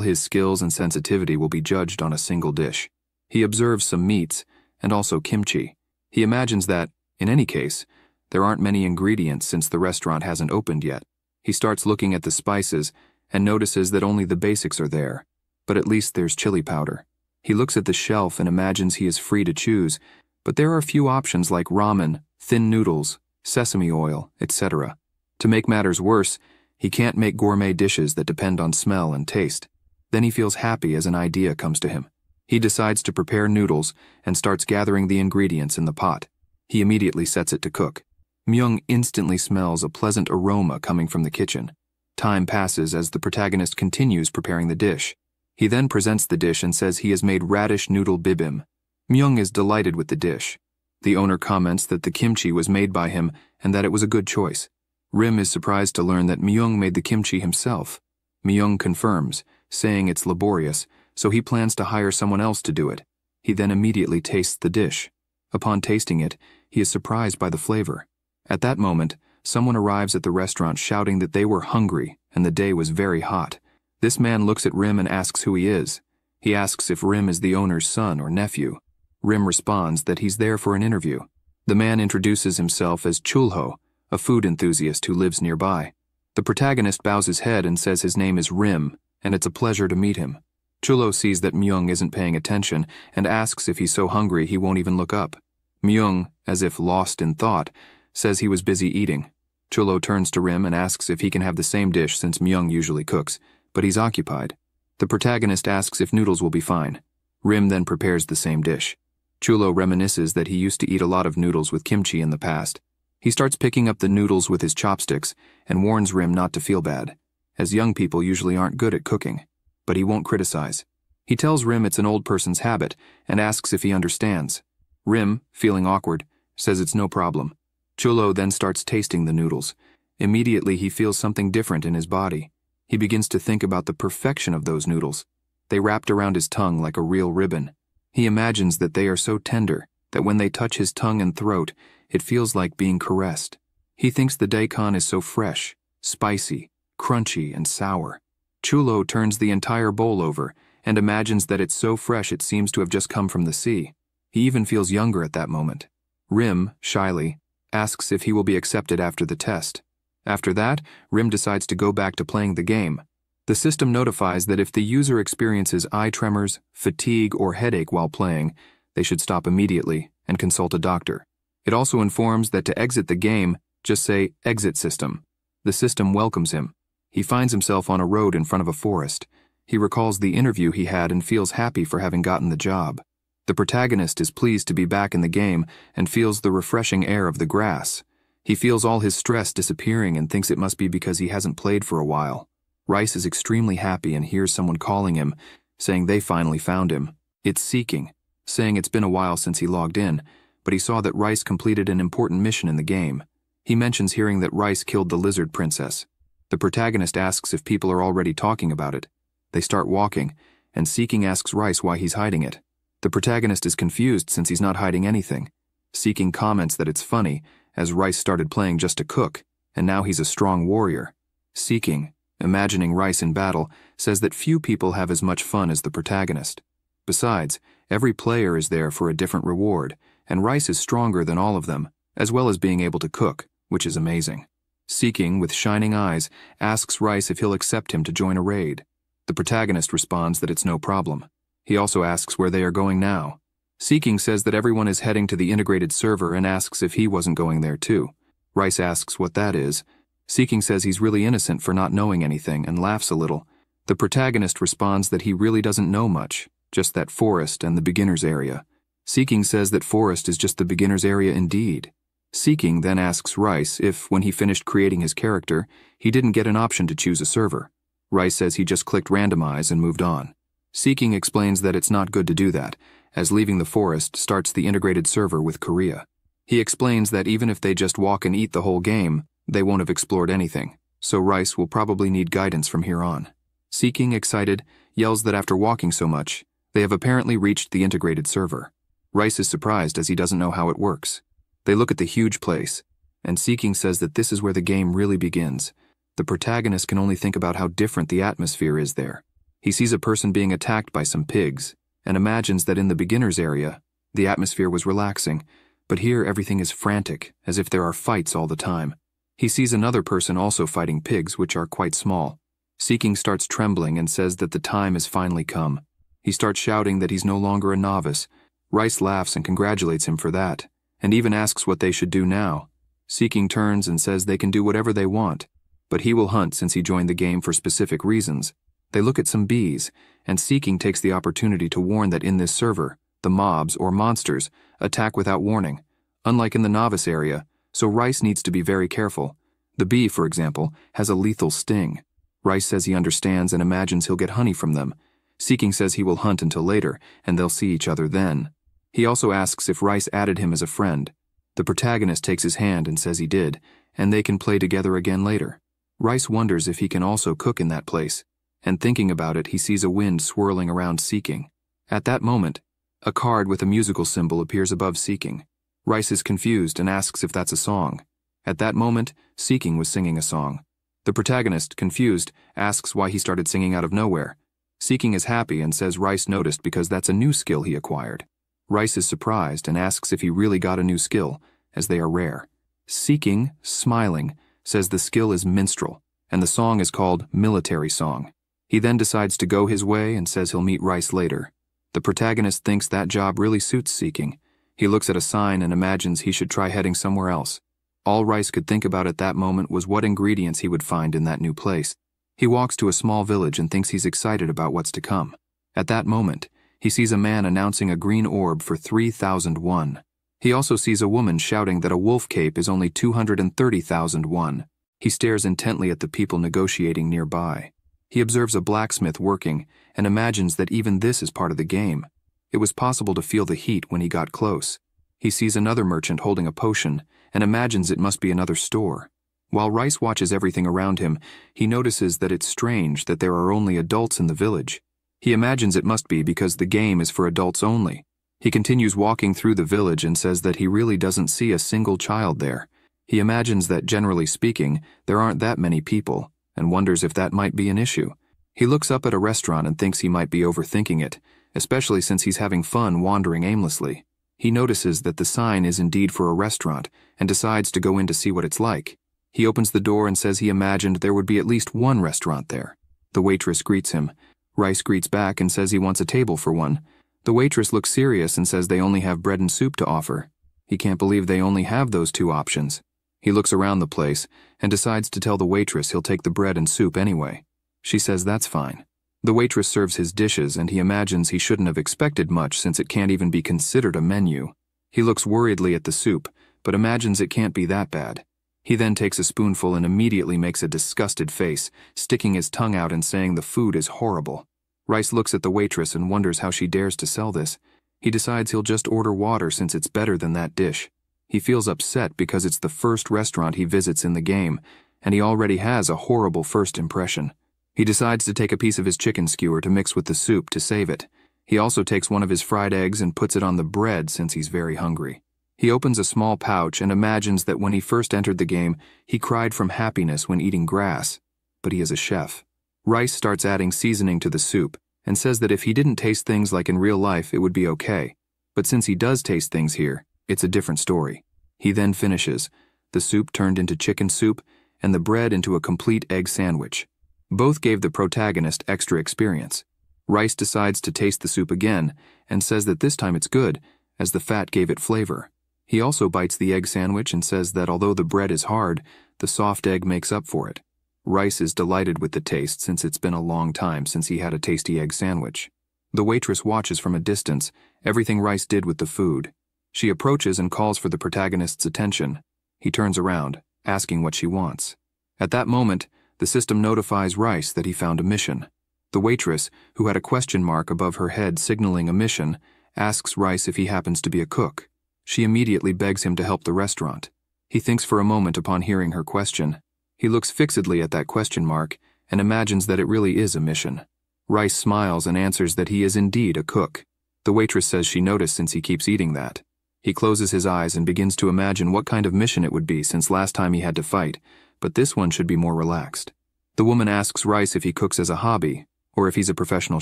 his skills and sensitivity will be judged on a single dish. He observes some meats, and also kimchi. He imagines that, in any case, there aren't many ingredients since the restaurant hasn't opened yet. He starts looking at the spices and notices that only the basics are there, but at least there's chili powder. He looks at the shelf and imagines he is free to choose, but there are a few options like ramen, thin noodles, sesame oil, etc. To make matters worse, he can't make gourmet dishes that depend on smell and taste. Then he feels happy as an idea comes to him. He decides to prepare noodles and starts gathering the ingredients in the pot. He immediately sets it to cook. Myung instantly smells a pleasant aroma coming from the kitchen. Time passes as the protagonist continues preparing the dish. He then presents the dish and says he has made radish noodle bibim. Myung is delighted with the dish. The owner comments that the kimchi was made by him and that it was a good choice. Rim is surprised to learn that Myung made the kimchi himself. Myung confirms, saying it's laborious, so he plans to hire someone else to do it. He then immediately tastes the dish. Upon tasting it, he is surprised by the flavor. At that moment, someone arrives at the restaurant shouting that they were hungry and the day was very hot. This man looks at Rim and asks who he is. He asks if Rim is the owner's son or nephew. Rim responds that he's there for an interview. The man introduces himself as Chulho, a food enthusiast who lives nearby. The protagonist bows his head and says his name is Rim, and it's a pleasure to meet him. Chulho sees that Myung isn't paying attention and asks if he's so hungry he won't even look up. Myung, as if lost in thought, says he was busy eating. Chulho turns to Rim and asks if he can have the same dish since Myung usually cooks, but he's occupied. The protagonist asks if noodles will be fine. Rim then prepares the same dish. Chulho reminisces that he used to eat a lot of noodles with kimchi in the past. He starts picking up the noodles with his chopsticks and warns Rim not to feel bad, as young people usually aren't good at cooking. But he won't criticize. He tells Rim it's an old person's habit and asks if he understands. Rim, feeling awkward, says it's no problem. Chulho then starts tasting the noodles. Immediately he feels something different in his body. He begins to think about the perfection of those noodles. They wrapped around his tongue like a real ribbon. He imagines that they are so tender that when they touch his tongue and throat, it feels like being caressed. He thinks the daikon is so fresh, spicy, crunchy, and sour. Chulho turns the entire bowl over and imagines that it's so fresh it seems to have just come from the sea. He even feels younger at that moment. Rim, shyly, asks if he will be accepted after the test. After that, Rim decides to go back to playing the game. The system notifies that if the user experiences eye tremors, fatigue, or headache while playing, they should stop immediately and consult a doctor. It also informs that to exit the game, just say exit system. The system welcomes him. He finds himself on a road in front of a forest. He recalls the interview he had and feels happy for having gotten the job. The protagonist is pleased to be back in the game and feels the refreshing air of the grass. He feels all his stress disappearing and thinks it must be because he hasn't played for a while. Rice is extremely happy and hears someone calling him, saying they finally found him. It's Seeking, saying it's been a while since he logged in, but he saw that Rice completed an important mission in the game. He mentions hearing that Rice killed the lizard princess. The protagonist asks if people are already talking about it. They start walking, and Seeking asks Rice why he's hiding it. The protagonist is confused since he's not hiding anything. Seeking comments that it's funny, as Rice started playing just to cook, and now he's a strong warrior. Seeking, imagining Rice in battle, says that few people have as much fun as the protagonist. Besides, every player is there for a different reward, and Rice is stronger than all of them, as well as being able to cook, which is amazing. Seeking, with shining eyes, asks Rice if he'll accept him to join a raid. The protagonist responds that it's no problem. He also asks where they are going now. Seeking says that everyone is heading to the integrated server and asks if he wasn't going there too. Rice asks what that is. Seeking says he's really innocent for not knowing anything and laughs a little. The protagonist responds that he really doesn't know much, just that forest and the beginner's area. Seeking says that forest is just the beginner's area indeed. Seeking then asks Rice if, when he finished creating his character, he didn't get an option to choose a server. Rice says he just clicked randomize and moved on. Seeking explains that it's not good to do that, as leaving the forest starts the integrated server with Korea. He explains that even if they just walk and eat the whole game, They won't have explored anything, so Rice will probably need guidance from here on. Seeking, excited, yells that after walking so much, they have apparently reached the integrated server. Rice is surprised as he doesn't know how it works. They look at the huge place, and Seeking says that this is where the game really begins. The protagonist can only think about how different the atmosphere is there. He sees a person being attacked by some pigs, and imagines that in the beginner's area, the atmosphere was relaxing, but here everything is frantic, as if there are fights all the time. He sees another person also fighting pigs, which are quite small. Seeking starts trembling and says that the time has finally come. He starts shouting that he's no longer a novice. Rice laughs and congratulates him for that, and even asks what they should do now. Seeking turns and says they can do whatever they want, but he will hunt since he joined the game for specific reasons. They look at some bees, and Seeking takes the opportunity to warn that in this server, the mobs, or monsters, attack without warning, unlike in the novice area, so Rice needs to be very careful. The bee, for example, has a lethal sting. Rice says he understands and imagines he'll get honey from them. Seeking says he will hunt until later, and they'll see each other then. He also asks if Rice added him as a friend. The protagonist takes his hand and says he did, and they can play together again later. Rice wonders if he can also cook in that place, and thinking about it, he sees a wind swirling around Seeking. At that moment, a card with a musical symbol appears above Seeking. Rice is confused and asks if that's a song. At that moment, Seeking was singing a song. The protagonist, confused, asks why he started singing out of nowhere. Seeking is happy and says Rice noticed because that's a new skill he acquired. Rice is surprised and asks if he really got a new skill, as they are rare. Seeking, smiling, says the skill is minstrel, and the song is called Military Song. He then decides to go his way and says he'll meet Rice later. The protagonist thinks that job really suits Seeking. He looks at a sign and imagines he should try heading somewhere else. All Rice could think about at that moment was what ingredients he would find in that new place. He walks to a small village and thinks he's excited about what's to come. At that moment, he sees a man announcing a green orb for 3,001. He also sees a woman shouting that a wolf cape is only 230,001. He stares intently at the people negotiating nearby. He observes a blacksmith working and imagines that even this is part of the game. It was possible to feel the heat when he got close. He sees another merchant holding a potion and imagines it must be another store. While Rice watches everything around him, he notices that it's strange that there are only adults in the village. He imagines it must be because the game is for adults only. He continues walking through the village and says that he really doesn't see a single child there. He imagines that, generally speaking, there aren't that many people, and wonders if that might be an issue. He looks up at a restaurant and thinks he might be overthinking it, especially since he's having fun wandering aimlessly. He notices that the sign is indeed for a restaurant and decides to go in to see what it's like. He opens the door and says he imagined there would be at least one restaurant there. The waitress greets him. Rice greets back and says he wants a table for one. The waitress looks serious and says they only have bread and soup to offer. He can't believe they only have those two options. He looks around the place and decides to tell the waitress he'll take the bread and soup anyway. She says that's fine. The waitress serves his dishes and he imagines he shouldn't have expected much since it can't even be considered a menu. He looks worriedly at the soup, but imagines it can't be that bad. He then takes a spoonful and immediately makes a disgusted face, sticking his tongue out and saying the food is horrible. Rice looks at the waitress and wonders how she dares to sell this. He decides he'll just order water since it's better than that dish. He feels upset because it's the first restaurant he visits in the game, and he already has a horrible first impression. He decides to take a piece of his chicken skewer to mix with the soup to save it. He also takes one of his fried eggs and puts it on the bread since he's very hungry. He opens a small pouch and imagines that when he first entered the game, he cried from happiness when eating grass. But he is a chef. Rice starts adding seasoning to the soup and says that if he didn't taste things like in real life, it would be okay. But since he does taste things here, it's a different story. He then finishes. The soup turned into chicken soup and the bread into a complete egg sandwich. Both gave the protagonist extra experience. Rice decides to taste the soup again and says that this time it's good, as the fat gave it flavor. He also bites the egg sandwich and says that although the bread is hard, the soft egg makes up for it. Rice is delighted with the taste since it's been a long time since he had a tasty egg sandwich. The waitress watches from a distance everything Rice did with the food. She approaches and calls for the protagonist's attention. He turns around, asking what she wants. At that moment, the system notifies Rice that he found a mission. The waitress, who had a question mark above her head signaling a mission, asks Rice if he happens to be a cook. She immediately begs him to help the restaurant. He thinks for a moment upon hearing her question. He looks fixedly at that question mark and imagines that it really is a mission. Rice smiles and answers that he is indeed a cook. The waitress says she noticed since he keeps eating that. He closes his eyes and begins to imagine what kind of mission it would be since last time he had to fight, but this one should be more relaxed. The woman asks Rice if he cooks as a hobby, or if he's a professional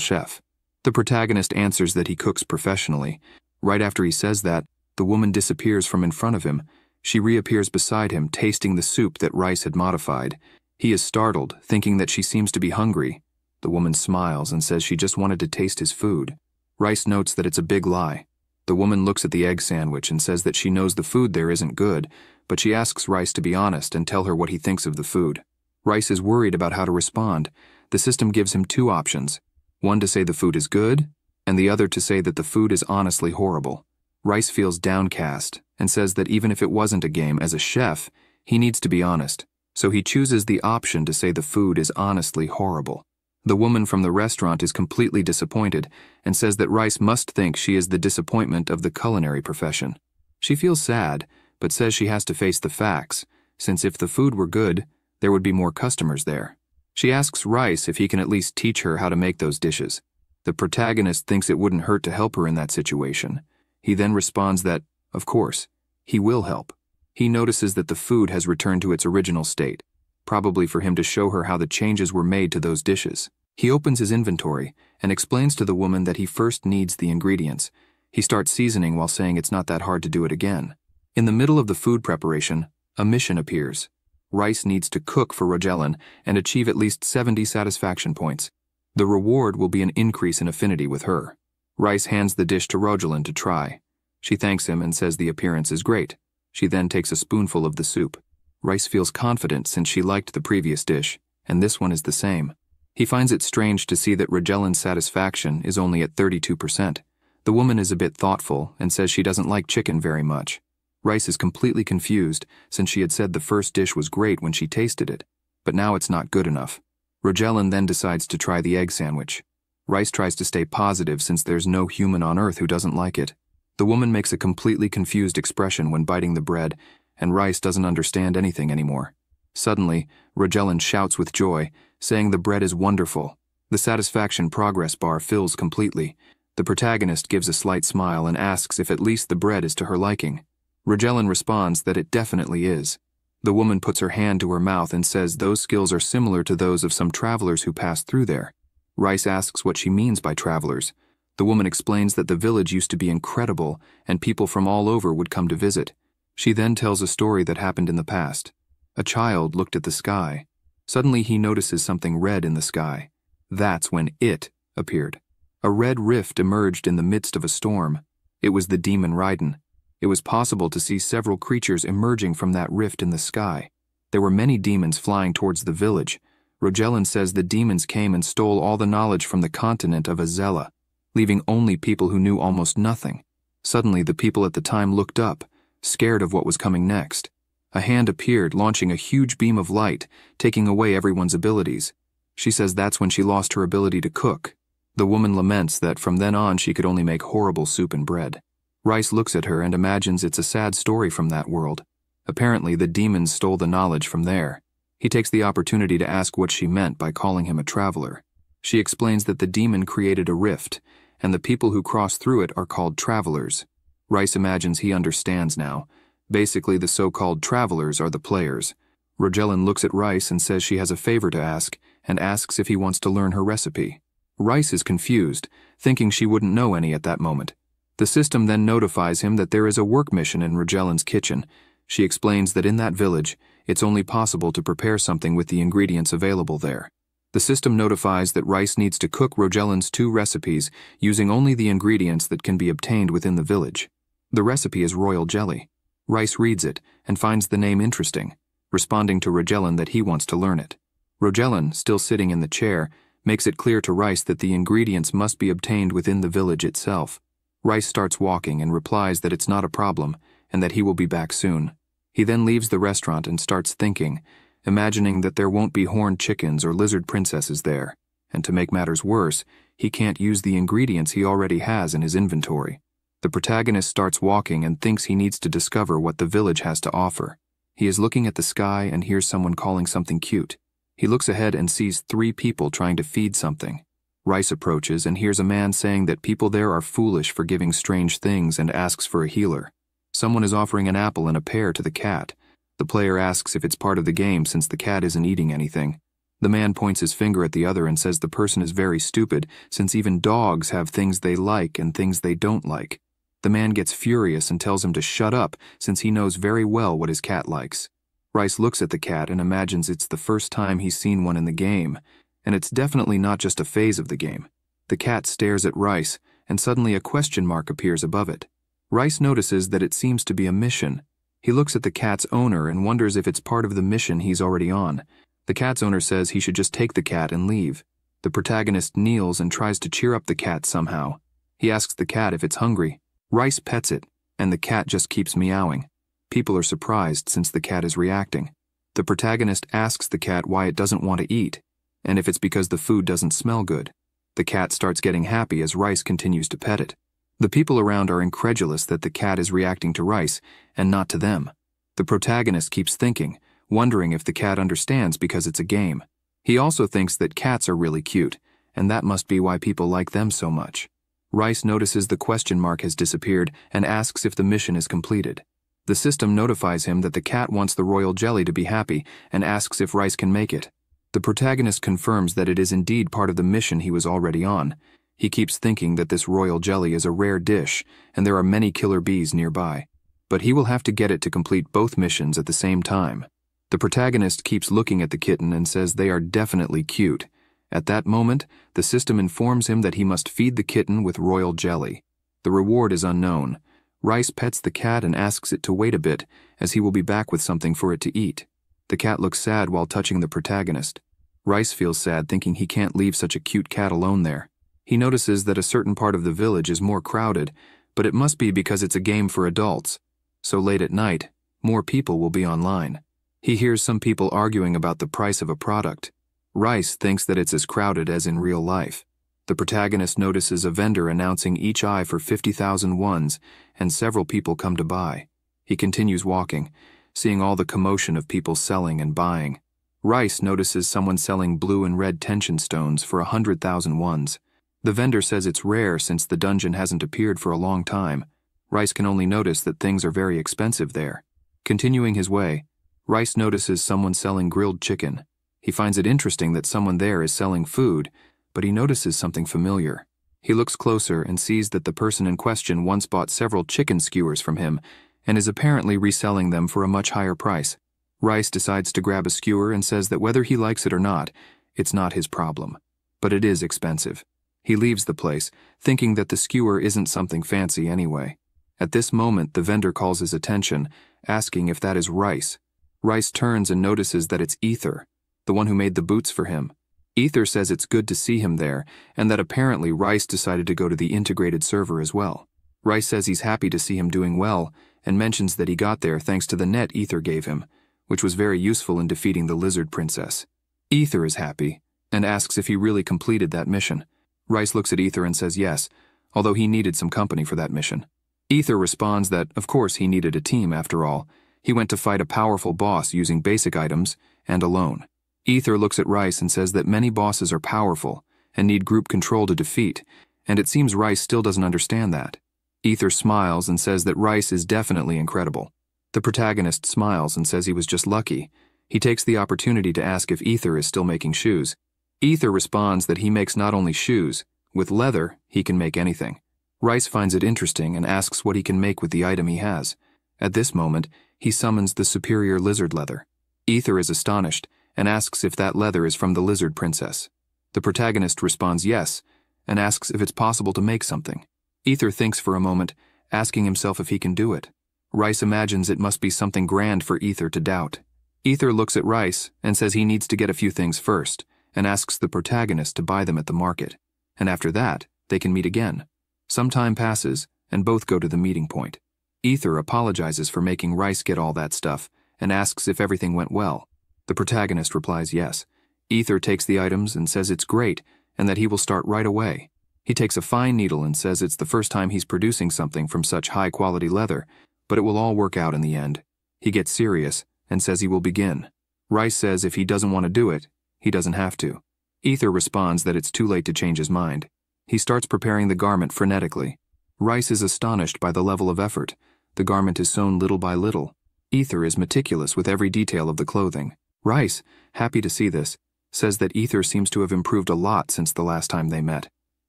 chef. The protagonist answers that he cooks professionally. Right after he says that, the woman disappears from in front of him. She reappears beside him, tasting the soup that Rice had modified. He is startled, thinking that she seems to be hungry. The woman smiles and says she just wanted to taste his food. Rice notes that it's a big lie. The woman looks at the egg sandwich and says that she knows the food there isn't good, but she asks Rice to be honest and tell her what he thinks of the food. Rice is worried about how to respond. The system gives him two options. One to say the food is good, and the other to say that the food is honestly horrible. Rice feels downcast and says that even if it wasn't a game, as a chef, he needs to be honest. So he chooses the option to say the food is honestly horrible. The woman from the restaurant is completely disappointed and says that Rice must think she is the disappointment of the culinary profession. She feels sad, but says she has to face the facts, since if the food were good, there would be more customers there. She asks Rice if he can at least teach her how to make those dishes. The protagonist thinks it wouldn't hurt to help her in that situation. He then responds that, of course, he will help. He notices that the food has returned to its original state, probably for him to show her how the changes were made to those dishes. He opens his inventory and explains to the woman that he first needs the ingredients. He starts seasoning while saying it's not that hard to do it again. In the middle of the food preparation, a mission appears. Rice needs to cook for Rogelin and achieve at least 70 satisfaction points. The reward will be an increase in affinity with her. Rice hands the dish to Rogelin to try. She thanks him and says the appearance is great. She then takes a spoonful of the soup. Rice feels confident since she liked the previous dish, and this one is the same. He finds it strange to see that Rogelin's satisfaction is only at 32%. The woman is a bit thoughtful and says she doesn't like chicken very much. Rice is completely confused since she had said the first dish was great when she tasted it, but now it's not good enough. Rogelin then decides to try the egg sandwich. Rice tries to stay positive since there's no human on Earth who doesn't like it. The woman makes a completely confused expression when biting the bread, and Rice doesn't understand anything anymore. Suddenly, Rogelin shouts with joy, saying the bread is wonderful. The satisfaction progress bar fills completely. The protagonist gives a slight smile and asks if at least the bread is to her liking. Rogelin responds that it definitely is. The woman puts her hand to her mouth and says those skills are similar to those of some travelers who passed through there. Rice asks what she means by travelers. The woman explains that the village used to be incredible and people from all over would come to visit. She then tells a story that happened in the past. A child looked at the sky. Suddenly he notices something red in the sky. That's when it appeared. A red rift emerged in the midst of a storm. It was the demon Raiden. It was possible to see several creatures emerging from that rift in the sky. There were many demons flying towards the village. Rogelin says the demons came and stole all the knowledge from the continent of Azella, leaving only people who knew almost nothing. Suddenly the people at the time looked up, scared of what was coming next. A hand appeared, launching a huge beam of light, taking away everyone's abilities. She says that's when she lost her ability to cook. The woman laments that from then on she could only make horrible soup and bread. Rice looks at her and imagines it's a sad story from that world. Apparently, the demons stole the knowledge from there. He takes the opportunity to ask what she meant by calling him a traveler. She explains that the demon created a rift, and the people who cross through it are called travelers. Rice imagines he understands now. Basically, the so-called travelers are the players. Rogelin looks at Rice and says she has a favor to ask, and asks if he wants to learn her recipe. Rice is confused, thinking she wouldn't know any at that moment. The system then notifies him that there is a work mission in Rogelin's kitchen. She explains that in that village, it's only possible to prepare something with the ingredients available there. The system notifies that Rice needs to cook Rogelin's 2 recipes using only the ingredients that can be obtained within the village. The recipe is royal jelly. Rice reads it and finds the name interesting, responding to Rogelin that he wants to learn it. Rogelin, still sitting in the chair, makes it clear to Rice that the ingredients must be obtained within the village itself. Rice starts walking and replies that it's not a problem and that he will be back soon. He then leaves the restaurant and starts thinking, imagining that there won't be horned chickens or lizard princesses there, and to make matters worse, he can't use the ingredients he already has in his inventory. The protagonist starts walking and thinks he needs to discover what the village has to offer. He is looking at the sky and hears someone calling something cute. He looks ahead and sees 3 people trying to feed something. Rice approaches and hears a man saying that people there are foolish for giving strange things and asks for a healer. Someone is offering an apple and a pear to the cat. The player asks if it's part of the game since the cat isn't eating anything. The man points his finger at the other and says the person is very stupid since even dogs have things they like and things they don't like. The man gets furious and tells him to shut up since he knows very well what his cat likes. Rice looks at the cat and imagines it's the first time he's seen one in the game, and it's definitely not just a phase of the game. The cat stares at Rice, and suddenly a question mark appears above it. Rice notices that it seems to be a mission. He looks at the cat's owner and wonders if it's part of the mission he's already on. The cat's owner says he should just take the cat and leave. The protagonist kneels and tries to cheer up the cat somehow. He asks the cat if it's hungry. Rice pets it, and the cat just keeps meowing. People are surprised since the cat is reacting. The protagonist asks the cat why it doesn't want to eat, and if it's because the food doesn't smell good. The cat starts getting happy as Rice continues to pet it. The people around are incredulous that the cat is reacting to Rice and not to them. The protagonist keeps thinking, wondering if the cat understands because it's a game. He also thinks that cats are really cute, and that must be why people like them so much. Rice notices the question mark has disappeared and asks if the mission is completed. The system notifies him that the cat wants the royal jelly to be happy and asks if Rice can make it. The protagonist confirms that it is indeed part of the mission he was already on. He keeps thinking that this royal jelly is a rare dish and there are many killer bees nearby. But he will have to get it to complete both missions at the same time. The protagonist keeps looking at the kitten and says they are definitely cute. At that moment, the system informs him that he must feed the kitten with royal jelly. The reward is unknown. Rice pets the cat and asks it to wait a bit, as he will be back with something for it to eat. The cat looks sad while touching the protagonist. Rice feels sad thinking he can't leave such a cute cat alone there. He notices that a certain part of the village is more crowded, but it must be because it's a game for adults. So late at night, more people will be online. He hears some people arguing about the price of a product. Rice thinks that it's as crowded as in real life. The protagonist notices a vendor announcing each eye for 50,000 wons, and several people come to buy. He continues walking, seeing all the commotion of people selling and buying. Rice notices someone selling blue and red tension stones for 100,000 wons. The vendor says it's rare since the dungeon hasn't appeared for a long time. Rice can only notice that things are very expensive there. Continuing his way, Rice notices someone selling grilled chicken. He finds it interesting that someone there is selling food, but he notices something familiar. He looks closer and sees that the person in question once bought several chicken skewers from him and is apparently reselling them for a much higher price. Rice decides to grab a skewer and says that whether he likes it or not, it's not his problem. But it is expensive. He leaves the place, thinking that the skewer isn't something fancy anyway. At this moment, the vendor calls his attention, asking if that is Rice. Rice turns and notices that it's Ether, the one who made the boots for him. Ether says it's good to see him there, and that apparently Rice decided to go to the integrated server as well. Rice says he's happy to see him doing well, and mentions that he got there thanks to the net Ether gave him, which was very useful in defeating the lizard princess. Ether is happy, and asks if he really completed that mission. Rice looks at Ether and says yes, although he needed some company for that mission. Ether responds that, of course, he needed a team after all. He went to fight a powerful boss using basic items and alone. Ether looks at Rice and says that many bosses are powerful and need group control to defeat, and it seems Rice still doesn't understand that. Ether smiles and says that Rice is definitely incredible. The protagonist smiles and says he was just lucky. He takes the opportunity to ask if Ether is still making shoes. Ether responds that he makes not only shoes, with leather, he can make anything. Rice finds it interesting and asks what he can make with the item he has. At this moment, he summons the superior lizard leather. Ether is astonished and asks if that leather is from the lizard princess. The protagonist responds yes, and asks if it's possible to make something. Ether thinks for a moment, asking himself if he can do it. Rice imagines it must be something grand for Ether to doubt. Ether looks at Rice and says he needs to get a few things first, and asks the protagonist to buy them at the market. And after that, they can meet again. Some time passes, and both go to the meeting point. Ether apologizes for making Rice get all that stuff, and asks if everything went well. The protagonist replies yes. Ether takes the items and says it's great, and that he will start right away. He takes a fine needle and says it's the first time he's producing something from such high-quality leather, but it will all work out in the end. He gets serious and says he will begin. Rice says if he doesn't want to do it, he doesn't have to. Ether responds that it's too late to change his mind. He starts preparing the garment frenetically. Rice is astonished by the level of effort. The garment is sewn little by little. Ether is meticulous with every detail of the clothing. Rice, happy to see this, says that Ether seems to have improved a lot since the last time they met.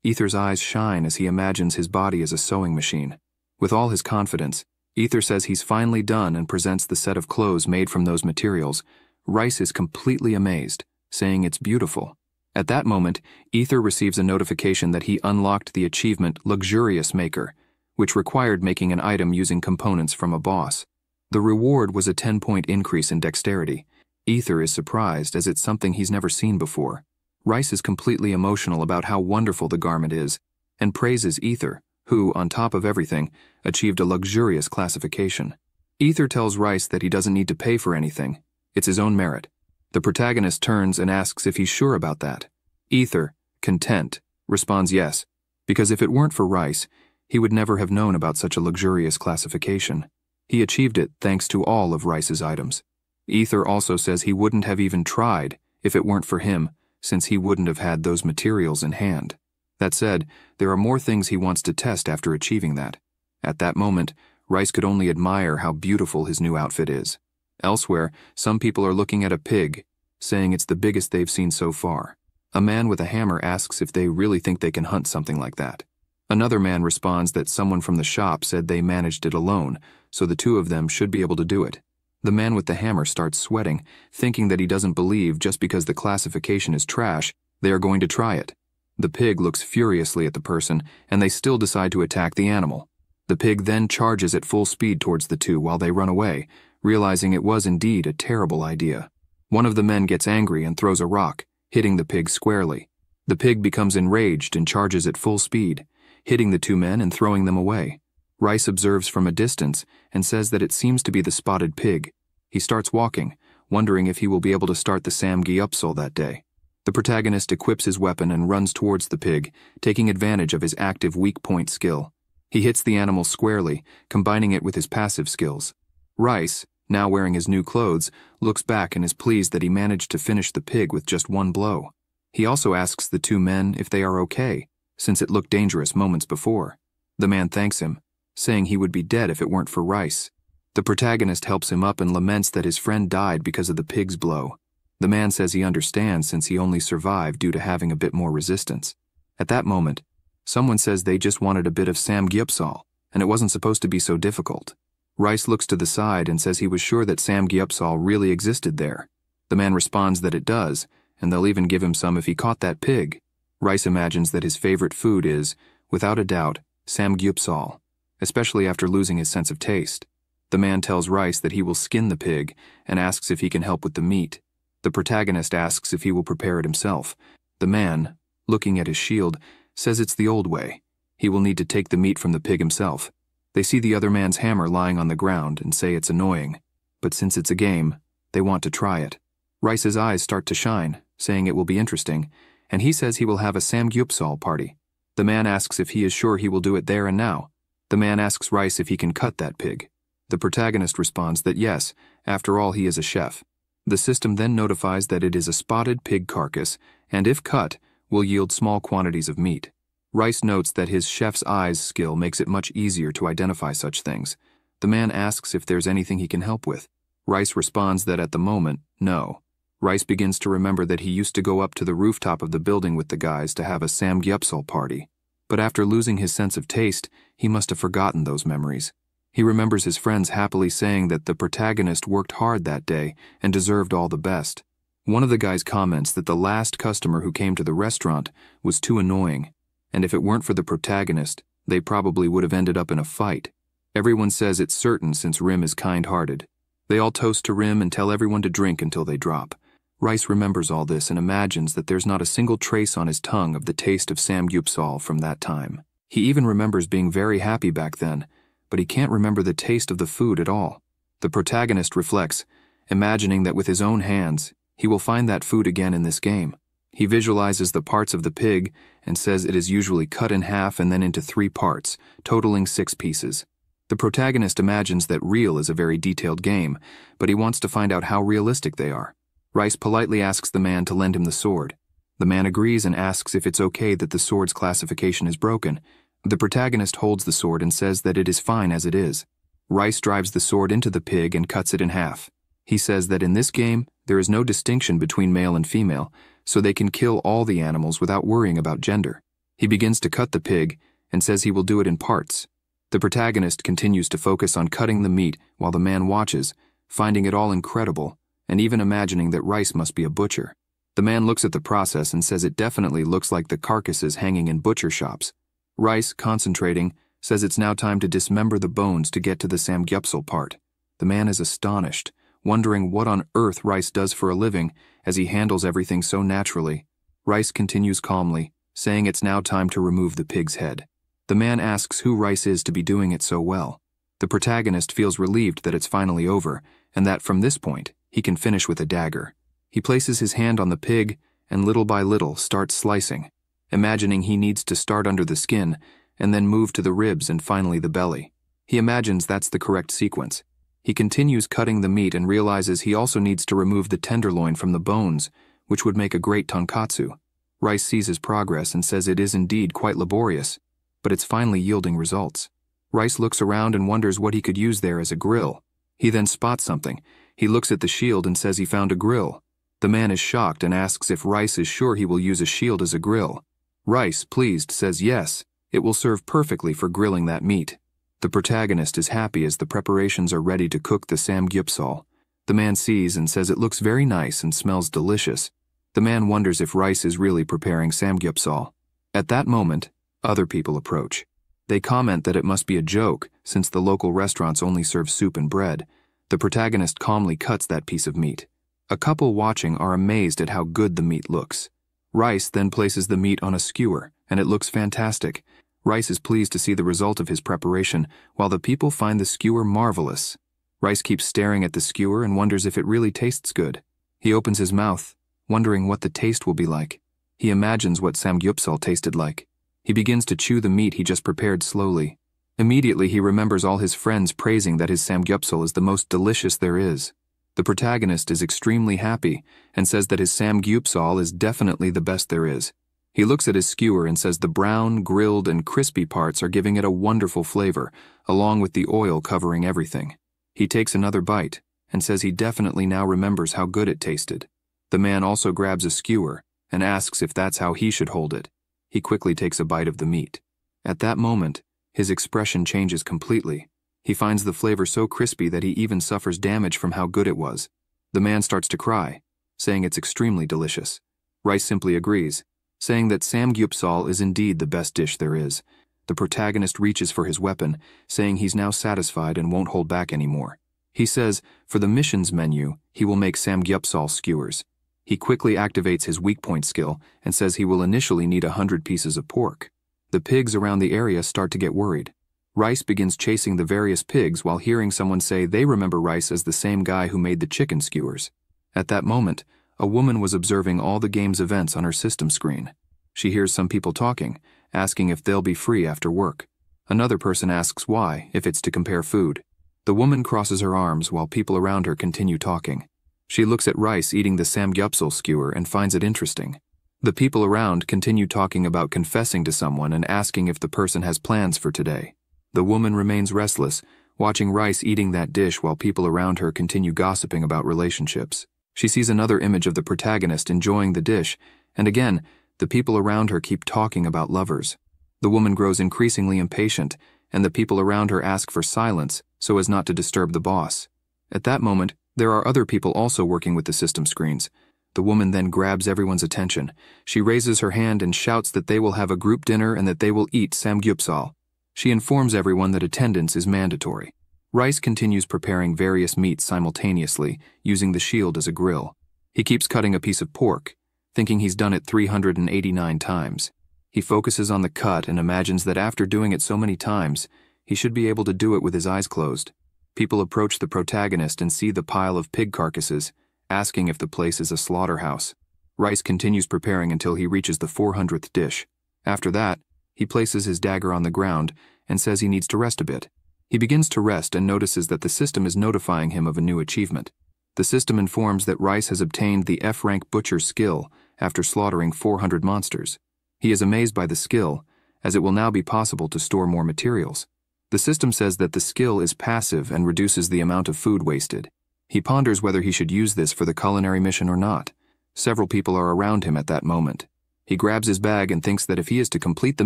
Ether's eyes shine as he imagines his body as a sewing machine. With all his confidence, Ether says he's finally done and presents the set of clothes made from those materials. Rice is completely amazed, saying it's beautiful. At that moment, Ether receives a notification that he unlocked the achievement Luxurious Maker, which required making an item using components from a boss. The reward was a 10-point increase in dexterity. Ether is surprised as it's something he's never seen before. Rice is completely emotional about how wonderful the garment is and praises Ether, who, on top of everything, achieved a luxurious classification. Ether tells Rice that he doesn't need to pay for anything. It's his own merit. The protagonist turns and asks if he's sure about that. Ether, content, responds yes, because if it weren't for Rice, he would never have known about such a luxurious classification. He achieved it thanks to all of Rice's items. Ether also says he wouldn't have even tried if it weren't for him, since he wouldn't have had those materials in hand. That said, there are more things he wants to test after achieving that. At that moment, Rice could only admire how beautiful his new outfit is. Elsewhere, some people are looking at a pig, saying it's the biggest they've seen so far. A man with a hammer asks if they really think they can hunt something like that. Another man responds that someone from the shop said they managed it alone, so the two of them should be able to do it. The man with the hammer starts sweating, thinking that he doesn't believe just because the classification is trash, they are going to try it. The pig looks furiously at the person, and they still decide to attack the animal. The pig then charges at full speed towards the two while they run away, realizing it was indeed a terrible idea. One of the men gets angry and throws a rock, hitting the pig squarely. The pig becomes enraged and charges at full speed, hitting the two men and throwing them away. Rice observes from a distance and says that it seems to be the spotted pig. He starts walking, wondering if he will be able to start the Samgyeopsal that day. The protagonist equips his weapon and runs towards the pig, taking advantage of his active weak point skill. He hits the animal squarely, combining it with his passive skills. Rice, now wearing his new clothes, looks back and is pleased that he managed to finish the pig with just one blow. He also asks the two men if they are okay, since it looked dangerous moments before. The man thanks him, saying he would be dead if it weren't for Rice. The protagonist helps him up and laments that his friend died because of the pig's blow. The man says he understands since he only survived due to having a bit more resistance. At that moment, someone says they just wanted a bit of Samgyeopsal, and it wasn't supposed to be so difficult. Rice looks to the side and says he was sure that Samgyeopsal really existed there. The man responds that it does, and they'll even give him some if he caught that pig. Rice imagines that his favorite food is, without a doubt, Samgyeopsal, especially after losing his sense of taste. The man tells Rice that he will skin the pig and asks if he can help with the meat. The protagonist asks if he will prepare it himself. The man, looking at his shield, says it's the old way. He will need to take the meat from the pig himself. They see the other man's hammer lying on the ground and say it's annoying. But since it's a game, they want to try it. Rice's eyes start to shine, saying it will be interesting, and he says he will have a Samgyeopsal party. The man asks if he is sure he will do it there and now. The man asks Rice if he can cut that pig. The protagonist responds that yes, after all he is a chef. The system then notifies that it is a spotted pig carcass, and if cut, will yield small quantities of meat. Rice notes that his chef's eyes skill makes it much easier to identify such things. The man asks if there's anything he can help with. Rice responds that at the moment, no. Rice begins to remember that he used to go up to the rooftop of the building with the guys to have a Samgyeopsal party. But after losing his sense of taste, he must have forgotten those memories. He remembers his friends happily saying that the protagonist worked hard that day and deserved all the best. One of the guys comments that the last customer who came to the restaurant was too annoying, and if it weren't for the protagonist, they probably would have ended up in a fight. Everyone says it's certain since Rim is kind-hearted. They all toast to Rim and tell everyone to drink until they drop. Rice remembers all this and imagines that there's not a single trace on his tongue of the taste of Samgyeopsal from that time. He even remembers being very happy back then, but he can't remember the taste of the food at all. The protagonist reflects, imagining that with his own hands, he will find that food again in this game. He visualizes the parts of the pig and says it is usually cut in half and then into 3 parts, totaling 6 pieces. The protagonist imagines that real is a very detailed game, but he wants to find out how realistic they are. Rice politely asks the man to lend him the sword. The man agrees and asks if it's okay that the sword's classification is broken. The protagonist holds the sword and says that it is fine as it is. Rice drives the sword into the pig and cuts it in half. He says that in this game, there is no distinction between male and female, so they can kill all the animals without worrying about gender. He begins to cut the pig and says he will do it in parts. The protagonist continues to focus on cutting the meat while the man watches, finding it all incredible, and even imagining that Rice must be a butcher. The man looks at the process and says it definitely looks like the carcasses hanging in butcher shops. Rice, concentrating, says it's now time to dismember the bones to get to the samgyeopsal part. The man is astonished, wondering what on earth Rice does for a living as he handles everything so naturally. Rice continues calmly, saying it's now time to remove the pig's head. The man asks who Rice is to be doing it so well. The protagonist feels relieved that it's finally over, and that from this point, he can finish with a dagger. He places his hand on the pig and little by little starts slicing, imagining he needs to start under the skin and then move to the ribs and finally the belly. He imagines that's the correct sequence. He continues cutting the meat and realizes he also needs to remove the tenderloin from the bones, which would make a great tonkatsu. Rice sees his progress and says it is indeed quite laborious, but it's finally yielding results. Rice looks around and wonders what he could use there as a grill. He then spots something. He looks at the shield and says he found a grill. The man is shocked and asks if Rice is sure he will use a shield as a grill. Rice, pleased, says yes, it will serve perfectly for grilling that meat. The protagonist is happy as the preparations are ready to cook the samgyeopsal. The man sees and says it looks very nice and smells delicious. The man wonders if Rice is really preparing samgyeopsal. At that moment, other people approach. They comment that it must be a joke, since the local restaurants only serve soup and bread. The protagonist calmly cuts that piece of meat. A couple watching are amazed at how good the meat looks. Rice then places the meat on a skewer, and it looks fantastic. Rice is pleased to see the result of his preparation, while the people find the skewer marvelous. Rice keeps staring at the skewer and wonders if it really tastes good. He opens his mouth, wondering what the taste will be like. He imagines what samgyeopsal tasted like. He begins to chew the meat he just prepared slowly. Immediately he remembers all his friends praising that his samgyeopsal is the most delicious there is. The protagonist is extremely happy and says that his samgyeopsal is definitely the best there is. He looks at his skewer and says the brown, grilled, and crispy parts are giving it a wonderful flavor, along with the oil covering everything. He takes another bite and says he definitely now remembers how good it tasted. The man also grabs a skewer and asks if that's how he should hold it. He quickly takes a bite of the meat. At that moment, his expression changes completely. He finds the flavor so crispy that he even suffers damage from how good it was. The man starts to cry, saying it's extremely delicious. Rice simply agrees, saying that samgyeopsal is indeed the best dish there is. The protagonist reaches for his weapon, saying he's now satisfied and won't hold back anymore. He says, for the missions menu, he will make samgyeopsal skewers. He quickly activates his weak point skill and says he will initially need 100 pieces of pork. The pigs around the area start to get worried. Rice begins chasing the various pigs while hearing someone say they remember Rice as the same guy who made the chicken skewers. At that moment, a woman was observing all the game's events on her system screen. She hears some people talking, asking if they'll be free after work. Another person asks why, if it's to compare food. The woman crosses her arms while people around her continue talking. She looks at Rice eating the samgyeopsal skewer and finds it interesting. The people around continue talking about confessing to someone and asking if the person has plans for today. The woman remains restless, watching Rice eating that dish while people around her continue gossiping about relationships. She sees another image of the protagonist enjoying the dish, and again, the people around her keep talking about lovers. The woman grows increasingly impatient, and the people around her ask for silence so as not to disturb the boss. At that moment, there are other people also working with the system screens. The woman then grabs everyone's attention. She raises her hand and shouts that they will have a group dinner and that they will eat samgyeopsal. She informs everyone that attendance is mandatory. Rice continues preparing various meats simultaneously, using the shield as a grill. He keeps cutting a piece of pork, thinking he's done it 389 times. He focuses on the cut and imagines that after doing it so many times, he should be able to do it with his eyes closed. People approach the protagonist and see the pile of pig carcasses, asking if the place is a slaughterhouse. Rice continues preparing until he reaches the 400th dish. After that, he places his dagger on the ground and says he needs to rest a bit. He begins to rest and notices that the system is notifying him of a new achievement. The system informs that Rice has obtained the F-rank Butcher skill after slaughtering 400 monsters. He is amazed by the skill, as it will now be possible to store more materials. The system says that the skill is passive and reduces the amount of food wasted. He ponders whether he should use this for the culinary mission or not. Several people are around him at that moment. He grabs his bag and thinks that if he is to complete the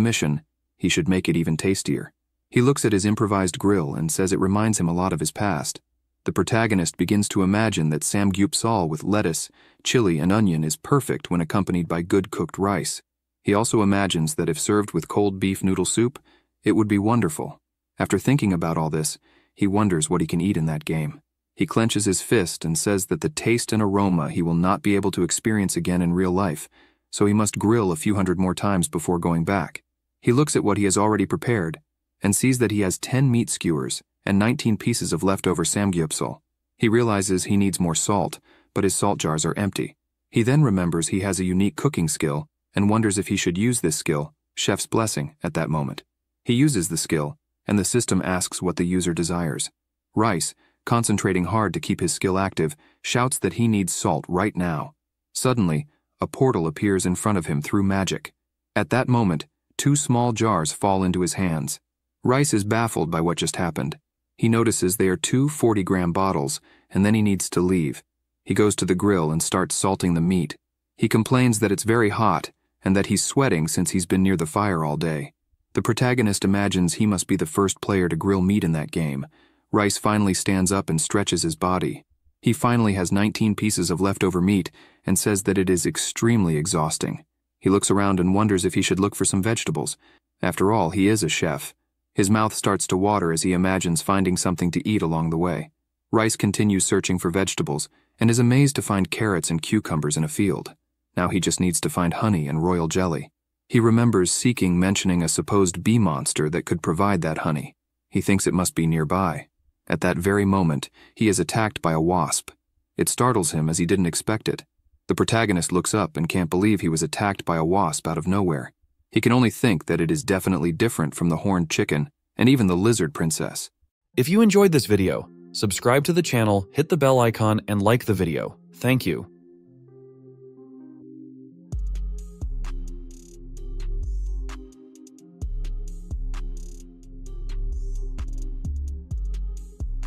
mission, he should make it even tastier. He looks at his improvised grill and says it reminds him a lot of his past. The protagonist begins to imagine that samgyeopsal with lettuce, chili, and onion is perfect when accompanied by good cooked rice. He also imagines that if served with cold beef noodle soup, it would be wonderful. After thinking about all this, he wonders what he can eat in that game. He clenches his fist and says that the taste and aroma he will not be able to experience again in real life, so he must grill a few hundred more times before going back. He looks at what he has already prepared and sees that he has 10 meat skewers and 19 pieces of leftover samgyeopsal. He realizes he needs more salt, but his salt jars are empty. He then remembers he has a unique cooking skill and wonders if he should use this skill, Chef's Blessing, at that moment. He uses the skill, and the system asks what the user desires. Rice, concentrating hard to keep his skill active, shouts that he needs salt right now. Suddenly, a portal appears in front of him through magic. At that moment, 2 small jars fall into his hands. Rice is baffled by what just happened. He notices they are 2 40-gram bottles, and then he needs to leave. He goes to the grill and starts salting the meat. He complains that it's very hot, and that he's sweating since he's been near the fire all day. The protagonist imagines he must be the first player to grill meat in that game. Rice finally stands up and stretches his body. He finally has 19 pieces of leftover meat and says that it is extremely exhausting. He looks around and wonders if he should look for some vegetables. After all, he is a chef. His mouth starts to water as he imagines finding something to eat along the way. Rice continues searching for vegetables and is amazed to find carrots and cucumbers in a field. Now he just needs to find honey and royal jelly. He remembers Seeking mentioning a supposed bee monster that could provide that honey. He thinks it must be nearby. At that very moment, he is attacked by a wasp. It startles him as he didn't expect it. The protagonist looks up and can't believe he was attacked by a wasp out of nowhere. He can only think that it is definitely different from the horned chicken and even the lizard princess. If you enjoyed this video, subscribe to the channel, hit the bell icon, and like the video. Thank you.